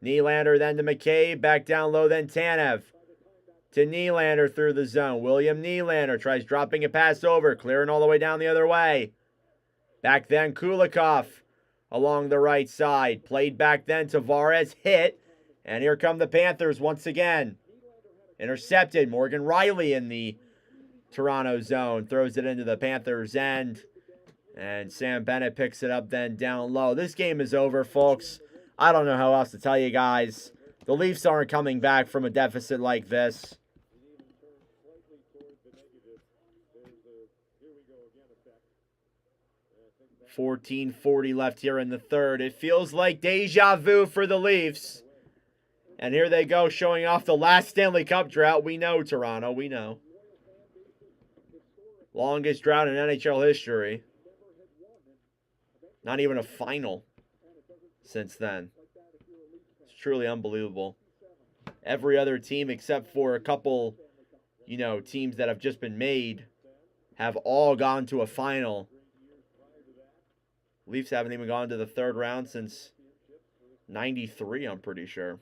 Nylander then to McCabe. Back down low then Tanev. To Nylander through the zone. William Nylander tries dropping a pass over. Clearing all the way down the other way. Back then Kulikov along the right side. Played back then to Tavares. Hit. And here come the Panthers once again. Intercepted. Morgan Riley in the Toronto zone. Throws it into the Panthers' end. And Sam Bennett picks it up then down low. This game is over, folks. I don't know how else to tell you guys. The Leafs aren't coming back from a deficit like this. 14:40 left here in the third. It feels like deja vu for the Leafs. And here they go, showing off the last Stanley Cup drought. We know, Toronto. We know. Longest drought in NHL history. Not even a final since then. It's truly unbelievable. Every other team except for a couple, teams that have just been made have all gone to a final. Leafs haven't even gone to the third round since 93, I'm pretty sure.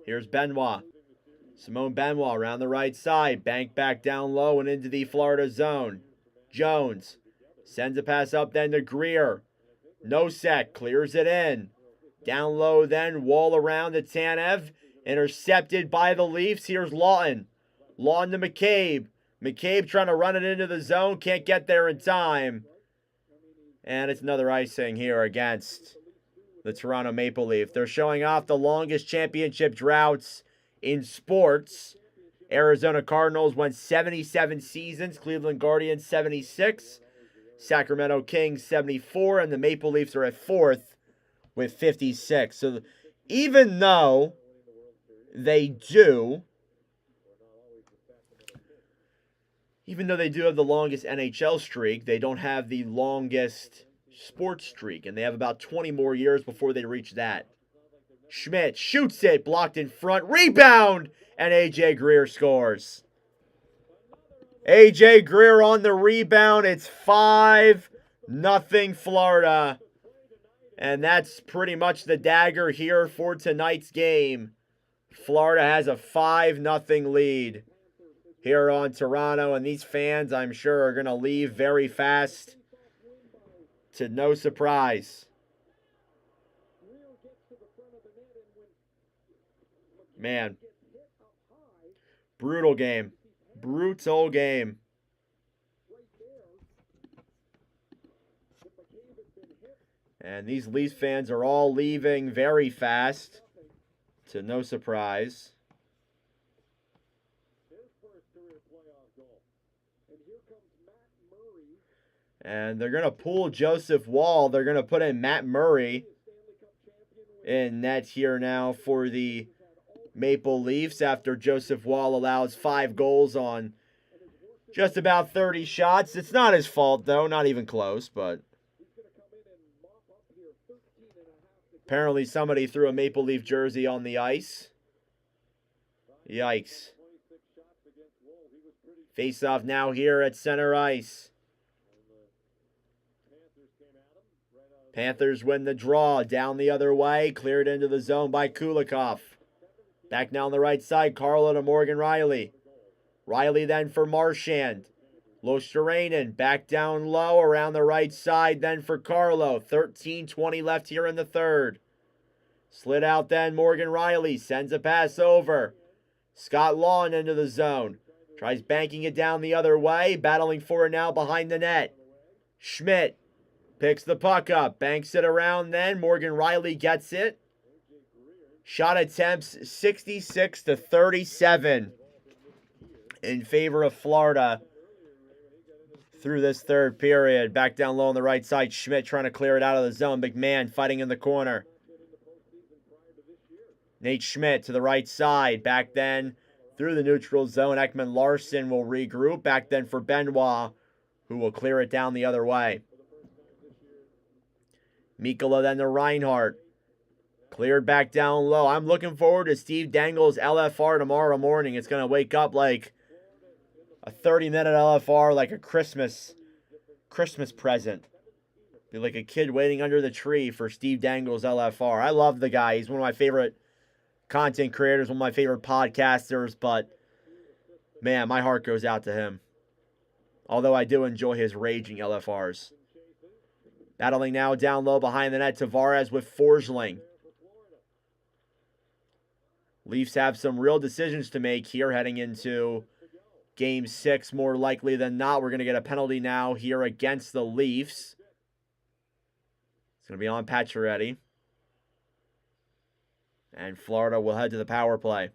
Here's Benoit. Simone Benoit around the right side. Bank back down low and into the Florida zone. Jones sends a pass up then to Greer. Nosek clears it in. Down low then, wall around to Tanev. Intercepted by the Leafs. Here's Lawton. Lawton to McCabe. McCabe trying to run it into the zone. Can't get there in time. And it's another icing here against the Toronto Maple Leaf. They're showing off the longest championship droughts in sports. Arizona Cardinals went 77 seasons, Cleveland Guardians 76, Sacramento Kings 74, and the Maple Leafs are at fourth with 56. So even though they do have the longest NHL streak, they don't have the longest sports streak, and they have about 20 more years before they reach that. Schmidt shoots it, blocked in front, rebound, and A.J. Greer scores. A.J. Greer on the rebound. It's 5-0 Florida. And that's pretty much the dagger here for tonight's game. Florida has a 5-0 lead here on Toronto, and these fans, I'm sure, are going to leave very fast, to no surprise. Man, brutal game. Brutal game. And these Leafs fans are all leaving very fast, to no surprise. And they're going to pull Joseph Wall. They're going to put in Matt Murray in net here now for the Maple Leafs after Joseph Wall allows 5 goals on just about 30 shots. It's not his fault, though. Not even close, but apparently somebody threw a Maple Leaf jersey on the ice. Yikes. Face-off now here at center ice. Panthers win the draw. Down the other way. Cleared into the zone by Kulikov. Back now on the right side. Carlo to Morgan Riley. Riley then for Marchand. Losharainen back down low around the right side then for Carlo. 13:20 left here in the third. Slid out then Morgan Riley. Sends a pass over. Scott Lawn into the zone. Tries banking it down the other way. Battling for it now behind the net. Schmidt picks the puck up. Banks it around then. Morgan Riley gets it. Shot attempts 66-37 in favor of Florida through this third period. Back down low on the right side. Schmidt trying to clear it out of the zone. McMahon fighting in the corner. Nate Schmidt to the right side. Back then through the neutral zone. Ekman Larson will regroup. Back then for Benoit, who will clear it down the other way. Mikkola then to Reinhardt. Cleared back down low. I'm looking forward to Steve Dangle's LFR tomorrow morning. It's going to wake up like a 30-minute LFR, like a Christmas present. Be like a kid waiting under the tree for Steve Dangle's LFR. I love the guy. He's one of my favorite content creators, one of my favorite podcasters, but man, my heart goes out to him. Although I do enjoy his raging LFRs. Battling now down low behind the net. Tavares with Forsling. Leafs have some real decisions to make here heading into Game 6. More likely than not, we're going to get a penalty now here against the Leafs. It's going to be on Pacioretty. And Florida will head to the power play.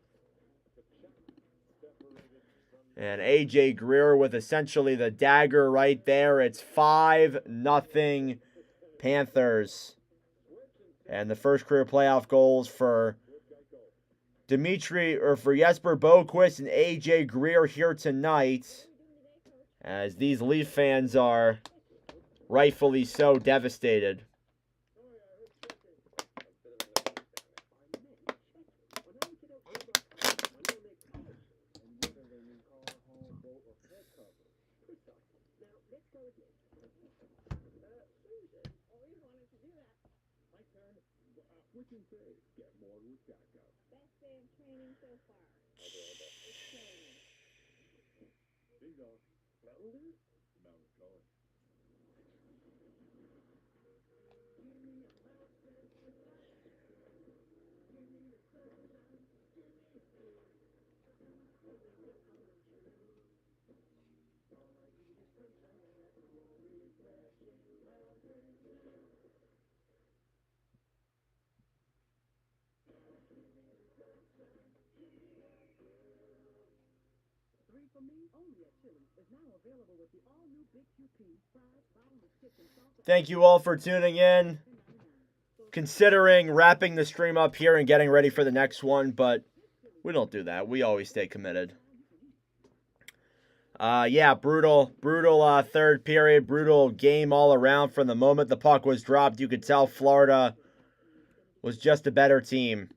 And A.J. Greer with essentially the dagger right there. It's 5-0 Panthers. And the first career playoff goals for Jesper Boquist and A.J. Greer here tonight. As these Leaf fans are rightfully so devastated. We can say, get more with Geico. Best day of training so far. It's training. Bingo. Mountain? Mountain calling. three for me, only at Chili's, is now available with the all-new Big QP, fries, bottomless chicken, salsa. Thank you all for tuning in. Considering wrapping the stream up here and getting ready for the next one, but we don't do that. We always stay committed. Yeah, brutal third period, brutal game all around. From the moment the puck was dropped, you could tell Florida was just a better team.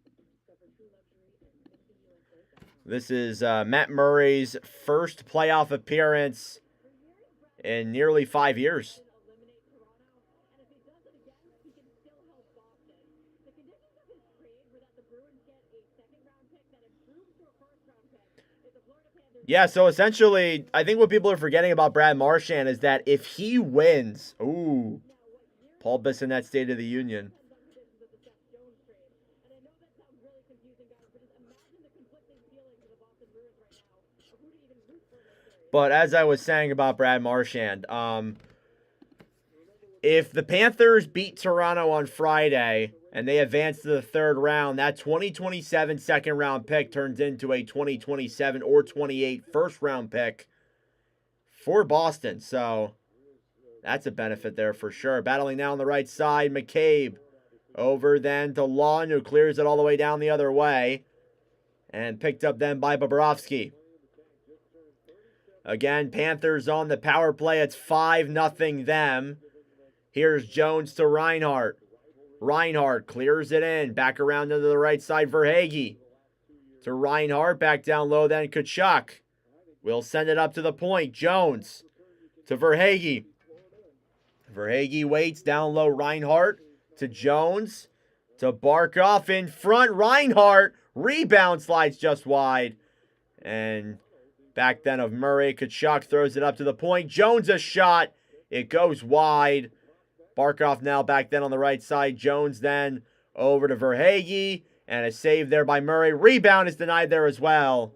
This is Matt Murray's first playoff appearance in nearly 5 years. Yeah, so essentially, I think what people are forgetting about Brad Marchand is that if he wins, ooh, Paul Bissonnette State of the Union. But as I was saying about Brad Marchand, if the Panthers beat Toronto on Friday and they advance to the third round, that 2027 second round pick turns into a 2027 or 28 first round pick for Boston. So that's a benefit there for sure. Battling now on the right side, McCabe over then to Lund, who clears it all the way down the other way. And picked up then by Bobrovsky. Again, Panthers on the power play. It's 5-0 them. Here's Jones to Reinhart. Reinhart clears it in. Back around to the right side, Verhaeghe. To Reinhart. Back down low then, Tkachuk. We'll send it up to the point. Jones to Verhaeghe. Verhaeghe waits down low. Reinhart to Jones. To Barkov in front. Reinhart. Rebound slides just wide. And back then of Murray. Tkachuk throws it up to the point. Jones a shot. It goes wide. Barkov now back then on the right side. Jones then over to Verhaeghe. And a save there by Murray. Rebound is denied there as well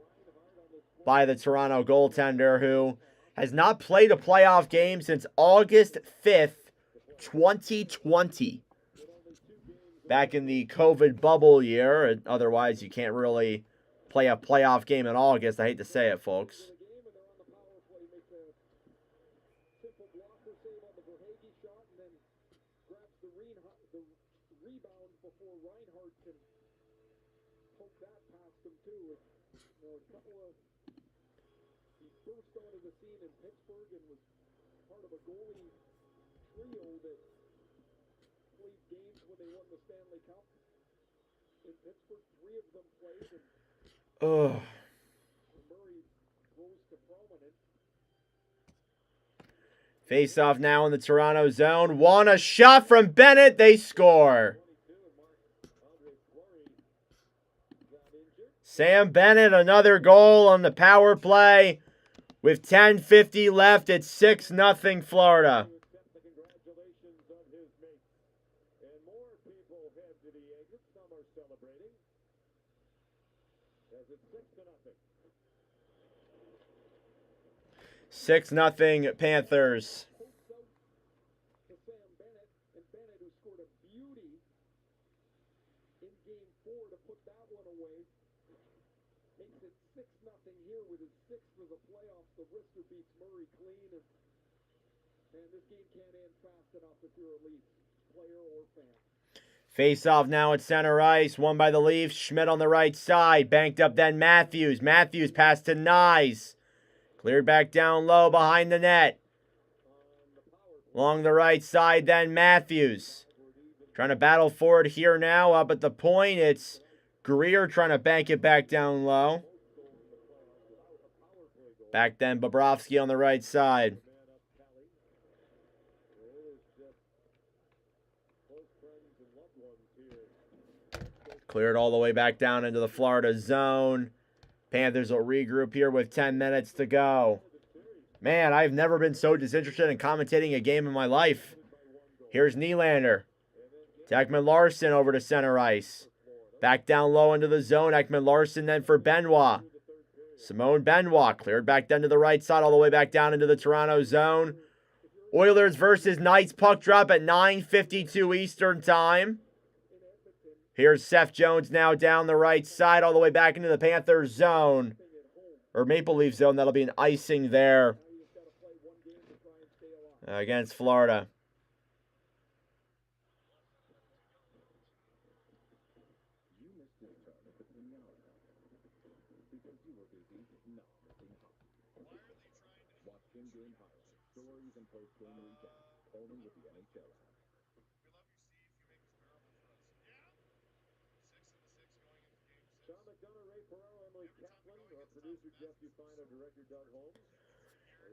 by the Toronto goaltender, who has not played a playoff game since August 5th, 2020. Back in the COVID bubble year. Otherwise, you can't really play a playoff game in August. I hate to say it, folks. Stanley Cup in Pittsburgh. 3 of them played, and Murray rose to prominence. Face off now in the Toronto zone. Want a shot from Bennett. They score. Sam Bennett, another goal on the power play. With 10:50 left, it's 6-0 Florida. Six 0 Panthers. Face off now at center ice. Won by the Leafs. Schmidt on the right side. Banked up then Matthews. Matthews pass to Nyes. Cleared back down low behind the net. Along the right side then Matthews. Trying to battle forward here now. Up at the point. It's Greer trying to bank it back down low. Back then Bobrovsky on the right side. Cleared all the way back down into the Florida zone. Panthers will regroup here with 10 minutes to go. Man, I've never been so disinterested in commentating a game in my life. Here's Nylander. To Ekman-Larsson over to center ice. Back down low into the zone. Ekman-Larsson then for Benoit. Simone Benoit cleared back down to the right side all the way back down into the Toronto zone. Oilers versus Knights. Puck drop at 9:52 Eastern time. Here's Seth Jones now down the right side all the way back into the Panthers zone. or Maple Leaf zone. That'll be an icing there against Florida.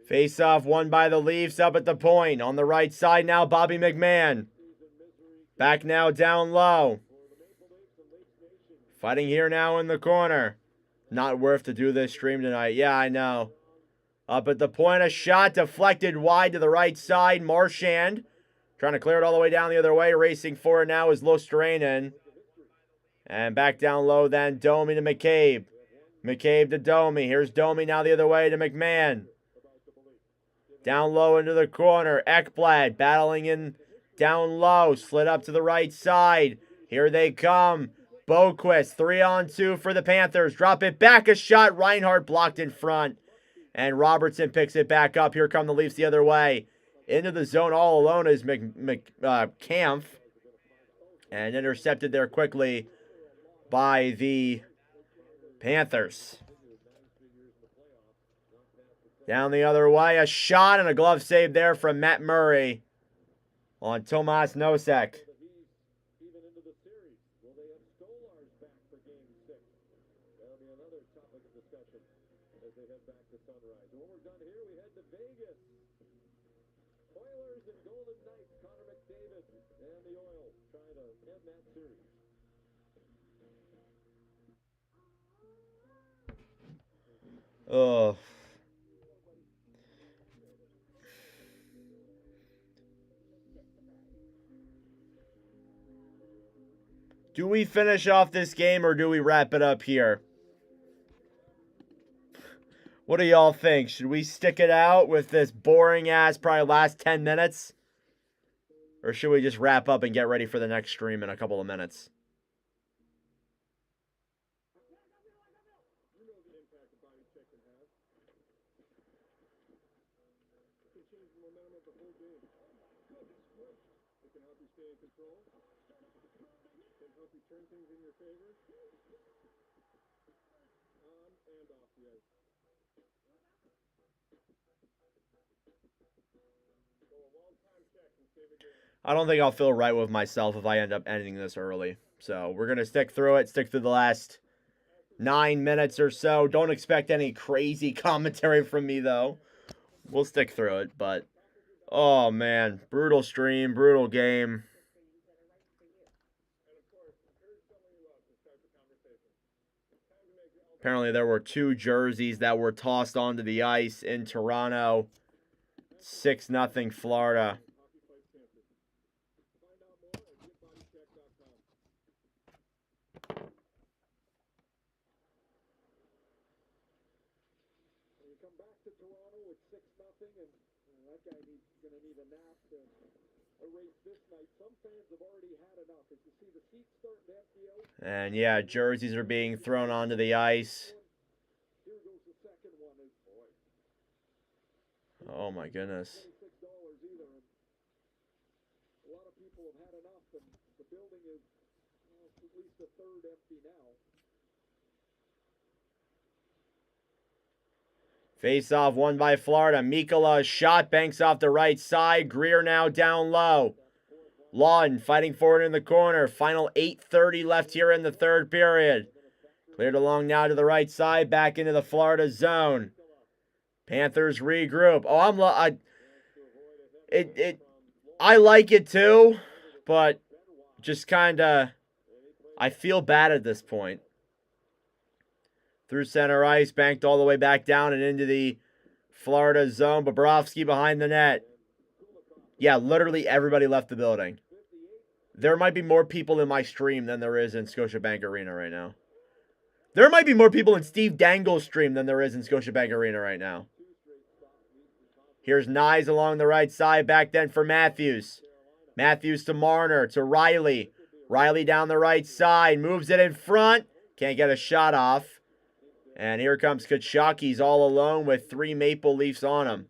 Face off won by the Leafs up at the point. On the right side now, Bobby McMahon. Back now down low. Fighting here now in the corner. Not worth to do this stream tonight. Yeah, I know. Up at the point, a shot deflected wide to the right side. Marchand trying to clear it all the way down the other way. Racing for it now is Lostrainen. And back down low then, Domi to McCabe. McCabe to Domi. Here's Domi now the other way to McMahon. Down low into the corner. Ekblad battling in down low. Slid up to the right side. Here they come. Boquist, 3-on-2 for the Panthers. Drop it back, a shot. Reinhart blocked in front. And Robertson picks it back up. Here come the Leafs the other way. Into the zone all alone is Kampf. And intercepted there quickly by the Panthers. Down the other way, a shot and a glove save there from Matt Murray on Tomas Nosek. Oh. Do we finish off this game or do we wrap it up here? What do y'all think? Should we stick it out with this boring ass probably last 10 minutes? Or should we just wrap up and get ready for the next stream in a couple of minutes? I don't think I'll feel right with myself if I end up ending this early. So we're going to stick through it, stick through the last 9 minutes or so. Don't expect any crazy commentary from me, though. We'll stick through it, but oh, man. Brutal stream, brutal game. Apparently there were 2 jerseys that were tossed onto the ice in Toronto. 6-0 Florida. And yeah, jerseys are being thrown onto the ice. Oh my goodness. Face off won by Florida. Mikkola shot, banks off the right side. Greer now down low. Lawton fighting for it in the corner. Final 8:30 left here in the third period. Cleared along now to the right side, back into the Florida zone. Panthers regroup. Oh, I like it too, but just kind of, I feel bad at this point. Through center ice, banked all the way back down and into the Florida zone. Bobrovsky behind the net. Yeah, literally everybody left the building. There might be more people in my stream than there is in Scotiabank Arena right now. There might be more people in Steve Dangle's stream than there is in Scotiabank Arena right now. Here's Nyes along the right side, back then for Matthews. Matthews to Marner, to Riley. Riley down the right side, moves it in front. Can't get a shot off. And here comes Kachuk. He's all alone with 3 Maple Leafs on him.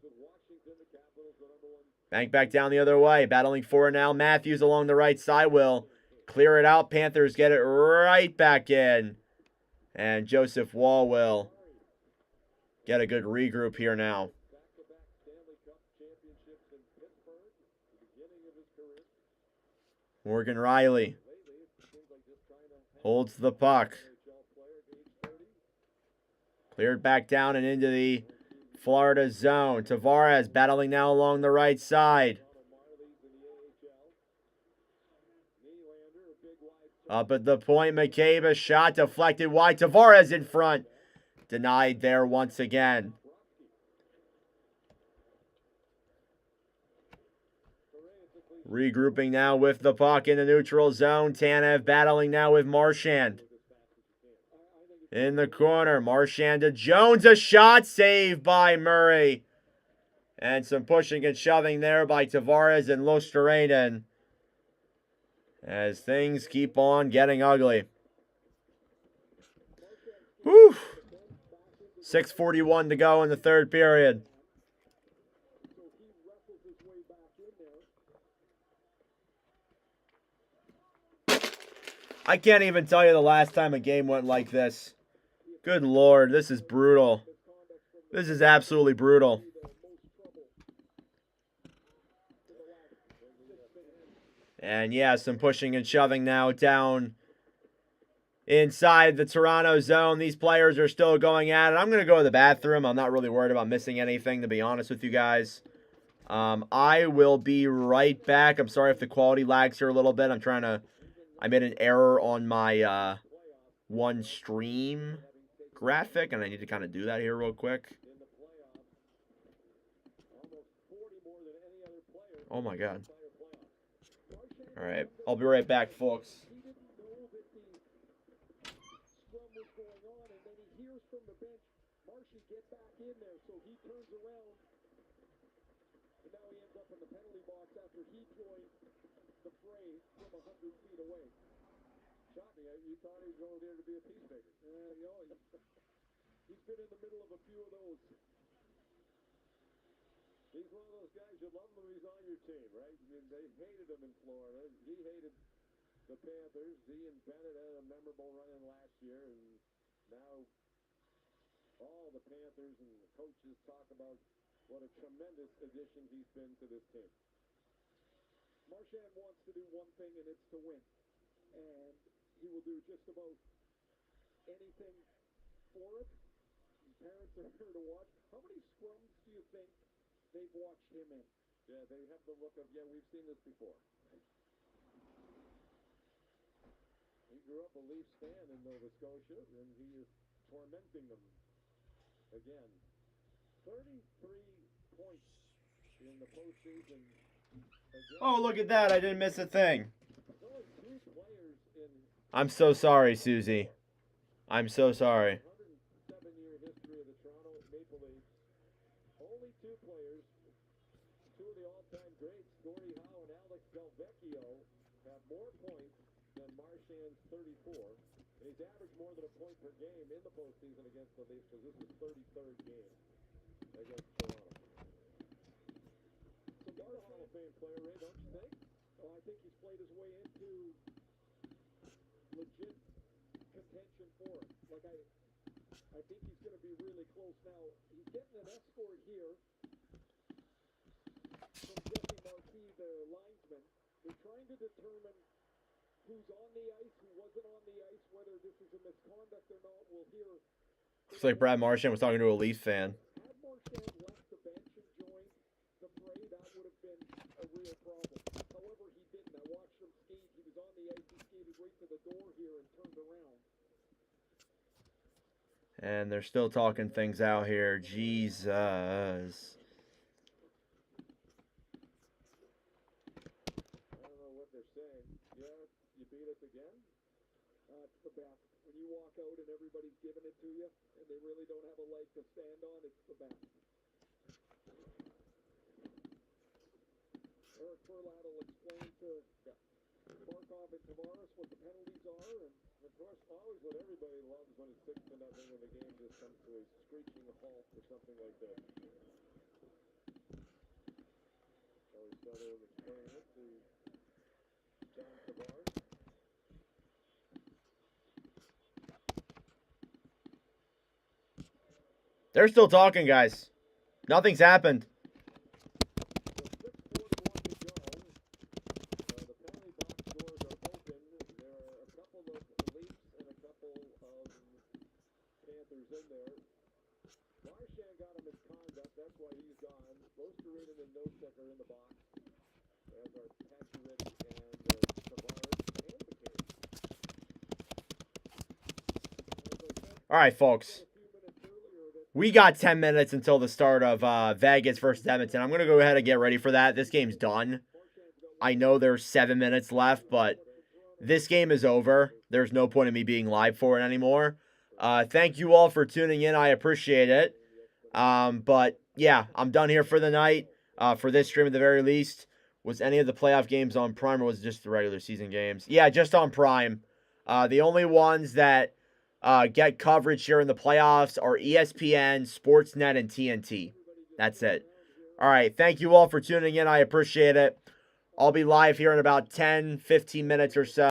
Bank back down the other way. Battling for it now. Matthews along the right side will clear it out. Panthers get it right back in. And Joseph Wall will get a good regroup here now. Morgan Riley holds the puck. Cleared back down and into the Florida zone. Tavares battling now along the right side. Up at the point, McCabe, a shot deflected wide. Tavares in front. Denied there once again. Regrouping now with the puck in the neutral zone. Tanev battling now with Marchand. In the corner, Marchand to Jones. A shot saved by Murray. And some pushing and shoving there by Tavares and Luostarinen. As things keep on getting ugly. Whew. 6:41 to go in the third period. I can't even tell you the last time a game went like this. Good Lord, this is brutal. This is absolutely brutal. And yeah, some pushing and shoving now down inside the Toronto zone. These players are still going at it. I'm going to go to the bathroom. I'm not really worried about missing anything, to be honest with you guys. I will be right back. I'm sorry if the quality lags here a little bit. I made an error on my one stream graphic, and I need to kind of do that here real quick. Oh my God. All right, I'll be right back, folks. You thought he was going there to be a peacemaker. He's been in the middle of a few of those. He's one of those guys, you love him when he's on your team, right? They hated him in Florida. He hated the Panthers. He and Bennett had a memorable run-in last year, and now all the Panthers and the coaches talk about what a tremendous addition he's been to this team. Marchand wants to do one thing, and it's to win. And he will do just about anything for it. Parents are here to watch. How many scrums do you think they've watched him in? Yeah, they have the look of, yeah, we've seen this before. He grew up a Leafs fan in Nova Scotia, and he is tormenting them again. 33 points in the postseason. Oh, look at that. I didn't miss a thing. I'm so sorry, Susie. I'm so sorry. 107-year history of the Toronto Maple Leafs. Only 2 players, 2 of the all-time greats, Gordie Howe and Alex Delvecchio, have more points than Marchand's 34. And he's averaged more than a point per game in the postseason against the Leafs, because this is his 33rd game against Toronto. So you're a Hall of Fame player, Ray, don't you think? Oh, I think he's played his way into legit contention for it. Like, I think he's going to be really close now. He's getting an escort here from Jesse Markey, the linesman. They're trying to determine who's on the ice, who wasn't on the ice, whether this is a misconduct or not. We'll hear. Looks like Brad Marchand was talking to a Leafs fan. Had Marchand left the bench and joined the fray, that would have been a real problem. However, he didn't. I watched him skate. He was on the ice. He skated right to the door here and turned around. And they're still talking things out here. Jesus. I don't know what they're saying. Yeah, you beat us again? It's the back. When you walk out and everybody's giving it to you, and they really don't have a leg to stand on, it's the back. Eric Furlat will explain to Barkov and Tavares what the penalties are, and of course, always what everybody loves when it's 6-0 and the game just comes to a screeching halt or something like this. Kelly Sutherland explaining it to John Tavares. They're still talking, guys. Nothing's happened. In there. Marchand got him misconduct. That's why he's gone. Lostereen and the no-checker in the box. As our Patrick and Tavares and All right, folks. We got 10 minutes until the start of Vegas versus Edmonton. I'm going to go ahead and get ready for that. This game's done. I know there's 7 minutes left, but this game is over. There's no point in me being live for it anymore. Thank you all for tuning in. I appreciate it. But yeah, I'm done here for the night. For this stream at the very least. Was any of the playoff games on Prime or was it just the regular season games? Yeah, just on Prime. The only ones that get coverage here in the playoffs are ESPN, Sportsnet, and TNT. That's it. All right, thank you all for tuning in. I appreciate it. I'll be live here in about 10, 15 minutes or so.